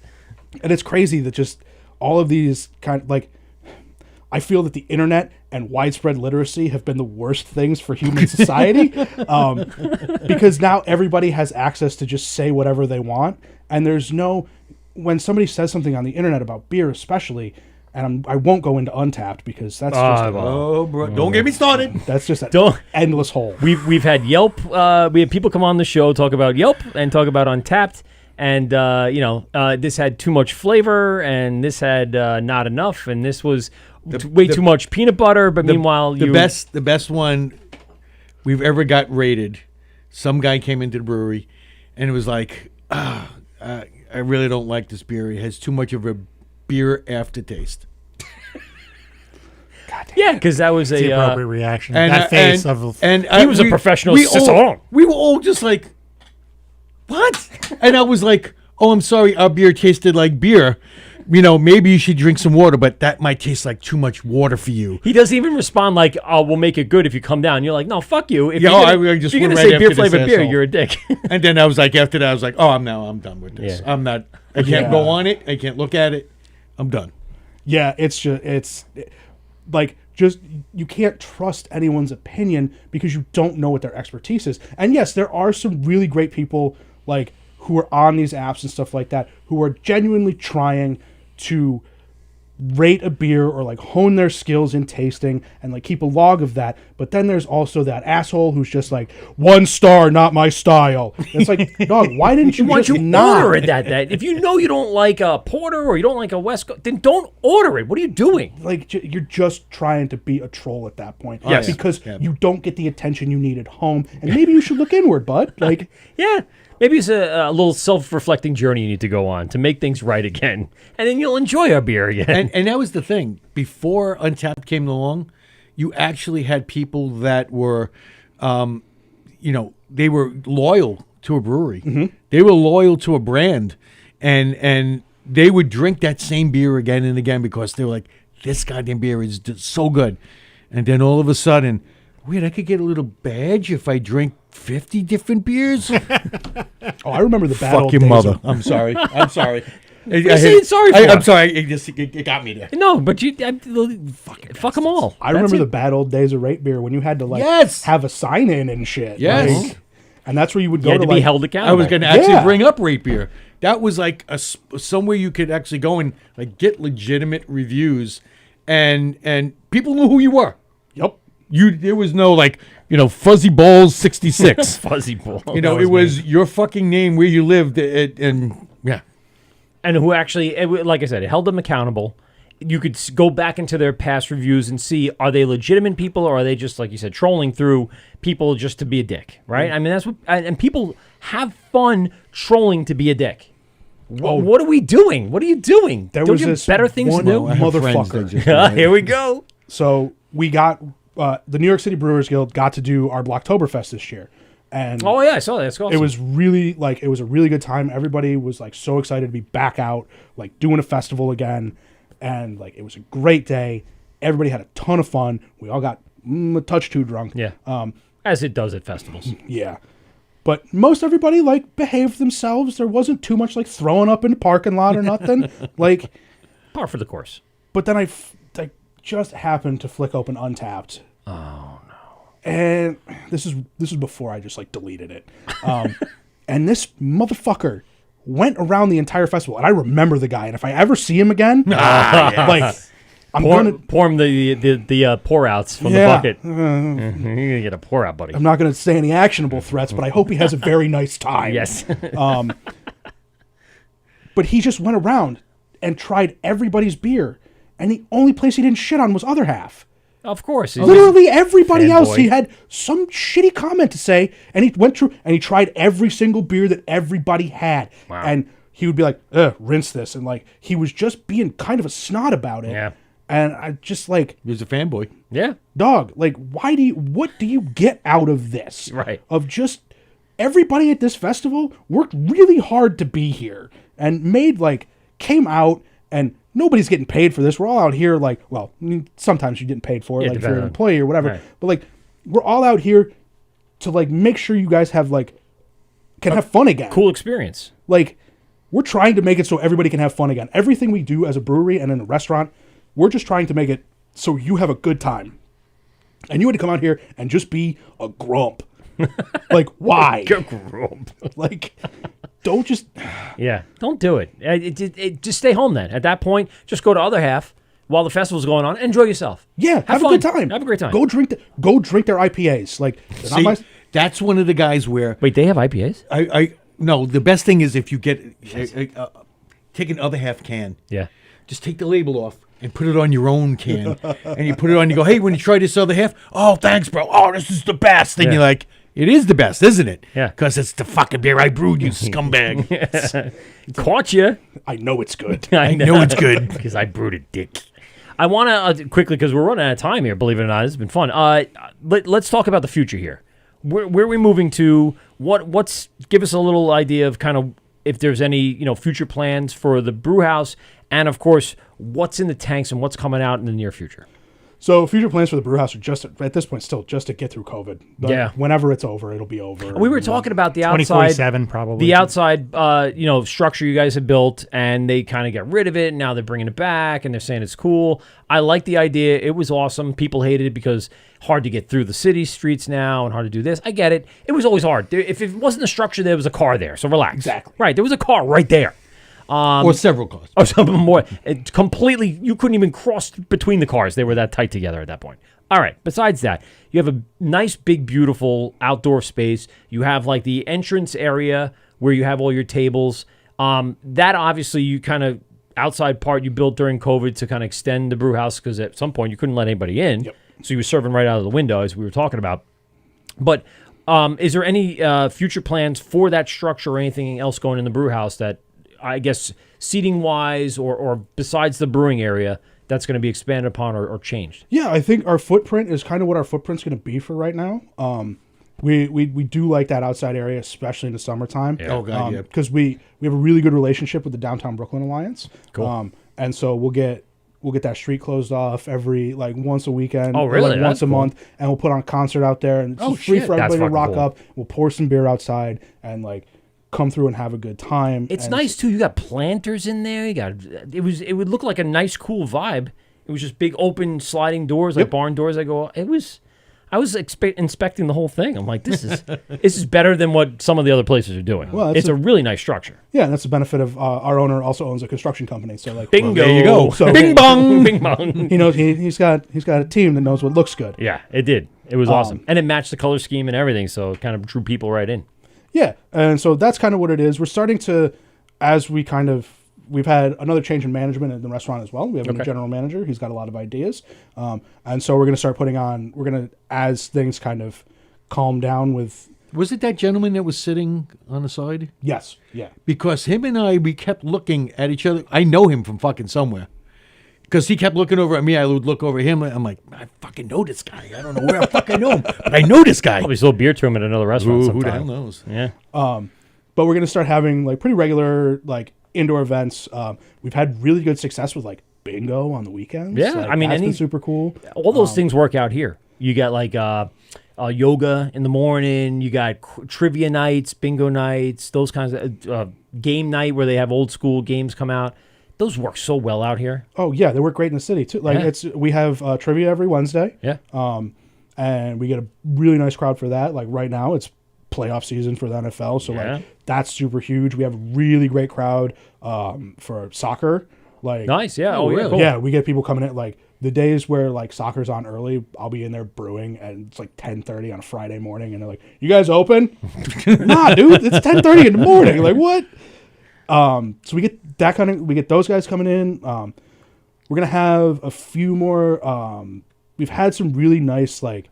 And it's crazy that just all of these kind of like, I feel that the internet and widespread literacy have been the worst things for human society, because now everybody has access to just say whatever they want, and there's no, when somebody says something on the internet about beer, especially, and I won't go into Untapped because that's Don't get me started. that's just an Don't- endless hole. We've had Yelp. We had people come on the show talk about Yelp and talk about Untapped, and this had too much flavor, and this had not enough, and this was way too much peanut butter. But meanwhile, the best one we've ever got rated. Some guy came into the brewery, and it was like, I really don't like this beer. It has too much of a beer aftertaste. yeah, because that was The a appropriate reaction. And that face of he was a professional We Cicerone. we were all just like, what? And I was like, oh, I'm sorry, our beer tasted like beer. Maybe you should drink some water, but that might taste like too much water for you. He doesn't even respond like, "Oh, we'll make it good if you come down." You're like, "No, fuck you." If Yeah, you're I just if you're went gonna right say after beer this flavored beer, asshole. you're a dick. And then I was like, after that, I was like, oh, I'm done with this. Yeah. I'm not. I can't go on it. I can't look at it. I'm done. Yeah, you can't trust anyone's opinion because you don't know what their expertise is. And yes, there are some really great people like who are on these apps and stuff like that who are genuinely trying to rate a beer or like hone their skills in tasting and like keep a log of that. But then there's also that asshole who's just like 1 star, not my style. And it's like, dog, why didn't you Why don't just you not order it that? If you know you don't like a porter or you don't like a West Coast, then don't order it. What are you doing? Like you're just trying to be a troll at that point. Yes. Because you don't get the attention you need at home, and maybe you should look inward, bud. Like, Yeah. Maybe it's a little self-reflecting journey you need to go on to make things right again. And then you'll enjoy our beer again. And that was the thing. Before Untapped came along, you actually had people that were, they were loyal to a brewery. Mm-hmm. They were loyal to a brand, and they would drink that same beer again and again because they were like, this goddamn beer is so good. And then all of a sudden, wait, I could get a little badge if I drink 50 different beers? oh, I remember the bad Fuck old your days mother. of- I'm sorry. I'm sorry. saying sorry for? I'm sorry. It got me there. No, but fuck them all. I remember the bad old days of rate beer when you had to like Yes. have a sign in and shit. Yes. like, and that's where you would You go had to to be like, held I accountable. was going to actually Yeah. bring up rate beer. That was like somewhere you could actually go and like get legitimate reviews, and people knew who you were. Yep. There was no like Fuzzy Balls 66. Fuzzy ball. It was your fucking name, where you lived, and yeah. And who actually, like I said, it held them accountable. You could go back into their past reviews and see, are they legitimate people or are they just, like you said, trolling through people just to be a dick, right? I mean, that's what, and people have fun trolling to be a dick. What are we doing? What are you doing? There Don't was you have this better things to one do? I have friends that motherfucker. just- Here we go. So we got the New York City Brewers Guild got to do our Blocktoberfest this year, and Oh, yeah, I saw that. That's awesome. it was really it was a really good time. Everybody was like so excited to be back out, like doing a festival again. and like it was a great day. Everybody had a ton of fun. We all got a touch too drunk. Yeah. As it does at festivals. Yeah. But most everybody like behaved themselves. There wasn't too much like throwing up in the parking lot or nothing. Like, Par for the course. but then I just happened to flick open Untapped. Oh no! And this is before I just like deleted it. And this motherfucker went around the entire festival, and I remember the guy. And if I ever see him again, like I'm gonna Pour him the pour outs from the bucket. You're gonna get a pour out, buddy. I'm not gonna say any actionable threats, but I hope he has a very nice time. Yes. But he just went around and tried everybody's beer, and the only place he didn't shit on was Other Half. Of course. Literally everybody else, fanboy. he had some shitty comment to say, and he went through and he tried every single beer that everybody had. Wow. And he would be like, rinse this. And like, he was just being kind of a snot about it. Yeah. And I just like, He was a fanboy. Yeah. dog, like, what do you get out of this? Right. Of just everybody at this festival worked really hard to be here and came out, and nobody's getting paid for this. We're all out here like, well, sometimes you're getting paid for it, like if you're an employee or whatever. Right. But like, we're all out here to like make sure you guys have can have fun again. Cool experience. Like, we're trying to make it so everybody can have fun again. Everything we do as a brewery and in a restaurant, we're just trying to make it so you have a good time. And you had to come out here and just be a grump. Like, why? Like, don't just... Yeah, don't do it. Just stay home then. At that point, just go to Other Half while the festival's going on and enjoy yourself. Yeah, have a fun. good time. Have a great time. Go drink their IPAs. Like, they're not See, my- that's one of the guys where Wait, they have IPAs? no. The best thing is if you get take an Other Half can. Yeah. Just take the label off and put it on your own can, and you put it on. You go, hey, when you try this Other Half, oh, thanks, bro. Oh, this is the best. And Yeah. you're like, it is the best, isn't it? Yeah. Because it's the fucking beer I brewed, you scumbag. Caught you. I know it's good. I know it's good. Because I brewed a dick. I want to quickly, because we're running out of time here, believe it or not. It's been fun. Let's talk about the future here. Where are we moving to? Give us a little idea of kind of if there's any future plans for the brew house, and of course, what's in the tanks and what's coming out in the near future. So future plans for the brew house are just, at this point, still just to get through COVID. But Yeah. whenever it's over, it'll be over. We were talking about the outside, 2047 probably. the outside, structure you guys have built, and they kind of got rid of it. And now they're bringing it back, and they're saying it's cool. I like the idea. It was awesome. People hated it because hard to get through the city streets now and hard to do this. I get it. It was always hard. If it wasn't the structure, there was a car there. So relax. Exactly. Right. There was a car right there. Or several cars. Or something more. It completely, you couldn't even cross between the cars. They were that tight together at that point. All right. Besides that, you have a nice, big, beautiful outdoor space. You have like the entrance area where you have all your tables. That obviously you kind of outside part you built during COVID to kind of extend the brew house because at some point you couldn't let anybody in. Yep. So you were serving right out of the window as we were talking about. But is there any future plans for that structure or anything else going in the brew house that I guess seating wise or besides the brewing area that's going to be expanded upon or changed? Yeah, I think our footprint is kind of what our footprint's going to be for right now. We do like that outside area, especially in the summertime. Yeah. Oh, God, yeah. Because we have a really good relationship with the Downtown Brooklyn Alliance. Cool. And so we'll get that street closed off every once a weekend. Oh, or, really? once That's a cool. month, and we'll put on a concert out there, and it's Oh, just free shit. for That's everybody to rock fucking cool. up. We'll pour some beer outside and come through and have a good time. It's And nice too. You got planters in there. It would look like a nice, cool vibe. It was just big, open, sliding doors, like barn doors. I was inspecting the whole thing. I'm like, this is better than what some of the other places are doing. Well, it's a really nice structure. Yeah, and that's the benefit of our owner also owns a construction company. So Bingo. there you go. So- Bing bong. Bing bong. he knows he's got a team that knows what looks good. Yeah, it did. It was awesome, and it matched the color scheme and everything. So it kind of drew people right in. Yeah, and so that's kind of what it is. We're starting to, we've had another change in management in the restaurant as well. We have a new general manager. He's got a lot of ideas. And so we're going to start as things kind of calm down with... Was it that gentleman that was sitting on the side? Yes, yeah. Because him and we kept looking at each other. I know him from fucking somewhere. Because he kept looking over at me. I would look over at him. I'm like, I fucking know this guy. I don't know where I fucking know him, but I know this guy. Probably sold beer to him at another restaurant. Who the sometime. hell knows? Yeah. But we're going to start having pretty regular indoor events. We've had really good success with bingo on the weekends. Yeah, Like, I mean, that's been any- super cool. All those things work out here. You got like yoga in the morning. You got trivia nights, bingo nights, those kinds of game night where they have old school games come out. Those work so well out here. Oh yeah, they work great in the city too. Like Yeah. we have trivia every Wednesday. Yeah. And we get a really nice crowd for that. Like right now, it's playoff season for the NFL, so Yeah. like that's super huge. We have a really great crowd for soccer. Like Nice. Yeah. Oh, yeah. really? Cool. yeah, we get people coming in like the days where like soccer's on early. I'll be in there brewing, and it's like 10:30 on a Friday morning, and they're like, "You guys open?" Nah, dude, it's 10:30 in the morning. Like what? So we get that we get those guys coming in. We're gonna have a few more. We've had some really nice like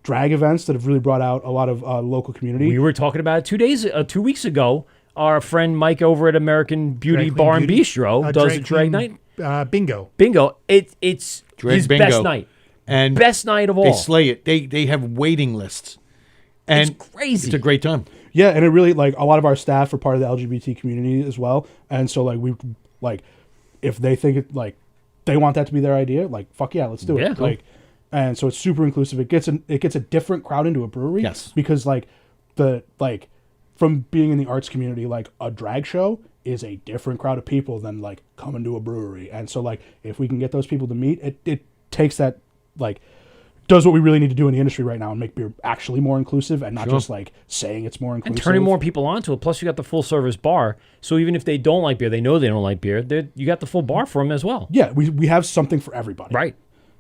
drag events that have really brought out a lot of local community. We were talking about it 2 weeks ago. Our friend Mike over at American Beauty Drag Queen Bar and Beauty. Bistro does a drag Queen, night. Bingo. Bingo. It's Drag his bingo. best night. And Best night of all. they slay it. They have waiting lists. And It's crazy. It's a great time. Yeah, and it really like a lot of our staff are part of the LGBT community as well, and so like we like if they think it like they want that to be their idea, like fuck yeah, let's do it. Yeah, cool. Like, and so it's super inclusive. It gets a different crowd into a brewery. Yes. because like from being in the arts community, like a drag show is a different crowd of people than like coming to a brewery, and so like if we can get those people to meet, it takes that like. Does what we really need to do in the industry right now and make beer actually more inclusive and not just like saying it's more inclusive. and turning more people onto it. Plus, you got the full service bar. So even if they don't like beer, they know they don't like beer. You got the full bar for them as well. Yeah, we have something for everybody. Right.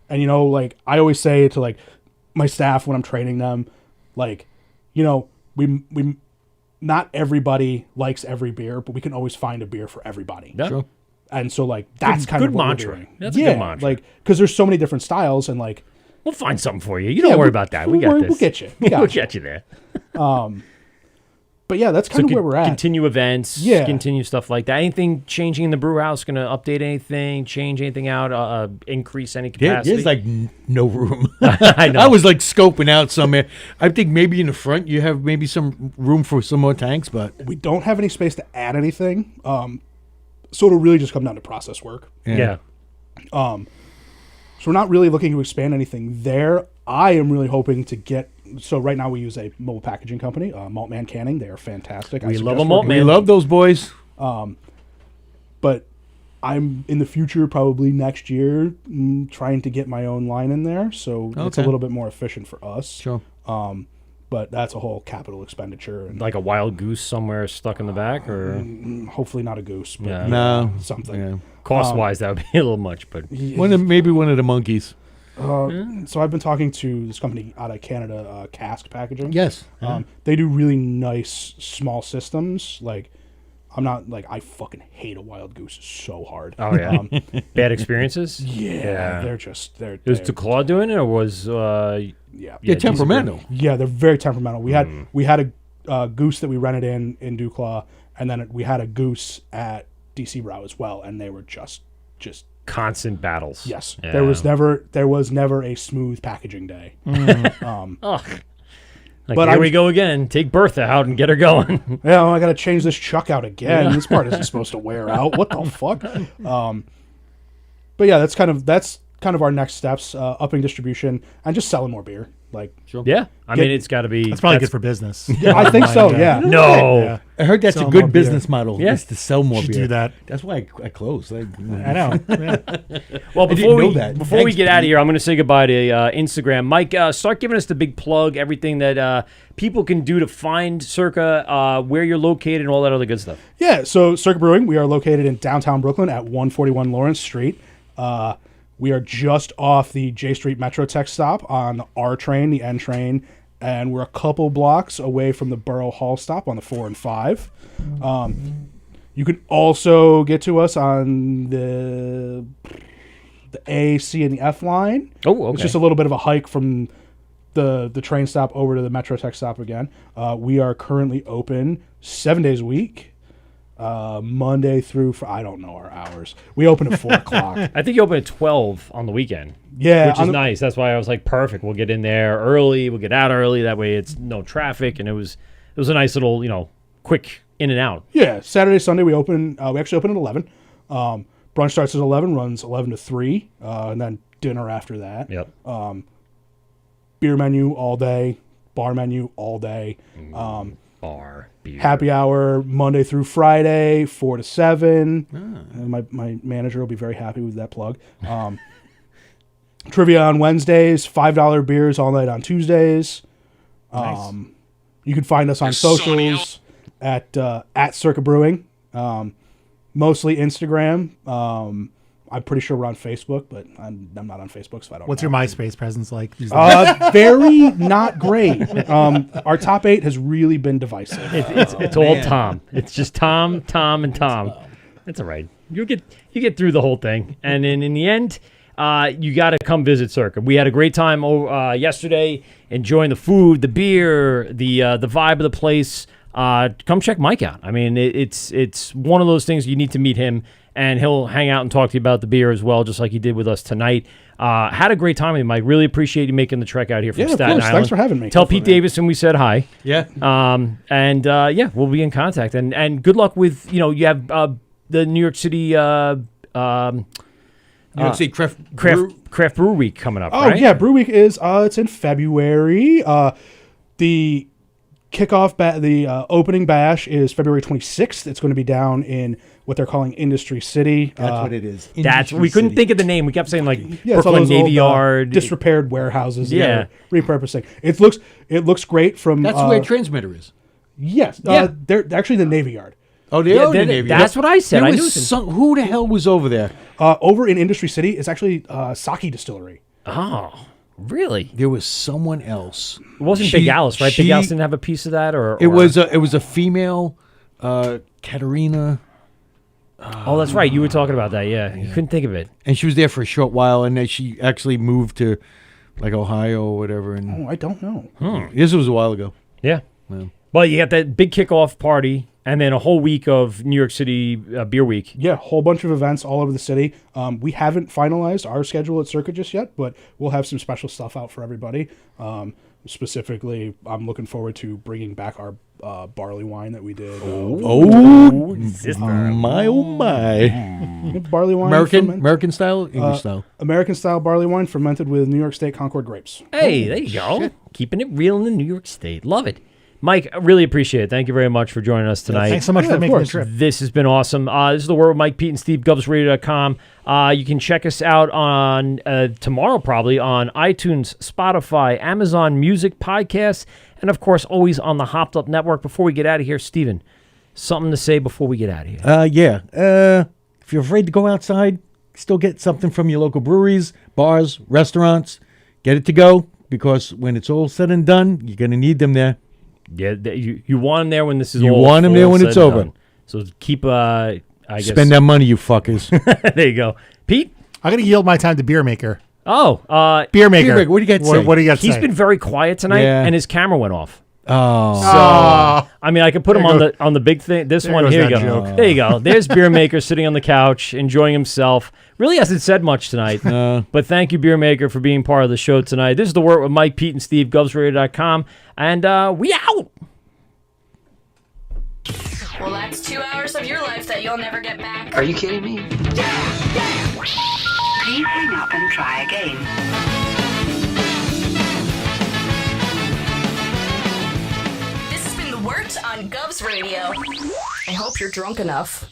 And you know, like I always say to like my staff when I'm training them, like, you know, we not everybody likes every beer, but we can always find a beer for everybody. Yeah. Sure. And so like that's kind good of what mantra. we're doing. That's a good mantra. Like because there's so many different styles and like We'll find something for you. You don't worry about that. We got this. We'll get you. We got We'll you. get you there. But yeah, that's kind of where we're at. Continue events. Yeah. Continue stuff like that. Anything changing in the brew house? Going to update anything? Change anything out? Increase any capacity? There's like no room. I know. I was like scoping out somewhere. I think maybe in the front you have maybe some room for some more tanks, but We don't have any space to add anything. So it'll really just come down to process work. yeah. So we're not really looking to expand anything there. I am really hoping to get. So right now we use a mobile packaging company, Maltman Canning. They are fantastic. We I love suggest a Maltman. we love those boys. But I'm in the future, probably next year, trying to get my own line in there. So it's a Okay. little bit more efficient for us. Sure. But that's a whole capital expenditure, and Like a wild goose somewhere stuck in the back, or hopefully not a goose, but Yeah. No. something. Yeah. cost wise, that would be a little much. But Maybe one of the monkeys. So I've been talking to this company out of Canada, Cask Packaging. Yes. They do really nice small systems. Like, I'm not like I fucking hate a wild goose so hard. oh yeah, bad experiences. Yeah, they're Was DeClaw doing it, or was yeah. Yeah, They're temperamental. Yeah, they're very temperamental. We had a goose that we rented in Duclaw, and then we had a goose at DC Brow as well, and they were just constant battles? yes. Yeah. There was never a smooth packaging day. Like, But here I'm- we go again. Take Bertha out and get her going. Yeah, I got to change this chuck out again. This part isn't supposed to wear out. What the fuck? But yeah, that's kind of our next steps: upping distribution and just selling more beer. Like, Yeah, I mean, it's got to be. That's probably good for business. I think so. Yeah. No. Yeah. I heard that's Sell a more good beer. business model. Yeah. Is to sell more Should beer. do that. That's why I closed. I know. Yeah. Well, I didn't before know we that. before we Thanks, get out of Pete. here, I'm going to say goodbye to Instagram. Mike, start giving us the big plug, everything that people can do to find Circa, where you're located, and all that other good stuff. Yeah, so Circuit Brewing, we are located in downtown Brooklyn at 141 Lawrence Street. We are just off the J Street Metro Tech stop on the R train, the N train, and we're a couple blocks away from the Borough Hall stop on the 4 and 5. You can also get to us on the A, C, and the F line. Oh, okay. It's just a little bit of a hike from the train stop over to the Metro Tech stop again. We are currently open 7 days a week. Monday through I don't know our hours. We open at 4 o'clock. I think you open at 12 on the weekend. Yeah, Which is nice. That's why I was like, perfect. We'll get in there early. We'll get out early. That way it's no traffic. And it was a nice little, quick in and out. Yeah, Saturday, Sunday we open. We actually open at 11. Brunch starts at 11, runs 11 to 3, and then dinner after that. Yep. Beer menu all day, bar menu all day. Bar, beer. Happy hour Monday through Friday, 4 to 7. My manager will be very happy with that plug. Trivia on Wednesdays, $5 beers all night on Tuesdays. Nice. You can find us on socials at Circa Brewing, mostly Instagram. I'm pretty sure we're on Facebook, but I'm not on Facebook, so I don't What's know. your MySpace presence like? Very not great. Our top 8 has really been divisive. It's all Tom. It's just Tom, and Tom. That's all right. You get through the whole thing, and then in the end, you got to come visit Circa. We had a great time yesterday, enjoying the food, the beer, the vibe of the place. Come check Mike out. I mean, it's one of those things you need to meet him, and he'll hang out and talk to you about the beer as well, just like he did with us tonight. Had a great time with you, Mike. Really appreciate you making the trek out here from Yeah, of Staten course. Island. Thanks for having me. Tell Pete Davison we said hi. Yeah. Yeah, we'll be in contact. And good luck with, you have the New York City New York City Craft Brew Week coming up, Oh right? yeah, Brew Week is it's in February. The kickoff, the opening bash is February 26th. It's going to be down in what they're calling Industry City. That's what it is. We couldn't think of the name. We kept saying like Yeah, it's all Brooklyn those Navy old, Yard. disrepaired warehouses. Yeah. that they're repurposing. It looks great from. That's where Transmitter is. Yes, Yeah. they're actually the Navy Yard. Oh, they are in the Navy. That's what I said. There I was knew some, who the hell was over there? Over in Industry City, it's actually Sake Distillery. Oh, really? There was someone else. It wasn't She- Big Alice, right? she- Big Alice didn't have a piece of that, or It was a female, Katerina, Oh, that's right. You were talking about that. Yeah, you couldn't think of it. and she was there for a short while, and then she actually moved to like Ohio or whatever. And Oh, I don't know. this was a while ago. Yeah. Well. Well, you got that big kickoff party, and then a whole week of New York City Beer Week. Yeah, a whole bunch of events all over the city. We haven't finalized our schedule at Circa just yet, but we'll have some special stuff out for everybody. Specifically, I'm looking forward to bringing back our barley wine that we did. Oh, my, oh my! Barley wine, American style, English style. American style barley wine fermented with New York State Concord grapes. Hey, there you go. Keeping it real in the New York State. Love it. Mike, I really appreciate it. Thank you very much for joining us tonight. Thanks so much Yeah, for of making the course. trip. This has been awesome. This is The Word with Mike, Pete, and Steve, GubsRadio.com. You can check us out on tomorrow probably on iTunes, Spotify, Amazon Music, Podcasts, and, of course, always on the Hopped Up Network. Before we get out of here, Steven, something to say before we get out of here. Yeah. If you're afraid to go outside, still get something from your local breweries, bars, restaurants. Get it to go, because when it's all said and done, you're going to need them there. Yeah, you want them there when this is You all want 'em there all when said it's and over. done. So keep, I guess. Spend that money, you fuckers. There you go. Pete? I'm going to yield my time to Beer Maker. Oh, Beer Maker. Beer Maker, what do you got to say? What do you got to say? he's been very quiet tonight, Yeah. and his camera went off. Oh. So, I mean, I could put him on the big thing. This one, goes here you that go. joke. There you go. There's Beer Maker sitting on the couch, enjoying himself. Really hasn't said much tonight. But thank you, Beer Maker, for being part of the show tonight. This is The Word with Mike, Pete, and Steve, GubsRadio.com. And we out. Well, that's 2 hours of your life that you'll never get back. Are you kidding me? Please hang up and try again. This has been The Wort on Govs Radio. I hope you're drunk enough.